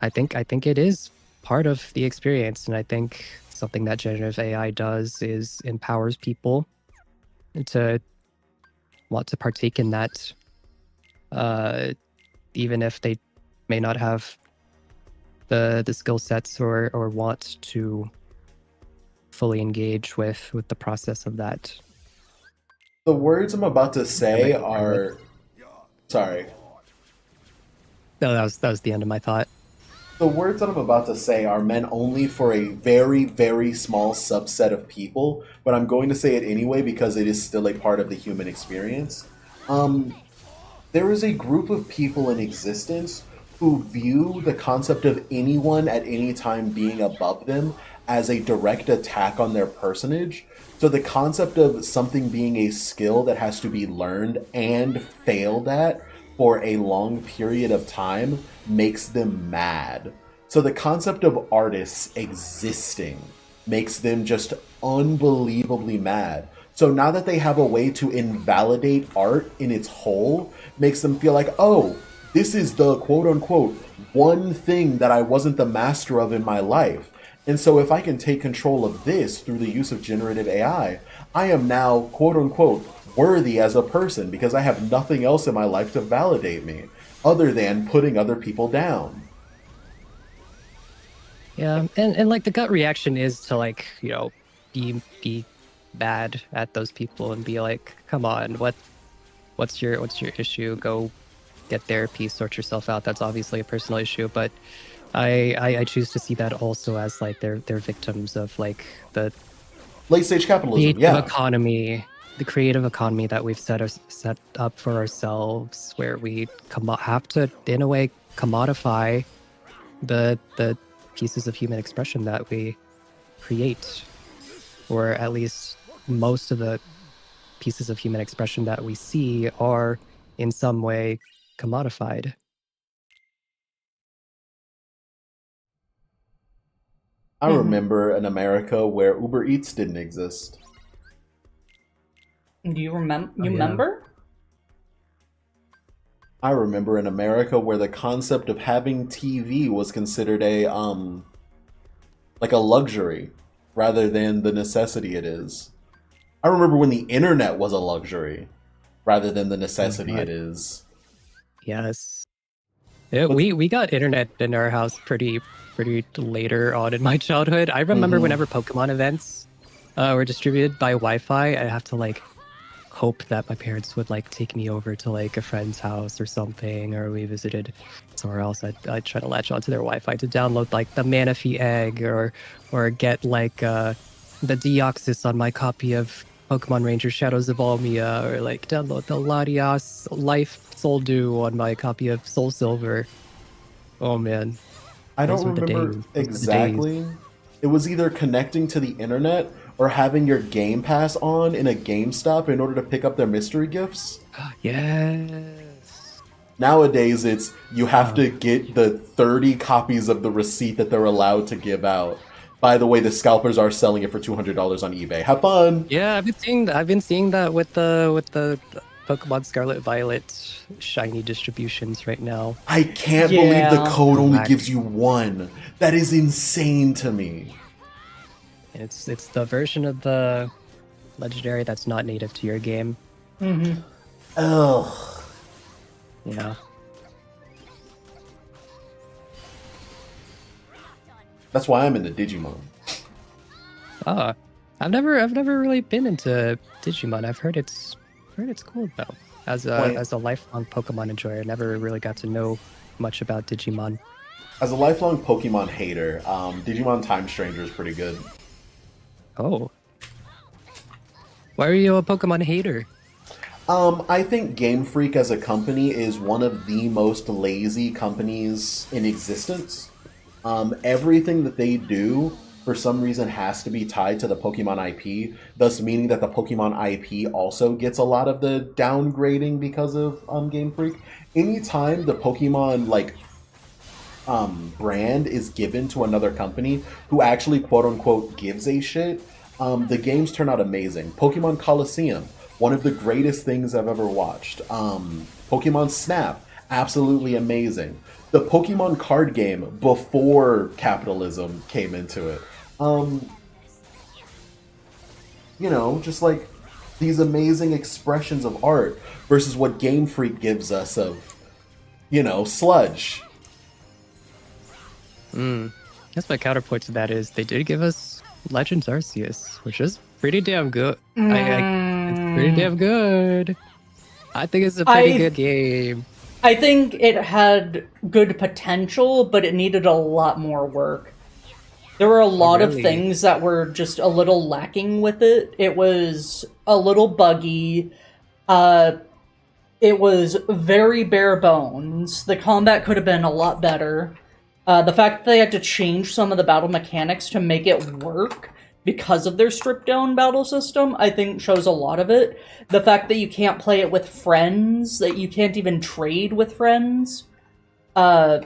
I think it is part of the experience, and I think something that generative AI does is empowers people to want to partake in that, even if they may not have the skill sets or want to fully engage with the process of that. The words I'm about to say might be part of it. are sorry. No, that was the end of my thought. The words that I'm about to say are meant only for a very, very small subset of people, but I'm going to say it anyway because it is still a part of the human experience. There is a group of people in existence who view the concept of anyone at any time being above them as a direct attack on their personage. So the concept of something being a skill that has to be learned and failed at for a long period of time makes them mad. So the concept of artists existing makes them just unbelievably mad. So now that they have a way to invalidate art in its whole, makes them feel like, oh, this is the quote unquote one thing that I wasn't the master of in my life. And so if I can take control of this through the use of generative AI, I am now quote unquote worthy as a person because I have nothing else in my life to validate me other than putting other people down. Yeah, and like the gut reaction is to like be bad at those people and be like, come on, what's your issue? Go get therapy, sort yourself out. That's obviously a personal issue, but I choose to see that also as like they're victims of like the Late stage capitalism, creative yeah. economy, the creative economy that we've set up for ourselves, where we have to in a way commodify the pieces of human expression that we create, or at least most of the pieces of human expression that we see are in some way commodified. I remember an America where Uber Eats didn't exist. Do you remember? Oh, yeah. Remember? I remember in America where the concept of having TV was considered a like a luxury rather than the necessity it is. I remember when the internet was a luxury rather than the necessity it is. Yes. Yeah, we got internet in our house pretty later on in my childhood. I remember whenever Pokemon events were distributed by Wi-Fi, I have to like hope that my parents would like take me over to like a friend's house or something, or we visited somewhere else. I'd try to latch onto their Wi-Fi to download like the Manaphy egg or get like the Deoxys on my copy of Pokemon Ranger Shadows of Almia, or like download the Latias Life Soul Dew on my copy of Soul Silver. Oh man. I Those don't were the remember days. Those were the days. exactly. It was either connecting to the internet or having your Game Pass on in a GameStop in order to pick up their mystery gifts. Yes. Nowadays, it's you have to get the 30 copies of the receipt that they're allowed to give out. By the way, the scalpers are selling it for $200 on eBay. Have fun. Yeah, I've been seeing that with the Pokemon Scarlet Violet shiny distributions right now. I can't believe the Yeah. code only Black. gives you one. That is insane to me. It's the version of the legendary that's not native to your game. Mm-hmm. Ugh. Yeah. That's why I'm into Digimon. Ah, I've never really been into Digimon. I've heard it's cool though. As a lifelong Pokemon enjoyer, I never really got to know much about Digimon. As a lifelong Pokemon hater, Digimon Time Stranger is pretty good. Oh. Why are you a Pokemon hater? I think Game Freak as a company is one of the most lazy companies in existence. Everything that they do, for some reason, has to be tied to the Pokemon IP, thus meaning that the Pokemon IP also gets a lot of the downgrading because of Game Freak. Anytime the Pokemon, brand is given to another company who actually quote-unquote gives a shit, the games turn out amazing. Pokemon Coliseum, one of the greatest things I've ever watched. Pokemon Snap, absolutely amazing. The Pokemon card game before capitalism came into it. Just like these amazing expressions of art versus what Game Freak gives us of, sludge. That's my counterpoint to that is they did give us Legends Arceus, which is pretty damn good. It's pretty damn good. I think it's a pretty good game. I think it had good potential, but it needed a lot more work. There were a lot of really? things that were just a little lacking with it. It was a little buggy. It was very bare bones. The combat could have been a lot better. The fact that they had to change some of the battle mechanics to make it work because of their stripped down battle system, I think shows a lot of it. The fact that you can't play it with friends, that you can't even trade with friends. I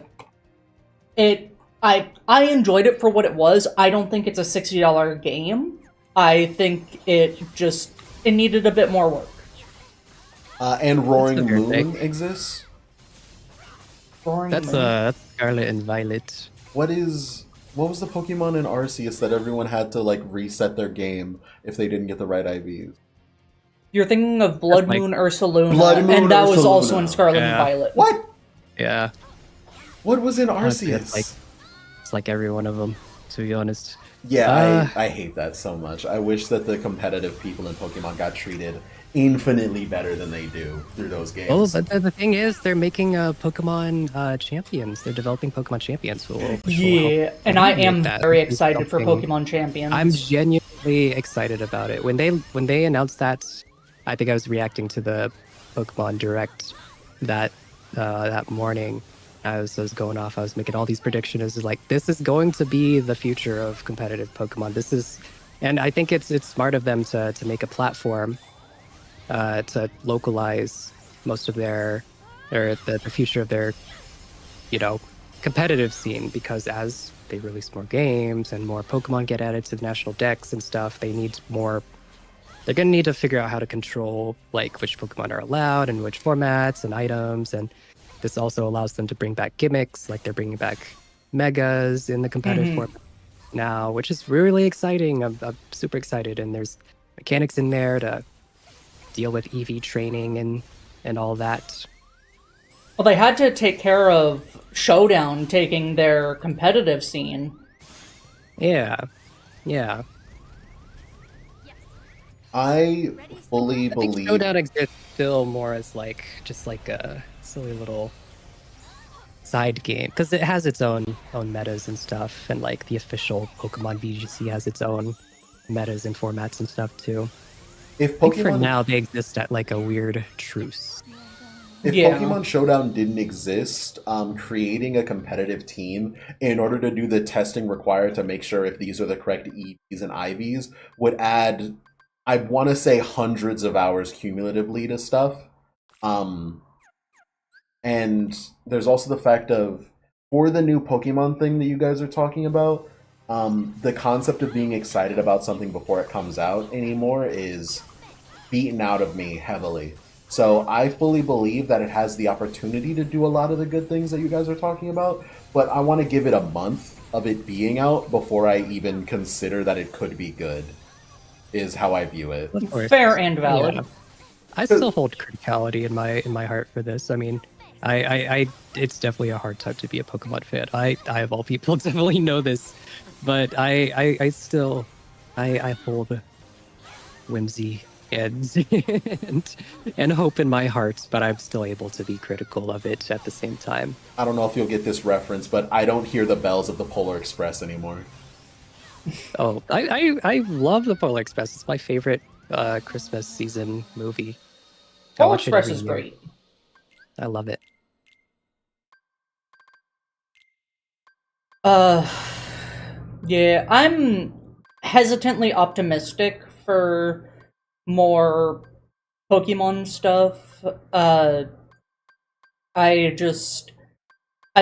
enjoyed it for what it was. I don't think it's a $60 game. I think it needed a bit more work. And Roaring That's a fair Moon thing. exists. That's Scarlet and Violet. What was the Pokemon in Arceus that everyone had to reset their game if they didn't get the right IVs? You're thinking of Blood That's Moon Ursaluna, Blood Moon and that was Ursaluna. also in Scarlet and Yeah. Violet. What? Yeah. What was in Honestly, Arceus? it's like every one of them, to be honest. Yeah, I hate that so much. I wish that the competitive people in Pokemon got treated infinitely better than they do through those games. Well, but the thing is, they're making Pokemon champions. They're developing Pokemon champions. Which will Yeah, help and I make am that very into excited for something- Pokemon Champions. I'm genuinely excited about it. When they announced that, I think I was reacting to the Pokemon Direct that morning. I was going off. I was making all these predictions. It's like, this is going to be the future of competitive Pokemon. And I think it's smart of them to make a platform to localize most of the future of their competitive scene, because as they release more games and more Pokemon get added to the national decks and stuff, they need more. They're gonna need to figure out how to control which Pokemon are allowed and which formats and items, and this also allows them to bring back gimmicks, like they're bringing back megas in the competitive format now, which is really exciting. I'm super excited, and there's mechanics in there to deal with EV training and all that. Well, they had to take care of Showdown taking their competitive scene. Yeah. I fully I think believe Showdown exists still more as like just like a silly little side game because it has its own metas and stuff, and like the official Pokemon VGC has its own metas and formats and stuff too. if I think for Pokemon now they exist at like a weird truce. if Yeah. Pokemon Showdown didn't exist, creating a competitive team in order to do the testing required to make sure if these are the correct EVs and IVs would add, I want to say, hundreds of hours cumulatively to stuff. And there's also the fact of, for the new Pokemon thing that you guys are talking about, the concept of being excited about something before it comes out anymore is beaten out of me heavily. So I fully believe that it has the opportunity to do a lot of the good things that you guys are talking about, but I want to give it a month of it being out before I even consider that it could be good, is how I view it. Of course. Fair and valid. Yeah. I still hold criticality in my heart for this. I mean, I it's definitely a hard time to be a Pokemon fan. I of all people definitely know this, but I still I hold whimsy and hope in my heart, but I'm still able to be critical of it at the same time. I don't know if you'll get this reference, but I don't hear the bells of the Polar Express anymore. Oh, I love the Polar Express. It's my favorite Christmas season movie. I Polar watch it Express every is year. great. I love it. Yeah, I'm hesitantly optimistic for more Pokemon stuff. I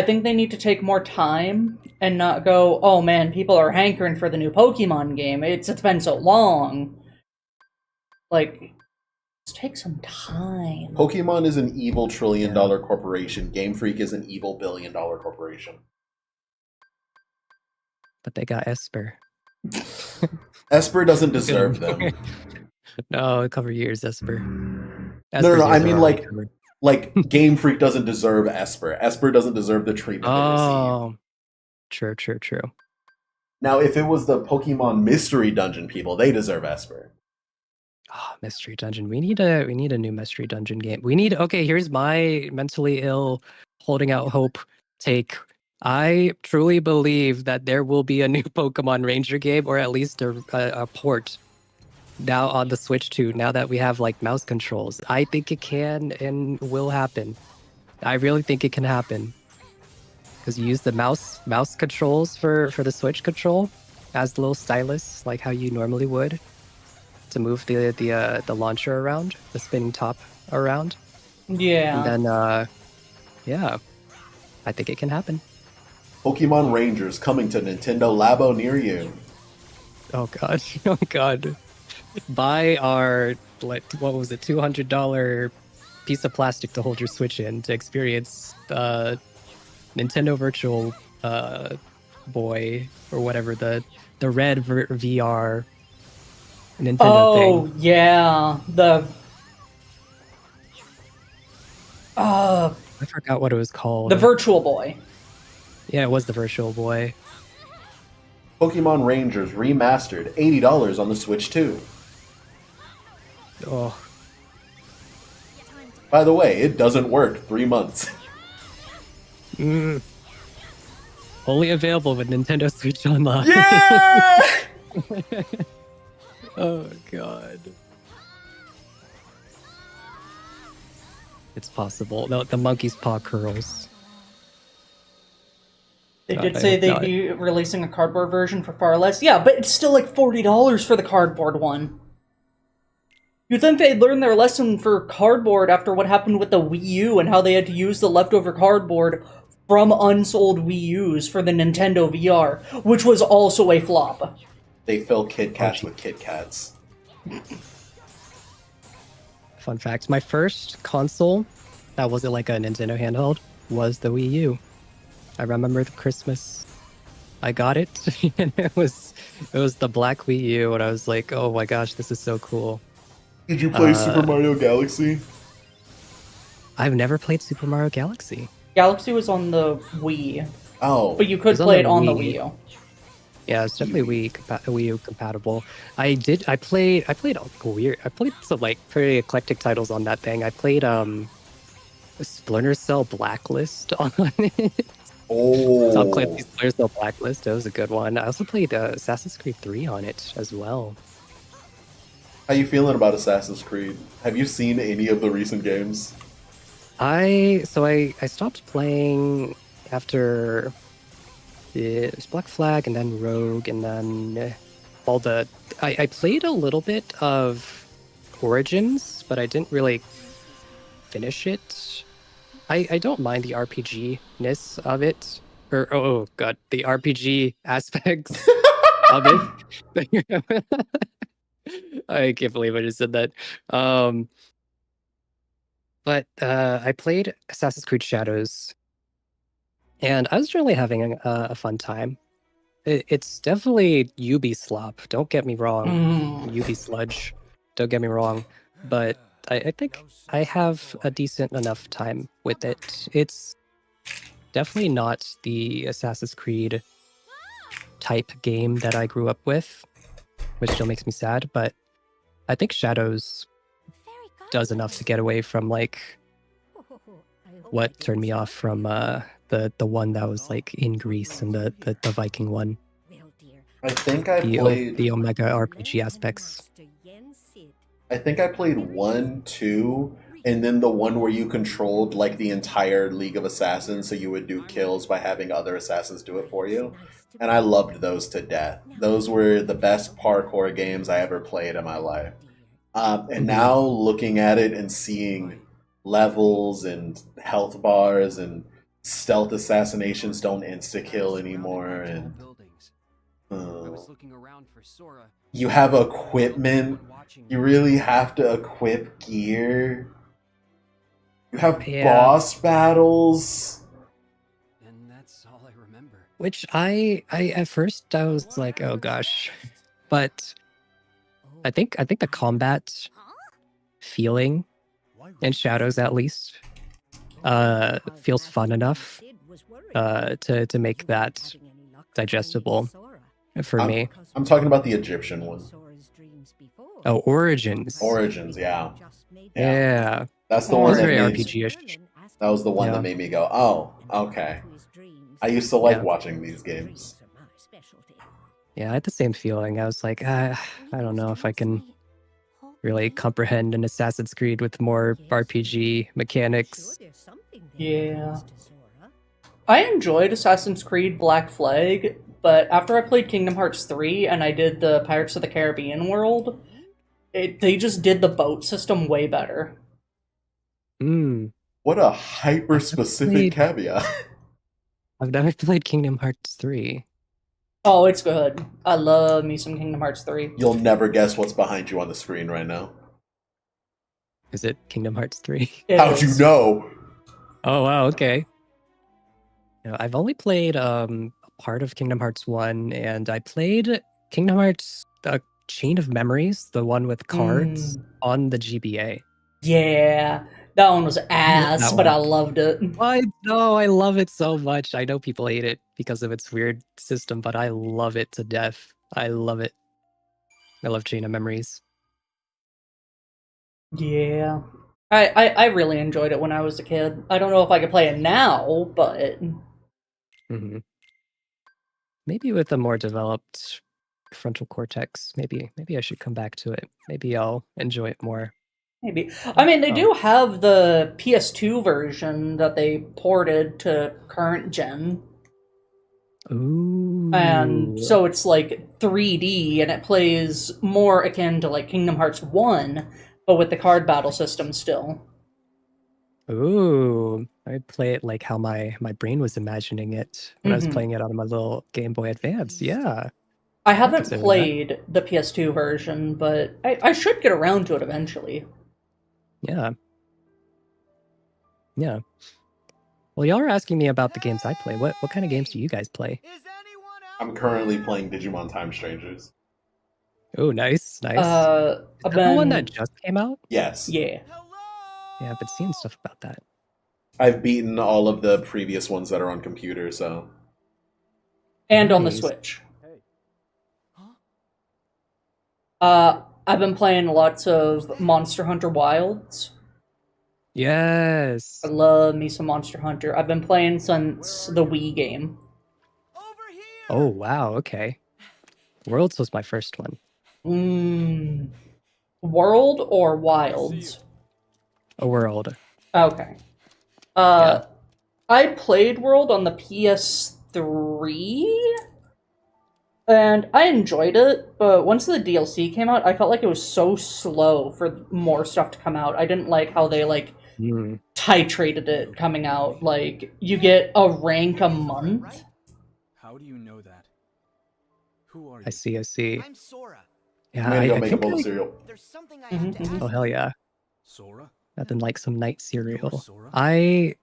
think they need to take more time and not go, oh man, people are hankering for the new Pokemon game. It's been so long. Like, just take some time. Pokemon is an evil trillion-dollar corporation. Game Freak is an evil billion-dollar corporation. But they got Esper. Esper doesn't deserve them. No, cover years, Esper. No, I mean like Game Freak doesn't deserve Esper. Esper doesn't deserve the treatment they receive. True. Now, if it was the Pokemon Mystery Dungeon people, they deserve Esper. Oh, Mystery Dungeon. We need a new Mystery Dungeon game. Here's my mentally ill, holding out hope take. I truly believe that there will be a new Pokemon Ranger game, or at least a port now on the Switch 2, now that we have like mouse controls. I think it can and will happen. I really think it can happen. Because you use the mouse controls for the Switch control as the little stylus, like how you normally would, to move the launcher around, the spinning top around. Yeah. And then I think it can happen. Pokemon Rangers coming to Nintendo Labo near you. Oh god. Oh god. Buy our what was it, $200 piece of plastic to hold your Switch in to experience Nintendo Virtual Boy or whatever, the red VR Nintendo thing. Yeah, I forgot what it was called. the Virtual Boy. Yeah, it was the Virtual Boy. Pokemon Rangers remastered, $80 on the Switch 2. Oh, By the way, it doesn't work 3 months. only available with Nintendo Switch Online. Yeah! Oh god. It's possible. The monkey's paw curls. They God, did I say hope they'd not. be releasing a cardboard version for far less. Yeah, but it's still like $40 for the cardboard one. You'd think they'd learn their lesson for cardboard after what happened with the Wii U and how they had to use the leftover cardboard from unsold Wii U's for the Nintendo VR, which was also a flop. They fill Kit Kats with Kit Kats. Fun fact, my first console that wasn't like a Nintendo handheld was the Wii U. I remember the Christmas I got it, and it was the black Wii U, and I was like, oh my gosh, this is so cool. Did you play Super Mario Galaxy? I've never played Super Mario Galaxy. Galaxy was on the Wii, Oh. but you could It's on play the it on the Wii. Wii U. Yeah, it's definitely Wii U compatible. I played some like pretty eclectic titles on that thing. I played Splinter Cell Blacklist on it. Tom Oh, Clancy's Splinter Cell Blacklist. That was a good one. I also played Assassin's Creed 3 on it as well. how you feeling about Assassin's Creed? Have you seen any of the recent games? I stopped playing after it was Black Flag and then Rogue and then all the I played a little bit of Origins, but I didn't really finish it. I don't mind the RPG-ness of it. Or oh god, the RPG aspects of it. I can't believe I just said that. But I played Assassin's Creed Shadows, and I was really having a fun time. It's definitely Ubi slop. Don't get me wrong. Ubi sludge. Don't get me wrong. But I think I have a decent enough time with it. It's definitely not the Assassin's Creed type game that I grew up with, which still makes me sad. But I think Shadows does enough to get away from like what turned me off from the one that was like in Greece and the Viking one. I think I The played the Omega RPG aspects. I think I played 1, 2, and then the one where you controlled like the entire League of Assassins, so you would do kills by having other assassins do it for you. And I loved those to death. Those were the best parkour games I ever played in my life. And now looking at it and seeing levels and health bars and stealth assassinations don't insta kill anymore, and you have equipment. You really have to equip gear. You have boss battles. And that's all I remember. Which I at first I was like, oh gosh. But I think the combat feeling in Shadows at least feels fun enough to make that digestible for me. I'm talking about the Egyptian one. Oh, Origins. Origins, yeah. Yeah. That's the one that very made, RPG-ish. that was the one Yeah. that made me go, oh, okay. I used to like watching these games. Yeah, I had the same feeling. I was like, I don't know if I can really comprehend an Assassin's Creed with more RPG mechanics. Yeah. I enjoyed Assassin's Creed Black Flag, but after I played Kingdom Hearts 3 and I did the Pirates of the Caribbean world, they just did the boat system way better. What a hyper-specific caveat. I've never played Kingdom Hearts 3. Oh, it's good. I love me some Kingdom Hearts 3. You'll never guess what's behind you on the screen right now. Is it Kingdom Hearts 3? How'd you know? Oh, wow, okay. You know, I've only played a part of Kingdom Hearts 1, and I played Kingdom Hearts Chain of Memories, the one with cards on the GBA. Yeah, that one was ass, but I loved it. I know, I love it so much. I know people hate it because of its weird system, but I love it to death. I love it. I love Chain of Memories. Yeah. I really enjoyed it when I was a kid. I don't know if I could play it now, but... Maybe with a more developed frontal cortex, maybe I should come back to it. Maybe I'll enjoy it more. Maybe. I mean, they do have the PS2 version that they ported to current gen. Ooh. And so it's like 3D, and it plays more akin to like Kingdom Hearts 1, but with the card battle system still. Ooh. I'd play it like how my brain was imagining it when I was playing it on my little Game Boy Advance. Yeah. I haven't played the PS2 version, but I should get around to it eventually. Yeah. Yeah. Well, y'all are asking me about the games I play. What kind of games do you guys play? I'm currently playing Digimon Time Strangers. Oh, nice. Is I've that the one that just came out? Yes. Yeah. Yeah, I've been seeing stuff about that. I've beaten all of the previous ones that are on computer, so... And on the Switch. I've been playing lots of Monster Hunter Wilds. Yes. I love me some Monster Hunter. I've been playing since the Wii game. Oh wow. Okay. Worlds was my first one. World or Wilds? A World. Okay. Yeah. I played World on the PS3, and I enjoyed it, but once the DLC came out, I felt like it was so slow for more stuff to come out. I didn't like how they, Mm, titrated it coming out. Like, you get a rank a month. How do you know that? Who are you? I see. I see. I'm Sora. Yeah. I'm gonna go I make a think bowl of I. cereal. There's something I have to ask. Oh hell yeah. Sora? Nothing like some night cereal. Sora? I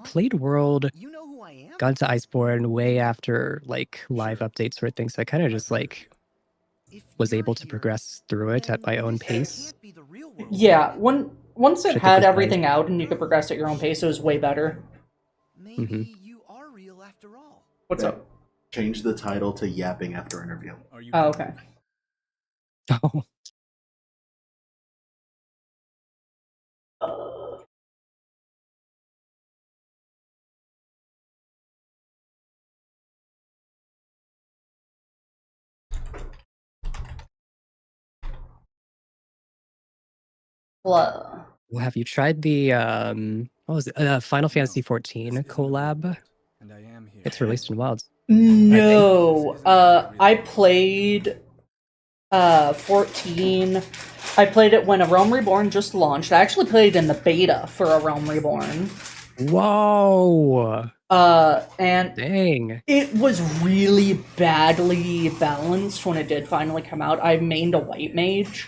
played World, You know who I am? got into Iceborne way after like live updates for things. So I kind of just like If was you're able to here, progress through it at my then own this pace. can't be the real world. Yeah, once Which it I think had was nice. everything out and you could progress at your own pace, it was way better. Maybe you are real after all. What's up? Change the title to Yapping after interview. Are you Oh, okay. Oh, Well, well, have you tried the what was it? Final Fantasy 14 collab? And I am here. It's released in Wilds. no. I played 14. I played it when A Realm Reborn just launched. I actually played in the beta for A Realm Reborn. Whoa! And Dang. it was really badly balanced when it did finally come out. I mained a white mage,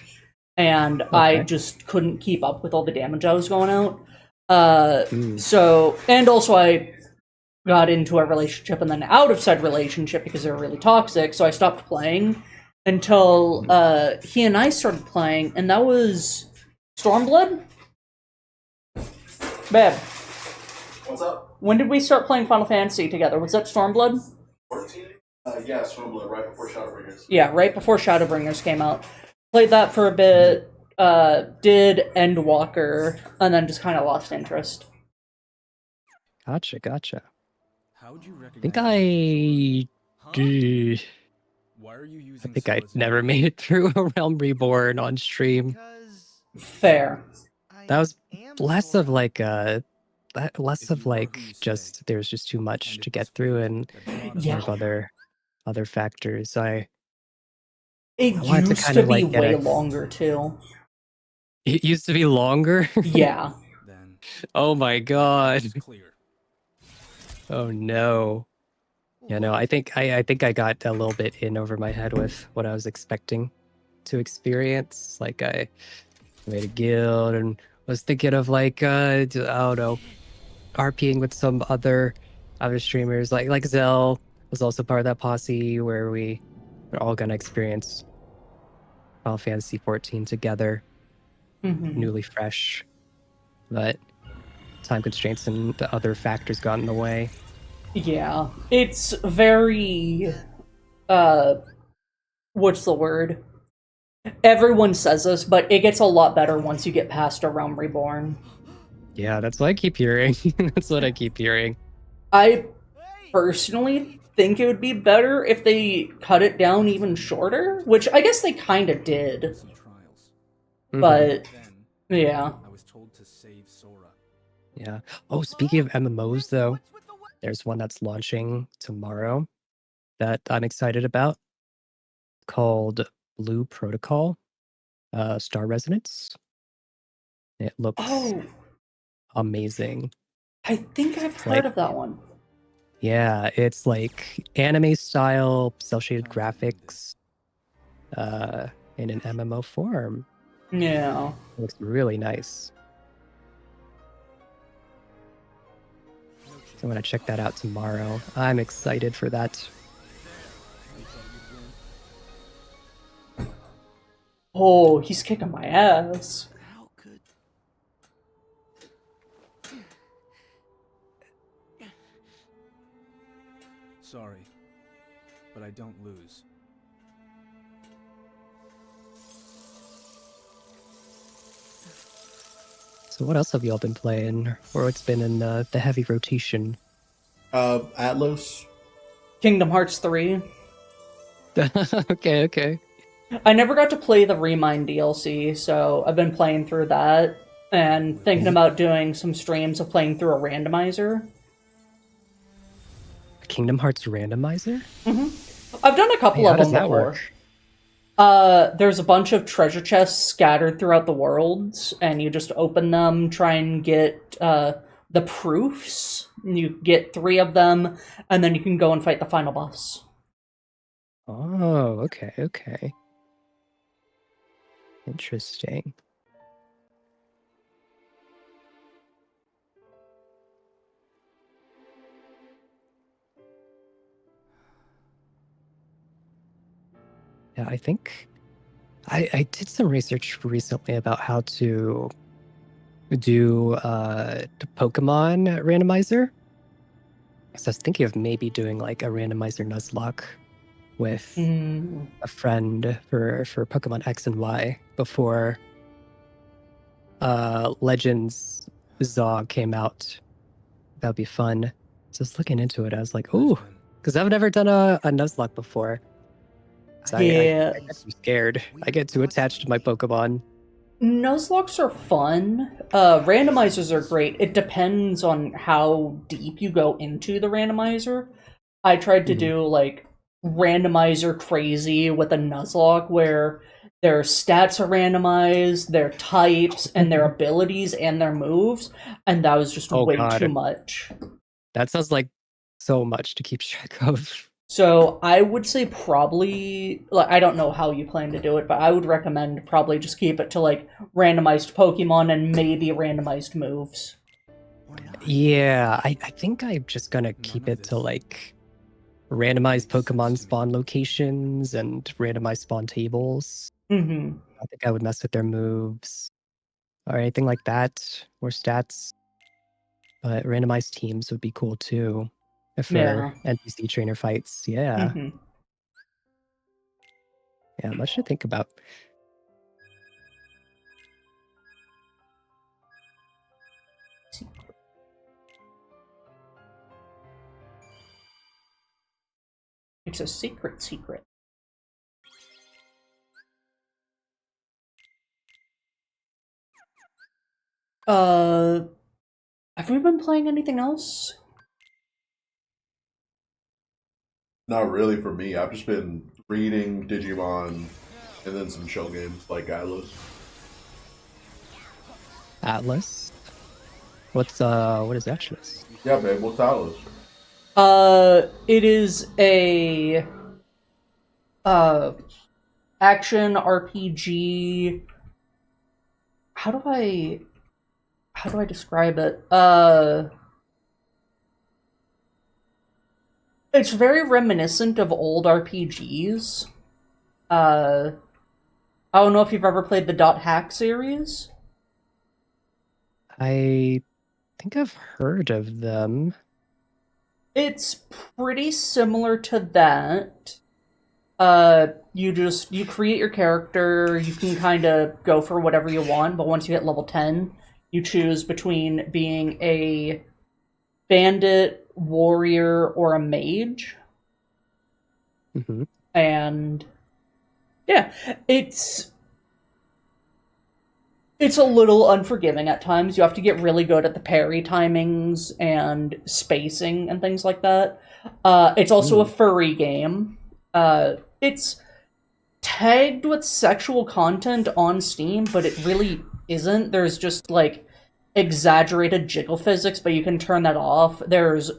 and I Okay. just couldn't keep up with all the damage I was going out. Mm. So, and also I got into a relationship and then out of said relationship because they were really toxic, so I stopped playing until he and I started playing, and that was Stormblood? Babe, What's up? when did we start playing Final Fantasy together? Was that Stormblood? 14? Yeah, Stormblood, right before Shadowbringers. Yeah, right before Shadowbringers came out. Played that for a bit, did Endwalker, and then just kind of lost interest. Gotcha. How'd you I recognize think me? Why are you I using think I Sora's never name? made it through A Realm Reborn on stream. Because Fair. That was am less of Sora. like less If of you are like who you just say, there's just too much and to it get was through fate and that brought us Yeah. more of together. other factors. I It wanted to used kind to of be like get way a. longer, too. It used to be longer. Yeah. Then Oh my god. it's clear. Oh no. Yeah, no. I think I got a little bit in over my head with what I was expecting to experience. Like I made a guild and was thinking of like I don't know, RPing with some other streamers like Zell was also part of that posse where we were all gonna experience Final Fantasy 14 together, newly fresh, but time constraints and the other factors got in the way. Yeah. It's very, what's the word? Everyone says this, but it gets a lot better once you get past A Realm Reborn. Yeah, that's what I keep hearing. That's what I keep hearing. I personally think it would be better if they cut it down even shorter, which I guess they kind of did, Some trials. but Then yeah. I was told to save Sora. Yeah. Oh, speaking of MMOs, though, there's one that's launching tomorrow that I'm excited about called Blue Protocol, Star Resonance. It looks Oh, amazing. I think I've heard Like, of that one. yeah, it's like anime style, cel-shaded graphics, in an MMO form. Yeah. It looks really nice. So I'm gonna check that out tomorrow. I'm excited for that. Oh, he's kicking my ass. How could... Sorry, but I don't lose. So what else have y'all been playing, or what's been in the heavy rotation? Atlas. Kingdom Hearts 3. Okay. I never got to play the Remind DLC, so I've been playing through that and thinking about doing some streams of playing through a randomizer. Kingdom Hearts randomizer? I've done a couple Hey, how of does them that before. work? There's a bunch of treasure chests scattered throughout the worlds, and you just open them, try and get the proofs. You get 3 of them, and then you can go and fight the final boss. Oh, okay. Interesting. Yeah, I think I did some research recently about how to do the Pokemon randomizer. So I was thinking of maybe doing like a randomizer Nuzlocke with a friend for Pokemon X and Y before Legends Zog came out. That'd be fun. So I was looking into it. I was like, ooh, because I've never done a Nuzlocke before. So I Yeah. get too scared. I get too attached to my Pokemon. Nuzlocks are fun. Randomizers are great. It depends on how deep you go into the randomizer. I tried to do like randomizer crazy with a Nuzlocke where their stats are randomized, their types, and their abilities and their moves, and that was just Oh, way God. too much. That sounds like so much to keep track of. So I would say probably, like, I don't know how you plan to do it, but I would recommend probably just keep it to like randomized Pokemon and maybe randomized moves. Yeah, I think I'm just gonna keep it to like randomized Pokemon spawn locations and randomized spawn tables. Mm-hmm. I think I would mess with their moves or anything like that, or stats. But randomized teams would be cool too. For Yeah. NPC trainer fights. Yeah. Mm-hmm. Yeah, much to think about. It's a secret. Have we been playing anything else? Not really for me. I've just been reading Digimon and then some chill games like Atlas. Atlas. What is Atlas? Yeah, babe, what's Atlas? It is a action RPG. How do I describe it? It's very reminiscent of old RPGs. I don't know if you've ever played the Dot Hack series. I think I've heard of them. It's pretty similar to that. You create your character, you can kind of go for whatever you want, but once you hit level 10, you choose between being a bandit, warrior, or a mage. Mm-hmm. And yeah, it's a little unforgiving at times. You have to get really good at the parry timings and spacing and things like that. It's also a furry game. It's tagged with sexual content on Steam, but it really isn't. There's just like exaggerated jiggle physics, but you can turn that off. There's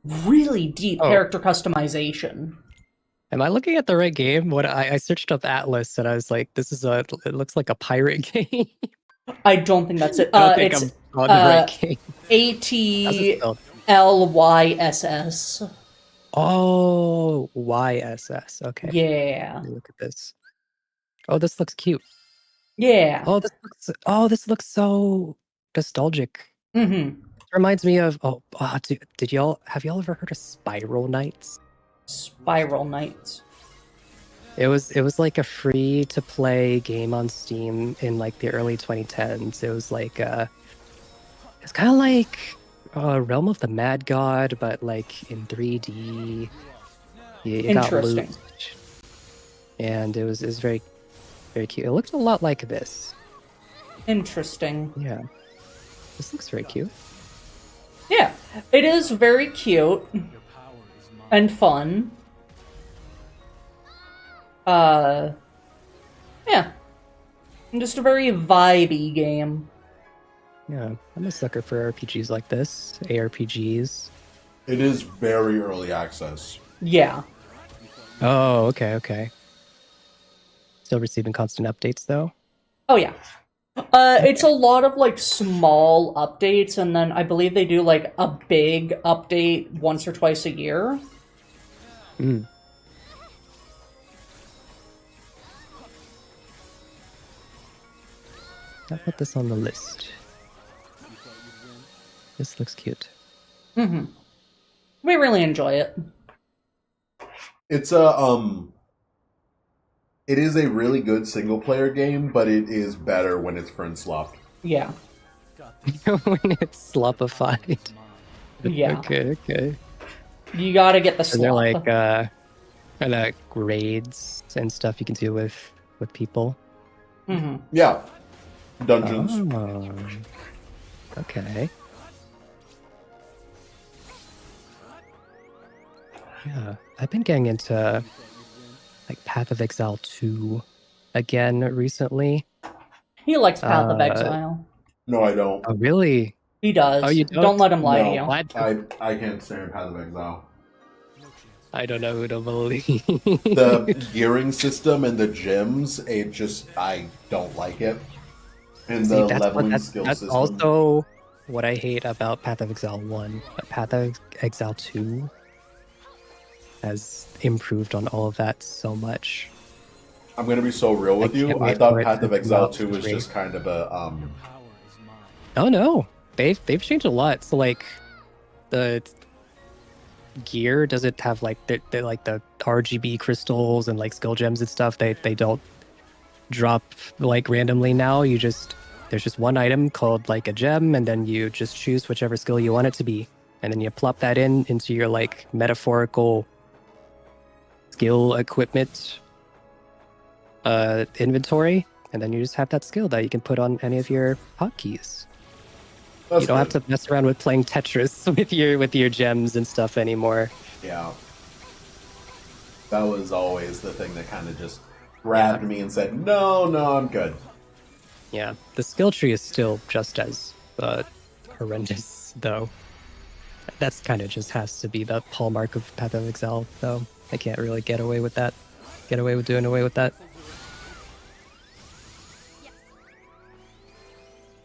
really deep character customization. Am I looking at the right game? What I searched up Atlas and I was like, it looks like a pirate game. I don't think that's it. I don't think It's I'm on the right game. ATLYSS. Oh, YSS. Okay. Yeah. Let me look at this. Oh, this looks cute. Yeah. Oh, this looks so nostalgic. Mm-hmm. Reminds me of have y'all ever heard of Spiral Knights? Spiral Knights. It was like a free to play game on Steam in like the early 2010s. It was like It's kind of like Realm of the Mad God, but like in 3D. You got loot, Interesting. and it was very very cute. It looked a lot like this. Interesting. Yeah, this looks very cute. Yeah, it is very cute Your power is mine. and fun. Yeah. Just a very vibey game. Yeah, I'm a sucker for RPGs like this, ARPGs. It is very early access. Yeah. Oh, okay. Still receiving constant updates though. Oh yeah. It's a lot of like small updates, and then I believe they do like a big update once or twice a year. Mm. I'll put this on the list. This looks cute. Mm-hmm. We really enjoy it. It's it is a really good single player game, but it is better when it's friend swapped. Yeah. When it's slopified. Yeah. Okay. You gotta get the Are there slop. like raids and stuff you can do with people? Mm-hmm. Yeah. Dungeons. Oh, okay. Yeah, I've been getting into like Path of Exile 2 again recently. He likes Path of Uh, Exile. No, I don't. Oh, really? He does. Oh, you Don't don't? let him lie to No. you. What? I can't stand Path of Exile. I don't know who to believe. The gearing system and the gems, I don't like it. And See, the that's leveling skill that's system. also what I hate about Path of Exile 1. But Path of Exile 2 has improved on all of that so much. I'm gonna be so real with I you. can't I wait thought for it Path to of come Exile out 2 for was free. just kind of a Power is mine. Oh no, they've changed a lot. So like the gear doesn't have like the like the RGB crystals and like skill gems and stuff. They don't drop like randomly now. There's just one item called like a gem, and then you just choose whichever skill you want it to be, and then you plop that into your like metaphorical skill equipment inventory, and then you just have that skill that you can put on any of your hotkeys. That's You don't have good. to mess around with playing Tetris with your gems and stuff anymore. Yeah. That was always the thing that kind of just grabbed me and said, no, I'm good. Yeah, the skill tree is still just as horrendous, though. That's kind of just has to be the hallmark of Path of Exile, though. I can't really get away with that. Get away with doing away with that.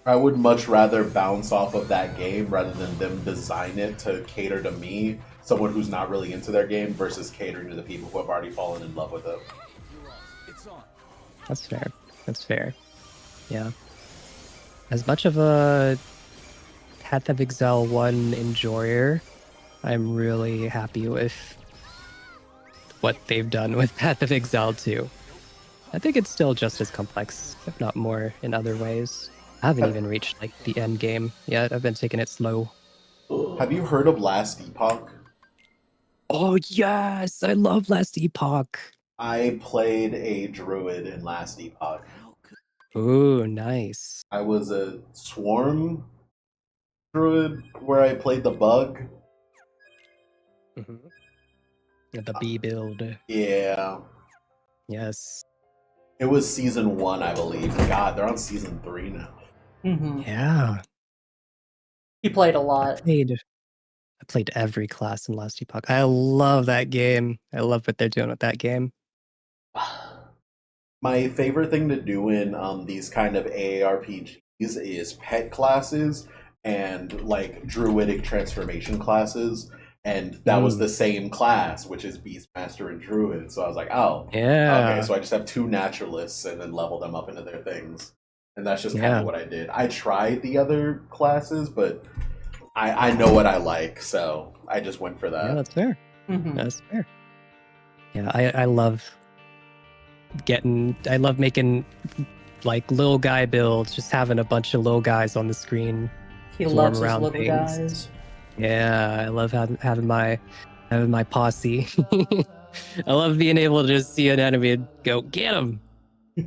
I would much rather bounce off of that game rather than them design it to cater to me, someone who's not really into their game, versus catering to the people who have already fallen in love with it. It's on. That's fair. That's fair. Yeah. As much of a Path of Exile 1 enjoyer, I'm really happy with what they've done with Path of Exile 2. I think it's still just as complex, if not more, in other ways. I haven't even reached like the end game yet. I've been taking it slow. Have you heard of Last Epoch? Oh yes, I love Last Epoch. I played a druid in Last Epoch. Ooh, nice. I was a swarm druid where I played the bug. The B build. Yeah. Yes. It was season 1, I believe. God, they're on season 3 now. Mm-hmm. Yeah. He played a I lot. played every class in Last Epoch. I love that game. I love what they're doing with that game. My favorite thing to do in these kind of AARPGs is pet classes and like druidic transformation classes. And that was the same class, which is Beastmaster and Druid. So I was like, oh, Yeah. okay, so I just have 2 naturalists and then level them up into their things. And that's just kind Yeah. of what I did. I tried the other classes, but I know what I like, so I just went for that. Yeah, that's fair. Mm-hmm. That's fair. Yeah, I love making like little guy builds, just having a bunch of little guys on the screen. He Swarm loves his around little things. guys. Yeah, I love having my posse. I love being able to just see an enemy and go get him.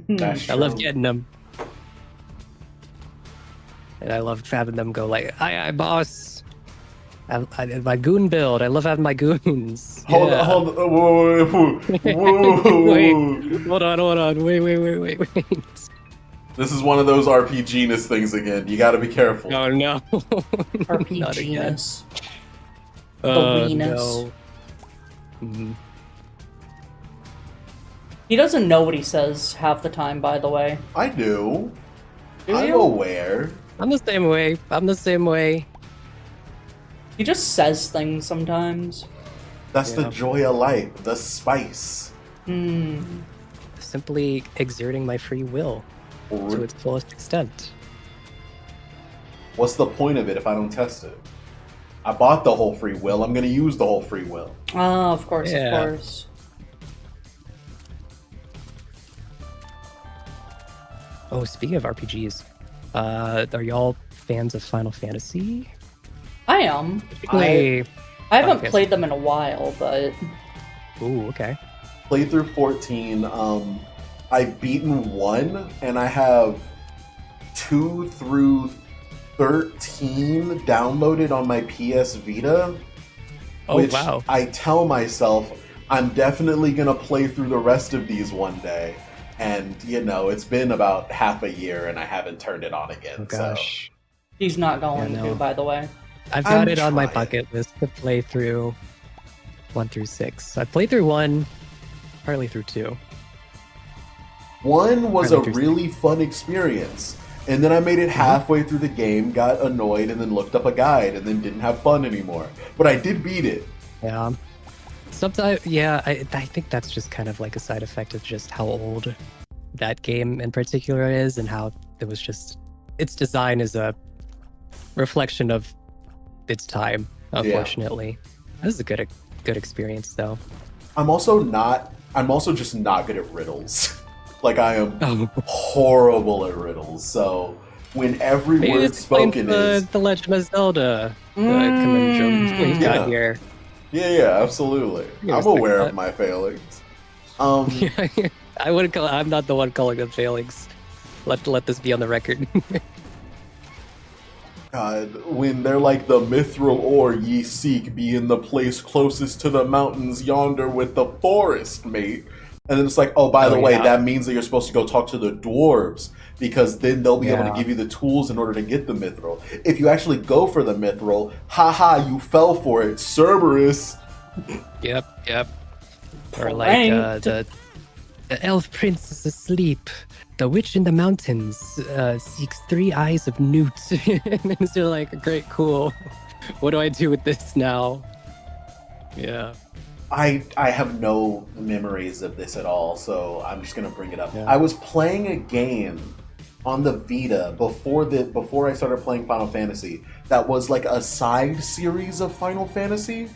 That's I love true. getting them, and I love having them go like, "Aye, boss." I my goon build. I love having my goons. Hold Yeah. on, hold on. Whoa, whoa, whoa, whoa, Wait, whoa. hold on. Wait. This is one of those RPG-ness things again. You got to be careful. Oh no. Not again. RPG-ness. Oh weenus. no. Mhm. He doesn't know what he says half the time, by the way. I do. Do I'm you? aware. I'm the same way. He just says things sometimes. That's the Yeah. joy of life, the spice. Simply exerting my free will to its fullest extent. What's the point of it if I don't test it? I bought the whole free will. I'm going to use the whole free will. Oh, of course, Yeah. of course. Oh, speaking of RPGs, are y'all fans of Final Fantasy? I am. Particularly, I haven't Fantasy. played them in a while, but ooh, okay. Played through 14. I've beaten 1, and I have 2 through 13 downloaded on my PS Vita. Oh, which wow. I tell myself I'm definitely going to play through the rest of these one day. And, you know, it's been about half a year and I haven't turned it on again. Oh, gosh. he's not going Yeah, no. to, by the way. I've I'm got it on my trying. bucket list to play through 1 through 6. I played through 1, partly through 2. 1 was a Really interesting. really fun experience. And then I made it halfway through the game, got annoyed, and then looked up a guide, and then didn't have fun anymore. But I did beat it. Yeah. Sometimes, yeah, I think that's just kind of like a side effect of just how old that game in particular is, and how it was just its design is a reflection of its time. Unfortunately, this is a good experience though. I'm also just not good at riddles. Like, I am Oh, horrible at riddles. So when every maybe word this explains spoken is the Legend of Zelda conundrum we've got Yeah. here. yeah, absolutely. Yeah, I'm respect aware that. of my failings. I wouldn't call. I'm not the one calling them failings. Let this be on the record. God, when they're like, the mithril ore ye seek be in the place closest to the mountains yonder with the forest, mate. And then it's like, oh, by the way, yeah. that means that you're supposed to go talk to the dwarves, because then they'll be able to Yeah. give you the tools in order to get the mithril. If you actually go for the mithril, haha, you fell for it, Cerberus. Yep. Or like Pranked. the elf prince is asleep. The witch in the mountains seeks 3 eyes of newt. And it's like, great, cool. What do I do with this now? Yeah. I have no memories of this at all, so I'm just gonna bring it up. Yeah. I was playing a game on the Vita before I started playing Final Fantasy that was like a side series of Final Fantasy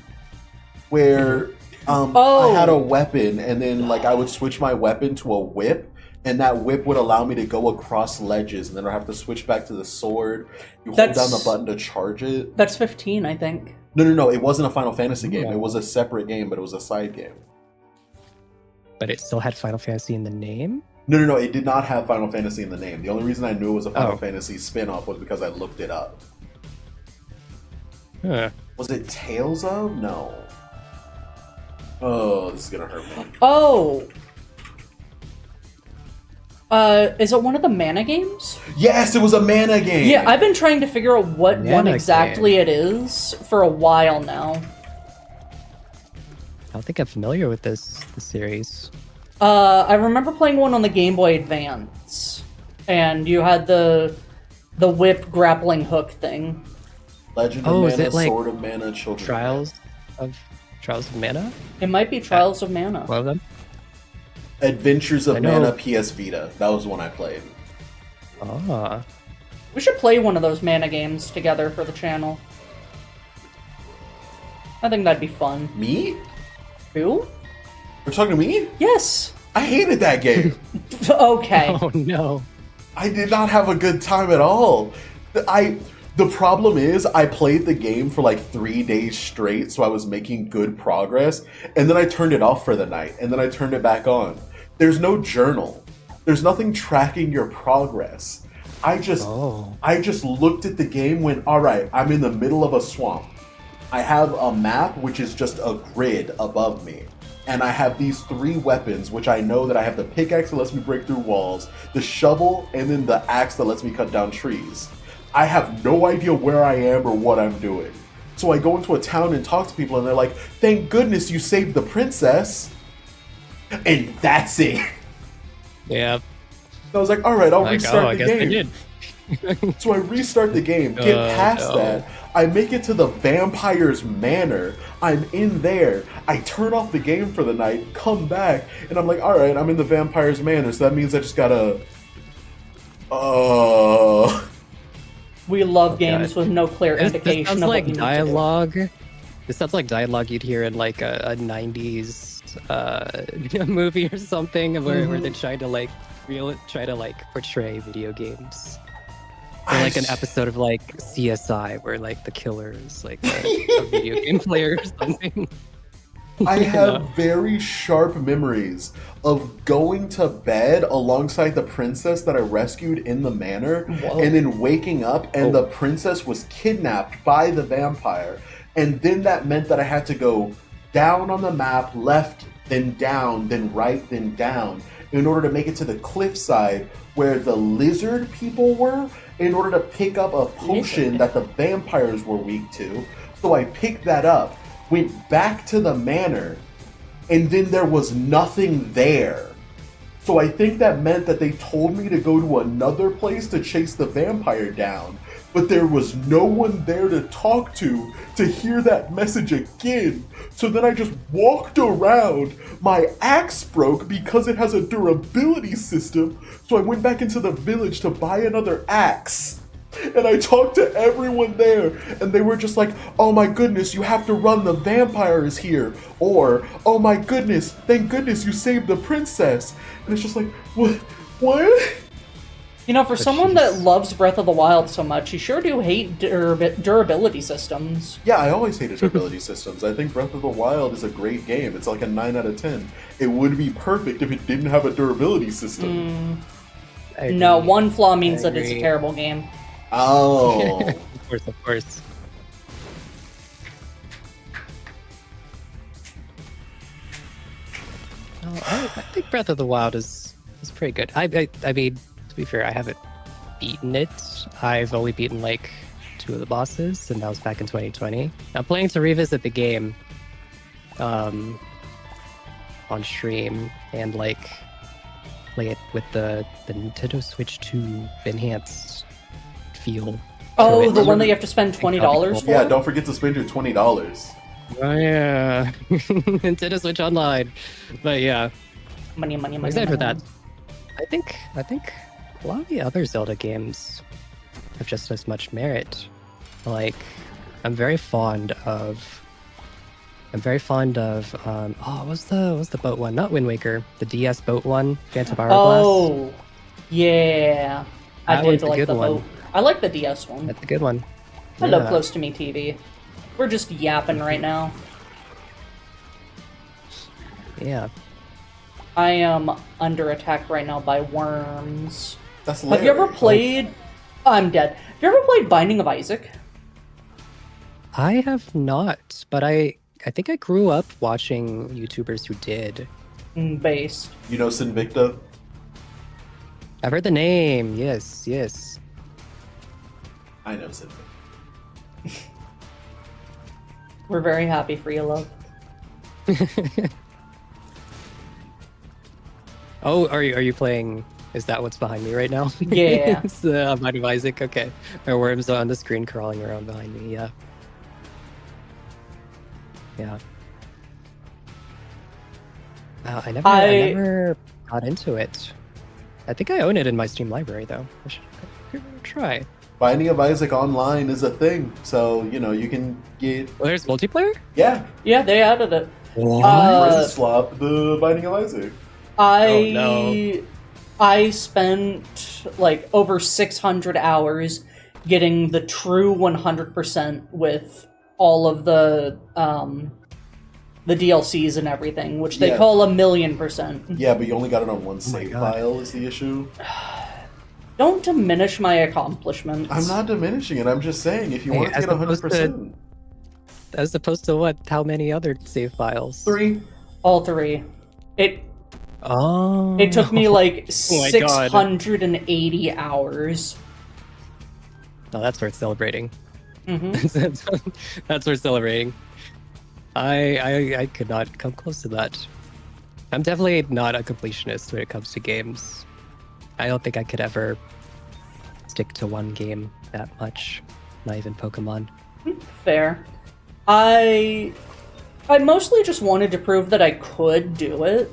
where I had a weapon, and then like I would switch my weapon to a whip, and that whip would allow me to go across ledges, and then I have to switch back to the sword. You hold down the button to charge it. That's 15, I think. No, it wasn't a Final Fantasy game. Yeah. It was a separate game, but it was a side game. But it still had Final Fantasy in the name? No, it did not have Final Fantasy in the name. The only reason I knew it was a Final Oh. Fantasy spin-off was because I looked it up. Huh. Was it Tales of? No. Oh, this is gonna hurt me. Oh! Is it one of the mana games? Yes, it was a mana game! Yeah, I've been trying to figure out what one Mana exactly it is for a while now. I don't think I'm familiar with this series. I remember playing one on the Game Boy Advance, and you had the whip grappling hook thing. Legend of Oh, Mana, is it like Sword of Mana, Children of Trials of Mana? It might be Trials of Mana. One of them? Mana. Adventures of I know- Mana PS Vita. That was the one I played. Ah. We should play one of those mana games together for the channel. I think that'd be fun. Me? Who? We're talking to me? Yes. I hated that game. Okay. Oh no. I did not have a good time at all. The problem is, I played the game for like 3 days straight, so I was making good progress, and then I turned it off for the night, and then I turned it back on. There's no journal. There's nothing tracking your progress. I just looked at the game, went, all right, I'm in the middle of a swamp. I have a map, which is just a grid above me. And I have these 3 weapons, which I know that I have the pickaxe that lets me break through walls, the shovel, and then the axe that lets me cut down trees. I have no idea where I am or what I'm doing. So I go into a town and talk to people, and they're like, thank goodness you saved the princess. And that's it. Yeah. I was like, all right, I'll restart the game. I did. So I restart the game, get past that, I make it to the vampire's manor, I'm in there, I turn off the game for the night, come back, and I'm like, alright, I'm in the vampire's manor, so that means I just gotta... We love games with no clear indication this sounds of like what you dialogue. This sounds like dialogue you'd hear in like a 90s movie or something where they're trying to like portray video games. Or like an episode of like CSI where like the killer is like a video game player or something. I have very sharp memories of going to bed alongside the princess that I rescued in the manor, and then waking up and the princess was kidnapped by the vampire. And then that meant that I had to go down on the map, left, then down, then right, then down, in order to make it to the cliffside where the lizard people were, in order to pick up a potion that the vampires were weak to. So I picked that up, went back to the manor, and then there was nothing there. So I think that meant that they told me to go to another place to chase the vampire down, but there was no one there to talk to hear that message again. So then I just walked around. My axe broke because it has a durability system, so I went back into the village to buy another axe. And I talked to everyone there, and they were just like, oh my goodness, you have to run, the vampire is here. Or, oh my goodness, thank goodness you saved the princess. And it's just like, what? You know, for someone that loves Breath of the Wild so much, you sure do hate durability systems. Yeah, I always hated durability systems. I think Breath of the Wild is a great game. It's like a 9 out of 10. It would be perfect if it didn't have a durability system. No, one flaw means that it's a terrible game. Oh. Of course. Oh, I think Breath of the Wild is pretty good. I mean, to be fair, I haven't beaten it. I've only beaten like 2 of the bosses, and that was back in 2020. I'm planning to revisit the game on stream and like play it with the Nintendo Switch 2 enhanced feel. Oh, the one that you have to spend $20 for? Yeah, don't forget to spend your $20. Oh yeah, Nintendo Switch Online. But yeah, Money. Excited for that. I think a lot of the other Zelda games have just as much merit. Like, I'm very fond of. What was the boat one? Not Wind Waker. The DS boat one. Phantom Hourglass. Oh, yeah. I That did one's a like good the one. boat. I like the DS one. That's a good one. Hello, Yeah. Close to Me TV. We're just yapping right now. Yeah. I am under attack right now by worms. That's Have you ever hilarious. played... I'm dead. Have you ever played Binding of Isaac? I have not, but I think I grew up watching YouTubers who did. Based. You know Sinvicta? I've heard the name. Yes. I know Sinvicta. We're very happy for you, love. Oh, are you playing? Is that what's behind me right now? Yeah. It's Mind of Isaac. Okay, there are worms on the screen crawling around behind me. Yeah. I never got into it. I think I own it in my Steam library though. I should give it a try. Binding of Isaac Online is a thing, so, you know, you can get... Well, there's multiplayer? Yeah, Yeah, they added it. Princess Swap, the Binding of Isaac. I spent like over 600 hours getting the true 100% with all of the DLCs and everything, which they Yeah. call 1,000,000%. Yeah, but you only got it on one save God. file is the issue. Don't diminish my accomplishments. I'm not diminishing it. I'm just saying if you Hey, want to as get opposed 100%. As opposed to what? How many other save files? 3. All 3. Oh. It took me like Oh my God. 680 hours. No, that's worth celebrating. hmm That's worth celebrating. I could not come close to that. I'm definitely not a completionist when it comes to games. I don't think I could ever stick to one game that much. Not even Pokemon. Fair. I mostly just wanted to prove that I could do it.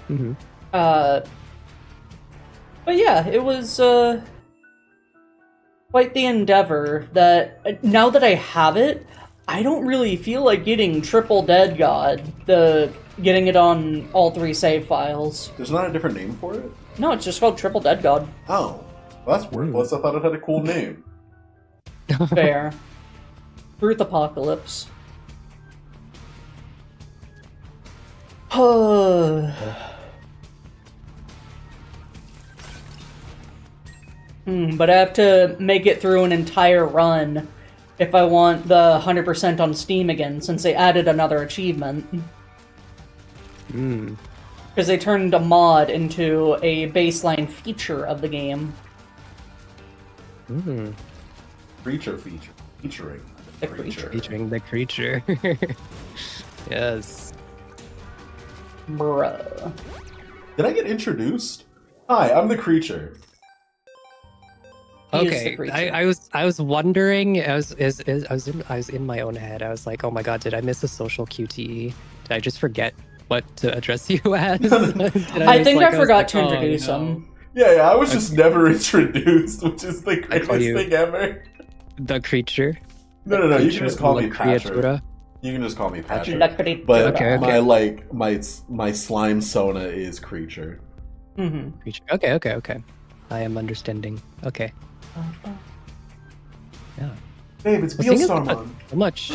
Mm-hmm. But yeah, it was quite the endeavor that now that I have it, I don't really feel like getting Triple Dead God, getting it on all 3 save files. There's not a different name for it? No, it's just called Triple Dead God. Oh. Well, that's worthless. I thought it had a cool name. Fair. Truth Apocalypse. But I have to make it through an entire run if I want the 100% on Steam again, since they added another achievement. Mm. Because they turned a mod into a baseline feature of the game. Mm. Creature feature. Featuring The creature. Featuring the creature. Yes. Bruh. Did I get introduced? Hi, I'm the creature. He is the Okay, creature. I was wondering. I was in my own head. I was like, oh my god, did I miss a social QTE? Did I just forget what to address you as? I think I forgot to introduce him. Yeah, I was just never introduced, which is the I call greatest you- thing ever. The creature. No, you Creature, can just call me la Patrick. criatura. You can just call me Patrick. La creatura. But Okay. my slime sona is creature. Mm-hmm. Creature. Okay. I am understanding. Okay. Yeah. Babe, it's The thing is, Beelstarmon. so much.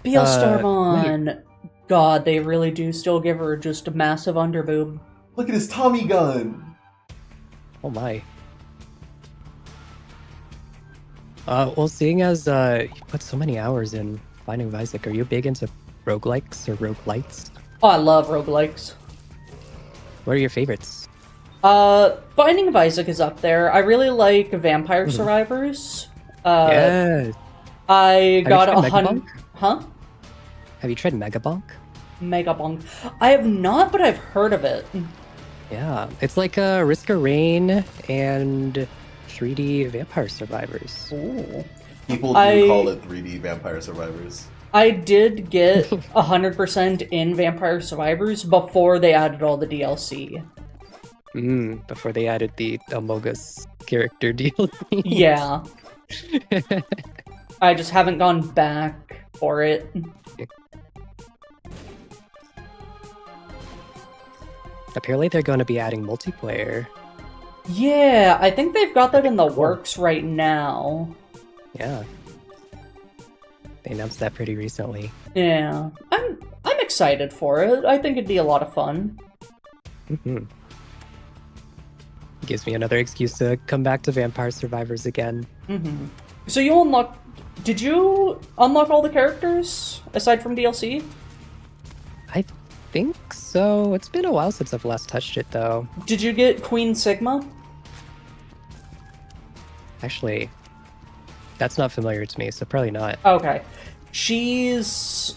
Beelstarmon. God, they really do still give her just a massive underboob. Look at his Tommy gun. Oh my. Well, seeing as you put so many hours in Binding of Isaac, are you big into roguelikes or roguelites? Oh, I love roguelikes. What are your favorites? Binding of Isaac is up there. I really like Vampire Survivors. Yeah. I Have got you tried 100. Megabonk? Huh? Have you tried Megabonk? Megabonk. I have not, but I've heard of it. Yeah, it's like a Risk of Rain and 3D Vampire Survivors. Ooh. People do I- call it 3D Vampire Survivors. I did get 100% in Vampire Survivors before they added all the DLC. Before they added the Amogus character DLC. Yeah. I just haven't gone back for it. Apparently they're going to be adding multiplayer. Yeah, I think they've got that in the works right now. Yeah. They announced that pretty recently. Yeah. I'm excited for it. I think it'd be a lot of fun. Mm-hmm. Gives me another excuse to come back to Vampire Survivors again. Mm-hmm. So you unlock... Did you unlock all the characters, aside from DLC? I think so. It's been a while since I've last touched it, though. Did you get Queen Sigma? Actually, that's not familiar to me, so probably not. Okay. She's...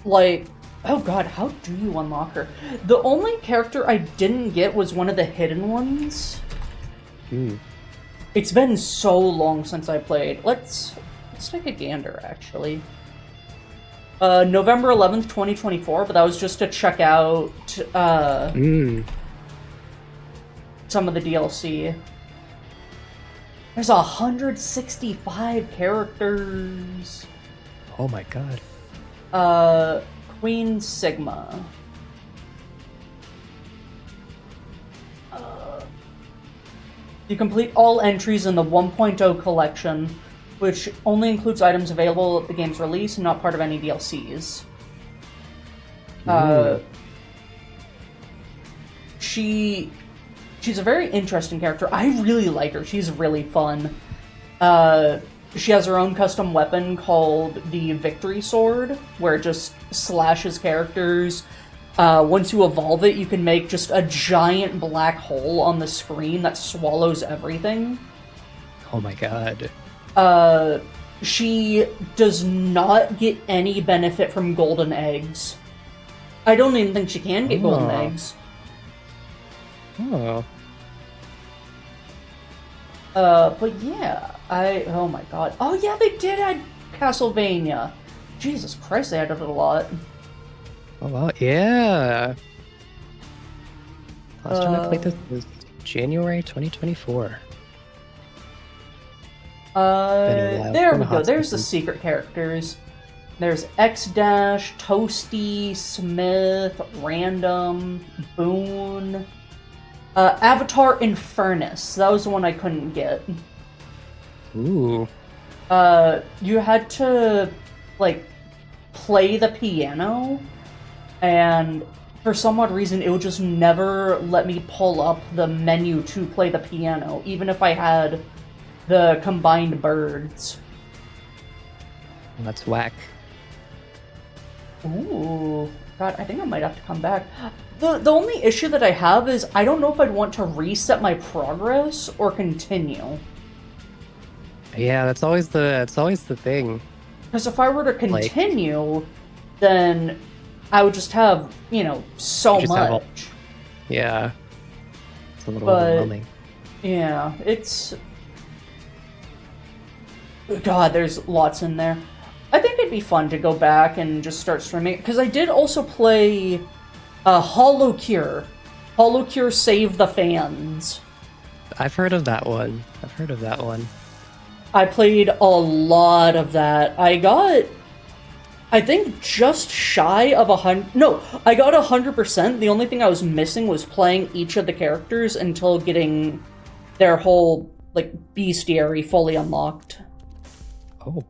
like... Oh god, how do you unlock her? The only character I didn't get was one of the hidden ones. It's been so long since I played. Let's take a gander, actually. November 11th, 2024, but that was just to check out some of the DLC. There's 165 characters. Oh my god. Queen Sigma. You complete all entries in the 1.0 collection, which only includes items available at the game's release and not part of any DLCs. She's a very interesting character. I really like her. She's really fun. She has her own custom weapon called the Victory Sword, where it just slashes characters. Once you evolve it, you can make just a giant black hole on the screen that swallows everything. Oh my god. She does not get any benefit from golden eggs. I don't even think she can get golden eggs. Oh. But yeah, oh my god. Oh yeah, they did add Castlevania. Jesus Christ, they added a lot. Oh wow, yeah. Last time I played this was January 2024. There we go. There's the secret characters. There's X-Dash, Toasty, Smith, Random, Boone, Avatar Infernus. That was the one I couldn't get. Ooh. You had to, like, play the piano, and for some odd reason, it would just never let me pull up the menu to play the piano, even if I had the combined birds. That's whack. Ooh, God, I think I might have to come back. The only issue that I have is I don't know if I'd want to reset my progress or continue. Yeah, that's always the thing. Because if I were to continue, then I would just have, so much. Yeah. It's a little overwhelming. Yeah, it's... God, there's lots in there. I think it'd be fun to go back and just start streaming, because I did also play Hollow Cure. Hollow Cure Save the Fans. I've heard of that one. I played a lot of that. I got, I think, just shy of 100... No, I got 100%. The only thing I was missing was playing each of the characters until getting their whole, bestiary fully unlocked. Oh.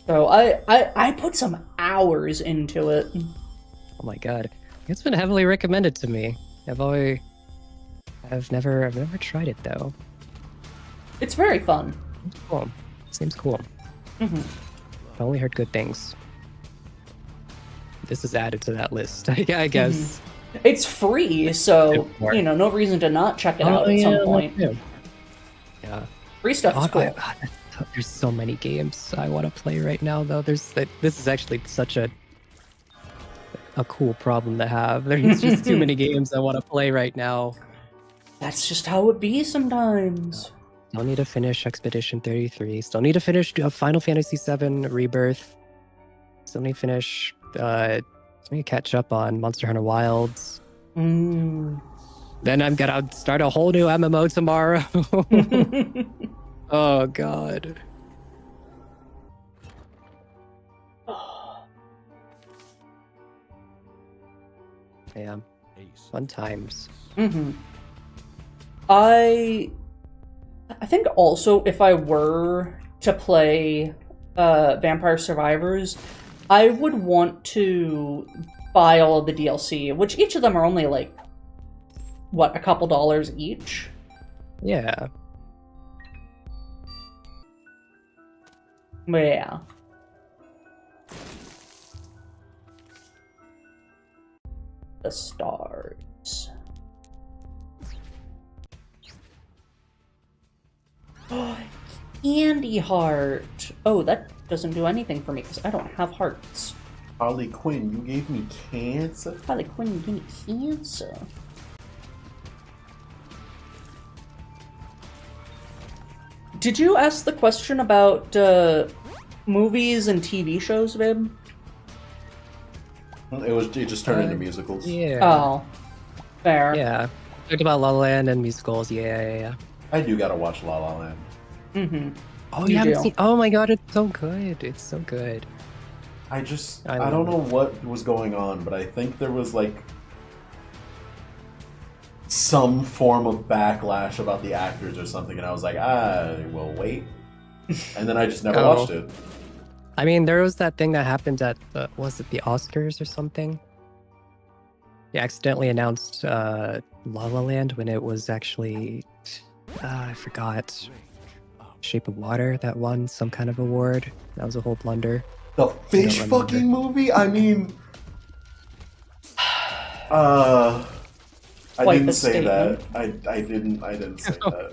So I put some hours into it. Oh my god. It's been heavily recommended to me. I've never tried it though. It's very fun. Cool. Seems cool. Mm-hmm. I've only heard good things. This is added to that list, I guess. Mm-hmm. It's free, so, no reason to not check it out at some point. Yeah. Free stuff is cool. There's so many games I want to play right now, though. This is actually such a cool problem to have. There's just too many games I want to play right now. That's just how it be sometimes. Still need to finish Expedition 33. Still need to finish Final Fantasy VII Rebirth. Still need to finish... still need to catch up on Monster Hunter Wilds. Then I'm gonna start a whole new MMO tomorrow. Oh, God. Yeah. Fun times. Mm-hmm. I think also if I were to play Vampire Survivors, I would want to buy all of the DLC, which each of them are only a couple dollars each? Yeah. Yeah. The stars. Candy heart. Oh, that doesn't do anything for me because I don't have hearts. Harley Quinn, you gave me cancer? Harley Quinn, you gave me cancer. Did you ask the question about movies and TV shows, babe? It just turned into musicals. Yeah. Oh, fair. Yeah. Talked about La La Land and musicals. Yeah. I do gotta watch La La Land. Mm-hmm. Oh, you haven't seen? Oh my god, it's so good. It's so good. I don't know what was going on, but I think there was some form of backlash about the actors or something, and I was like, I will wait. And then I just never watched it. I mean, there was that thing that happened at was it the Oscars or something? They accidentally announced La La Land when it was actually I forgot. Shape of Water that won some kind of award. That was a whole blunder. The fish fucking movie? I mean, I Quite didn't the say that. statement. I didn't say that.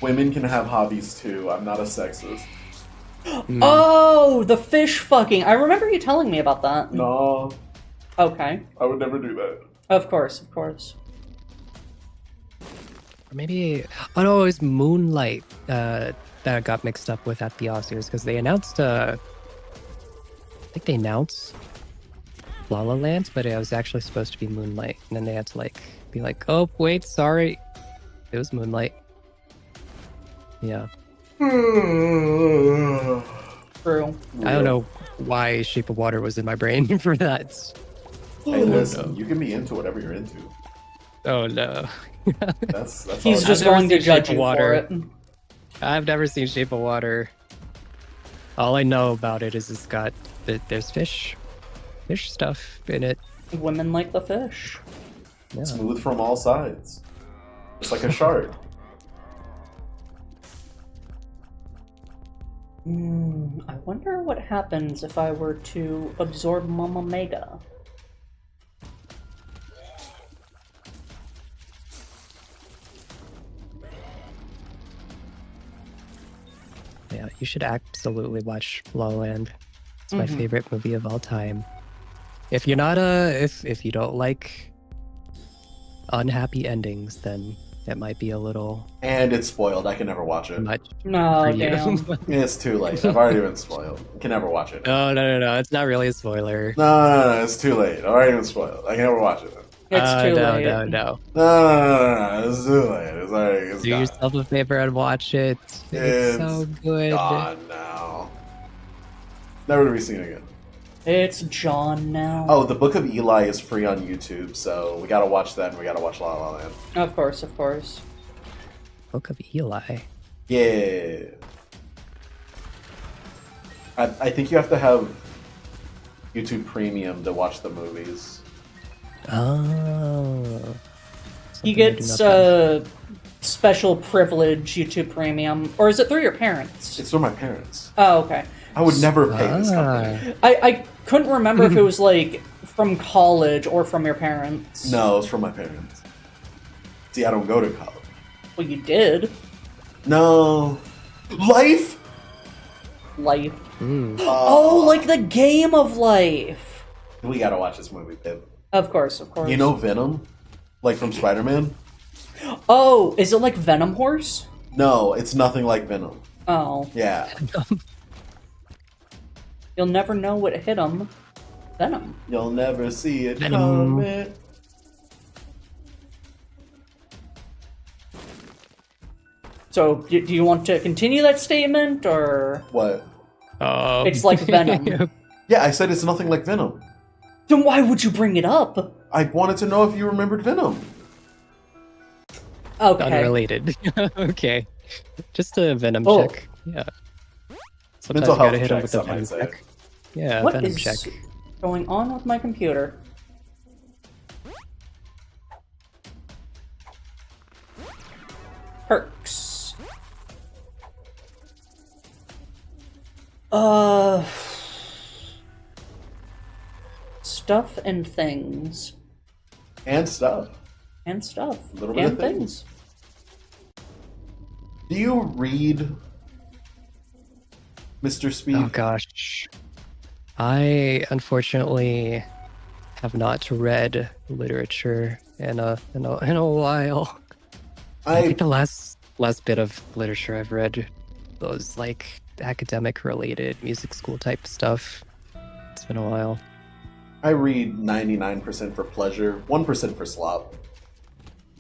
Women can have hobbies too. I'm not a sexist. Oh, the fish fucking. I remember you telling me about that. No, Okay. I would never do that. Of course, of course. Or maybe oh no, it was Moonlight that I got mixed up with at the Oscars because they announced I think they announced La La Land, but it was actually supposed to be Moonlight, and then they had to like be like, oh wait, sorry, it was Moonlight. Yeah. True. I don't know why Shape of Water was in my brain for that. Hey, listen, you can be into whatever you're into. Oh no. That's He's all just I've never going to seen judge Shape of you Water. for it. I've never seen Shape of Water. All I know about it is it's got there's fish stuff in it. Women like the fish. Yeah. smooth from all sides. Just like a shark. I wonder what happens if I were to absorb Mama Mega. Yeah, you should absolutely watch La La Land. It's my Mhm. favorite movie of all time. If you're not if you don't like unhappy endings, then it might be a little And it's spoiled. I can never watch it. much No, for you. damn. It's too late. I've already been spoiled. I can never watch it. No, it's not really a spoiler. No, it's too late. I've already been spoiled. I can never watch it. It's too no, late. no. No, it's too late. It's already it's Do gone. yourself a favor and watch it. It's so good. Gone now. Never to be seen again. It's John now. Oh, the Book of Eli is free on YouTube, so we gotta watch that and we gotta watch La La Land. Of course, of course. Book of Eli. Yeah. I think you have to have YouTube Premium to watch the movies. Oh. He Something I do gets not have. special privilege YouTube Premium, or is it through your parents? It's for my parents. Oh, okay. I would never pay this company. I couldn't remember if it was like from college or from your parents. No, it's from my parents. See, I don't go to college. Well, you did. No. Life? Life. Mm. Oh, like the game of life. We gotta watch this movie, Pip. Of course, of course. You know Venom? Like from Spider-Man? Oh, is it like Venom Horse? No, it's nothing like Venom. Oh, Yeah. you'll never know what hit him. Venom. You'll never see it Venom. coming. So, do you want to continue that statement, or What? it's like Venom? Yeah, I said it's nothing like Venom. Then why would you bring it up? I wanted to know if you remembered Venom. Okay. Unrelated. Okay. Just a Venom Oh. check. Yeah. Sometimes Mental you gotta health hit him check, with a some Venom might say. check. Yeah, What Venom is check. going on with my computer? Perks. Stuff and things. And stuff. And stuff. A little bit and of things. Do you read Mr. Speed? Oh gosh. I unfortunately have not read literature in a while. I think the last bit of literature I've read was like academic related music school type stuff. It's been a while. I read 99% for pleasure, 1% for slop.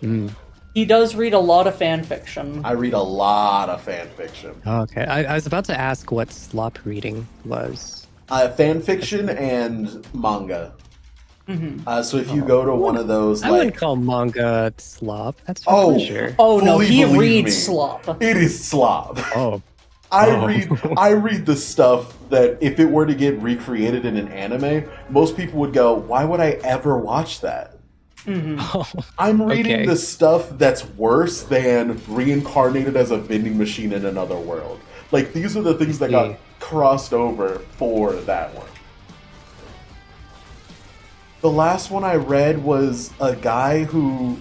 Mm. He does read a lot of fan fiction. I read a lot of fan fiction. Oh, okay. I was about to ask what slop reading was. Fan fiction and manga. So if you go to one of those, I like, wouldn't call manga slop. That's for Oh. pleasure. Oh no, Fully he believe reads me. slop. it is slop. Oh, I read the stuff that if it were to get recreated in an anime, most people would go, "Why would I ever watch that?" I'm reading Okay. the stuff that's worse than reincarnated as a vending machine in another world. Like, these are the things that got crossed over for that one. The last one I read was a guy who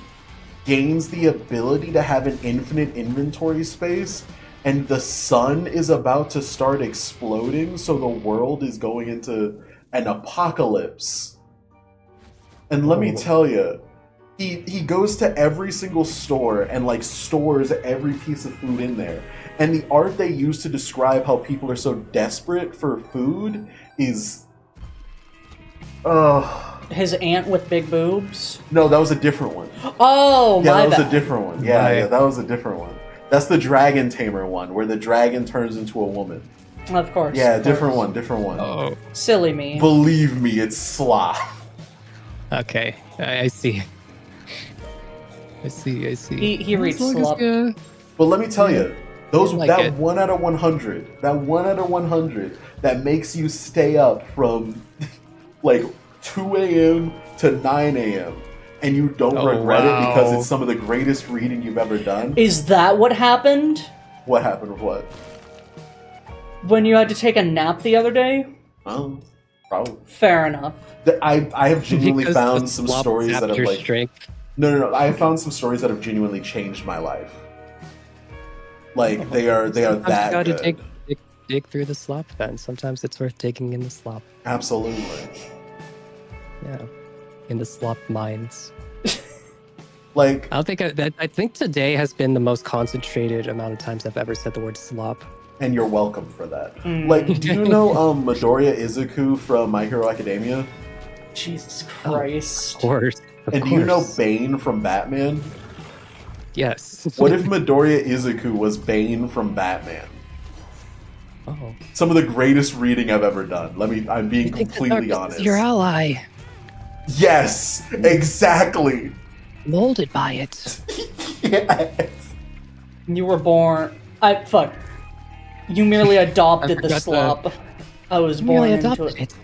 gains the ability to have an infinite inventory space, and the sun is about to start exploding, so the world is going into an apocalypse. And let me tell you, he goes to every single store and like stores every piece of food in there. And the art they use to describe how people are so desperate for food is His aunt with big boobs. no, that was a different one. Oh, Yeah, my that was bad. a different one. Yeah, Right. yeah, that was a different one. That's the dragon tamer one, where the dragon turns into a woman. Of course. Yeah, of different course. one, different one. Oh, Silly me. Believe me, it's slop. okay. I see. I see. He reads As long as, slop. But let me tell you, those I like that it. 1 out of 100, that 1 out of 100 that makes you stay up from like 2 a.m. to 9 a.m. and you don't Oh, regret it because wow. it's some of the greatest reading you've ever done. Is that what happened What happened with what? when you had to take a nap the other day? Probably. Fair enough. I have genuinely Because found the some slop stories that zapped have your like strength. no. I have found some stories that have genuinely changed my life. Like they are Sometimes that you gotta good. dig through the slop. Then sometimes it's worth digging in the slop. Absolutely. Yeah, in the slop mines. Like I don't think I think today has been the most concentrated amount of times I've ever said the word slop. and you're welcome for that. Mm. Like, do you know Midoriya Izuku from My Hero Academia? Jesus Oh, Christ. Of course. And do you know Bane from Batman? Yes. What if Midoriya Izuku was Bane from Batman? Oh. Some of the greatest reading I've ever done. I'm being You think the completely darkness honest. is your ally, Yes, exactly. molded by it. Yes. You were born. Fuck. You merely adopted the forgot slop. I was I born really into adopted it. it.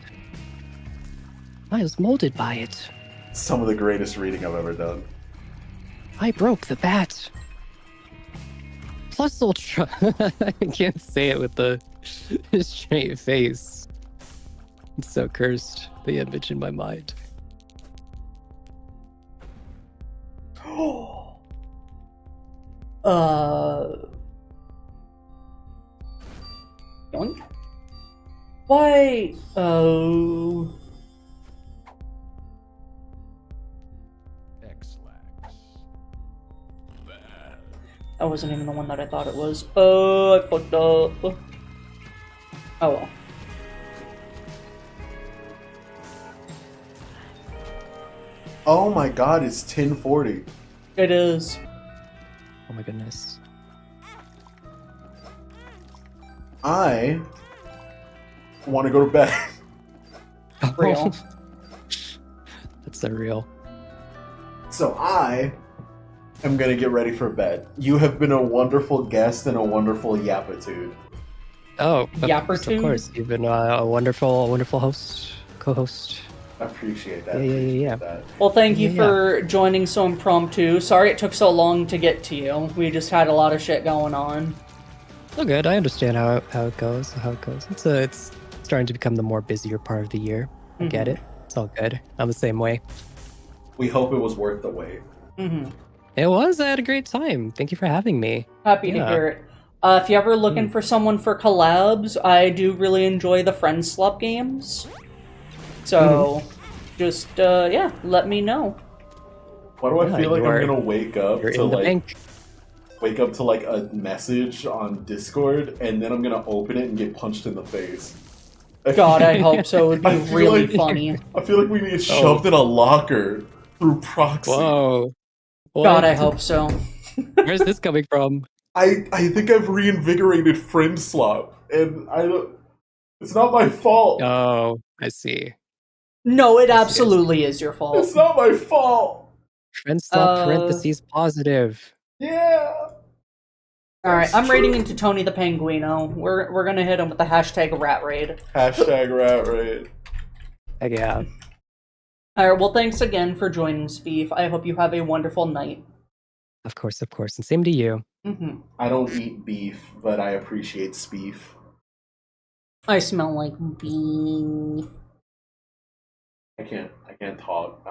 I was molded by it. Some of the greatest reading I've ever done. I broke the bat. Plus Ultra. I can't say it with the straight face. It's so cursed. The image in my mind. Yoink? Why? Oh. That wasn't even the one that I thought it was. Oh, I fucked up. Oh well. Oh my god, it's 10:40. It is. Oh my goodness. I want to go to bed. Real. That's so real. So I am going to get ready for bed. You have been a wonderful guest and a wonderful yappitude. Oh, Yappertude? of course. You've been a wonderful host, co-host. I appreciate that. Yeah. Appreciate that. Well, thank you Yeah. for joining so impromptu. Sorry it took so long to get to you. We just had a lot of shit going on. Oh, good. I understand how it goes. It's starting to become the more busier part of the year. I get it. It's all good. I'm the same way. We hope it was worth the wait. Mm-hmm. It was. I had a great time. Thank you for having me. Happy to Yeah. hear it. If you're ever looking for someone for collabs, I do really enjoy the Friend Slop games. So, just, yeah, let me know. Why do I Yeah, feel like you I'm are- going to wake up You're to in the like bank. wake up to like a message on Discord and then I'm going to open it and get punched in the face? God, I hope so. It would I be feel really like- funny. I feel like we get shoved in a locker through proxy. Whoa. God, What? I hope so. Where's this coming from? I think I've reinvigorated Friend Slop, and I don't. It's not my fault. Oh, I see. No, it Yes, it is. absolutely is your fault. It's not my fault. Friend stop parentheses positive. Yeah. All right, That's I'm raiding true. into Tony the Penguino. We're gonna hit him with the hashtag rat raid. Hashtag rat raid. Heck yeah. All right, well, thanks again for joining, Speef. I hope you have a wonderful night. Of course, and same to you. Mm-hmm. I don't eat beef, but I appreciate speef. I smell like beef. I can't talk.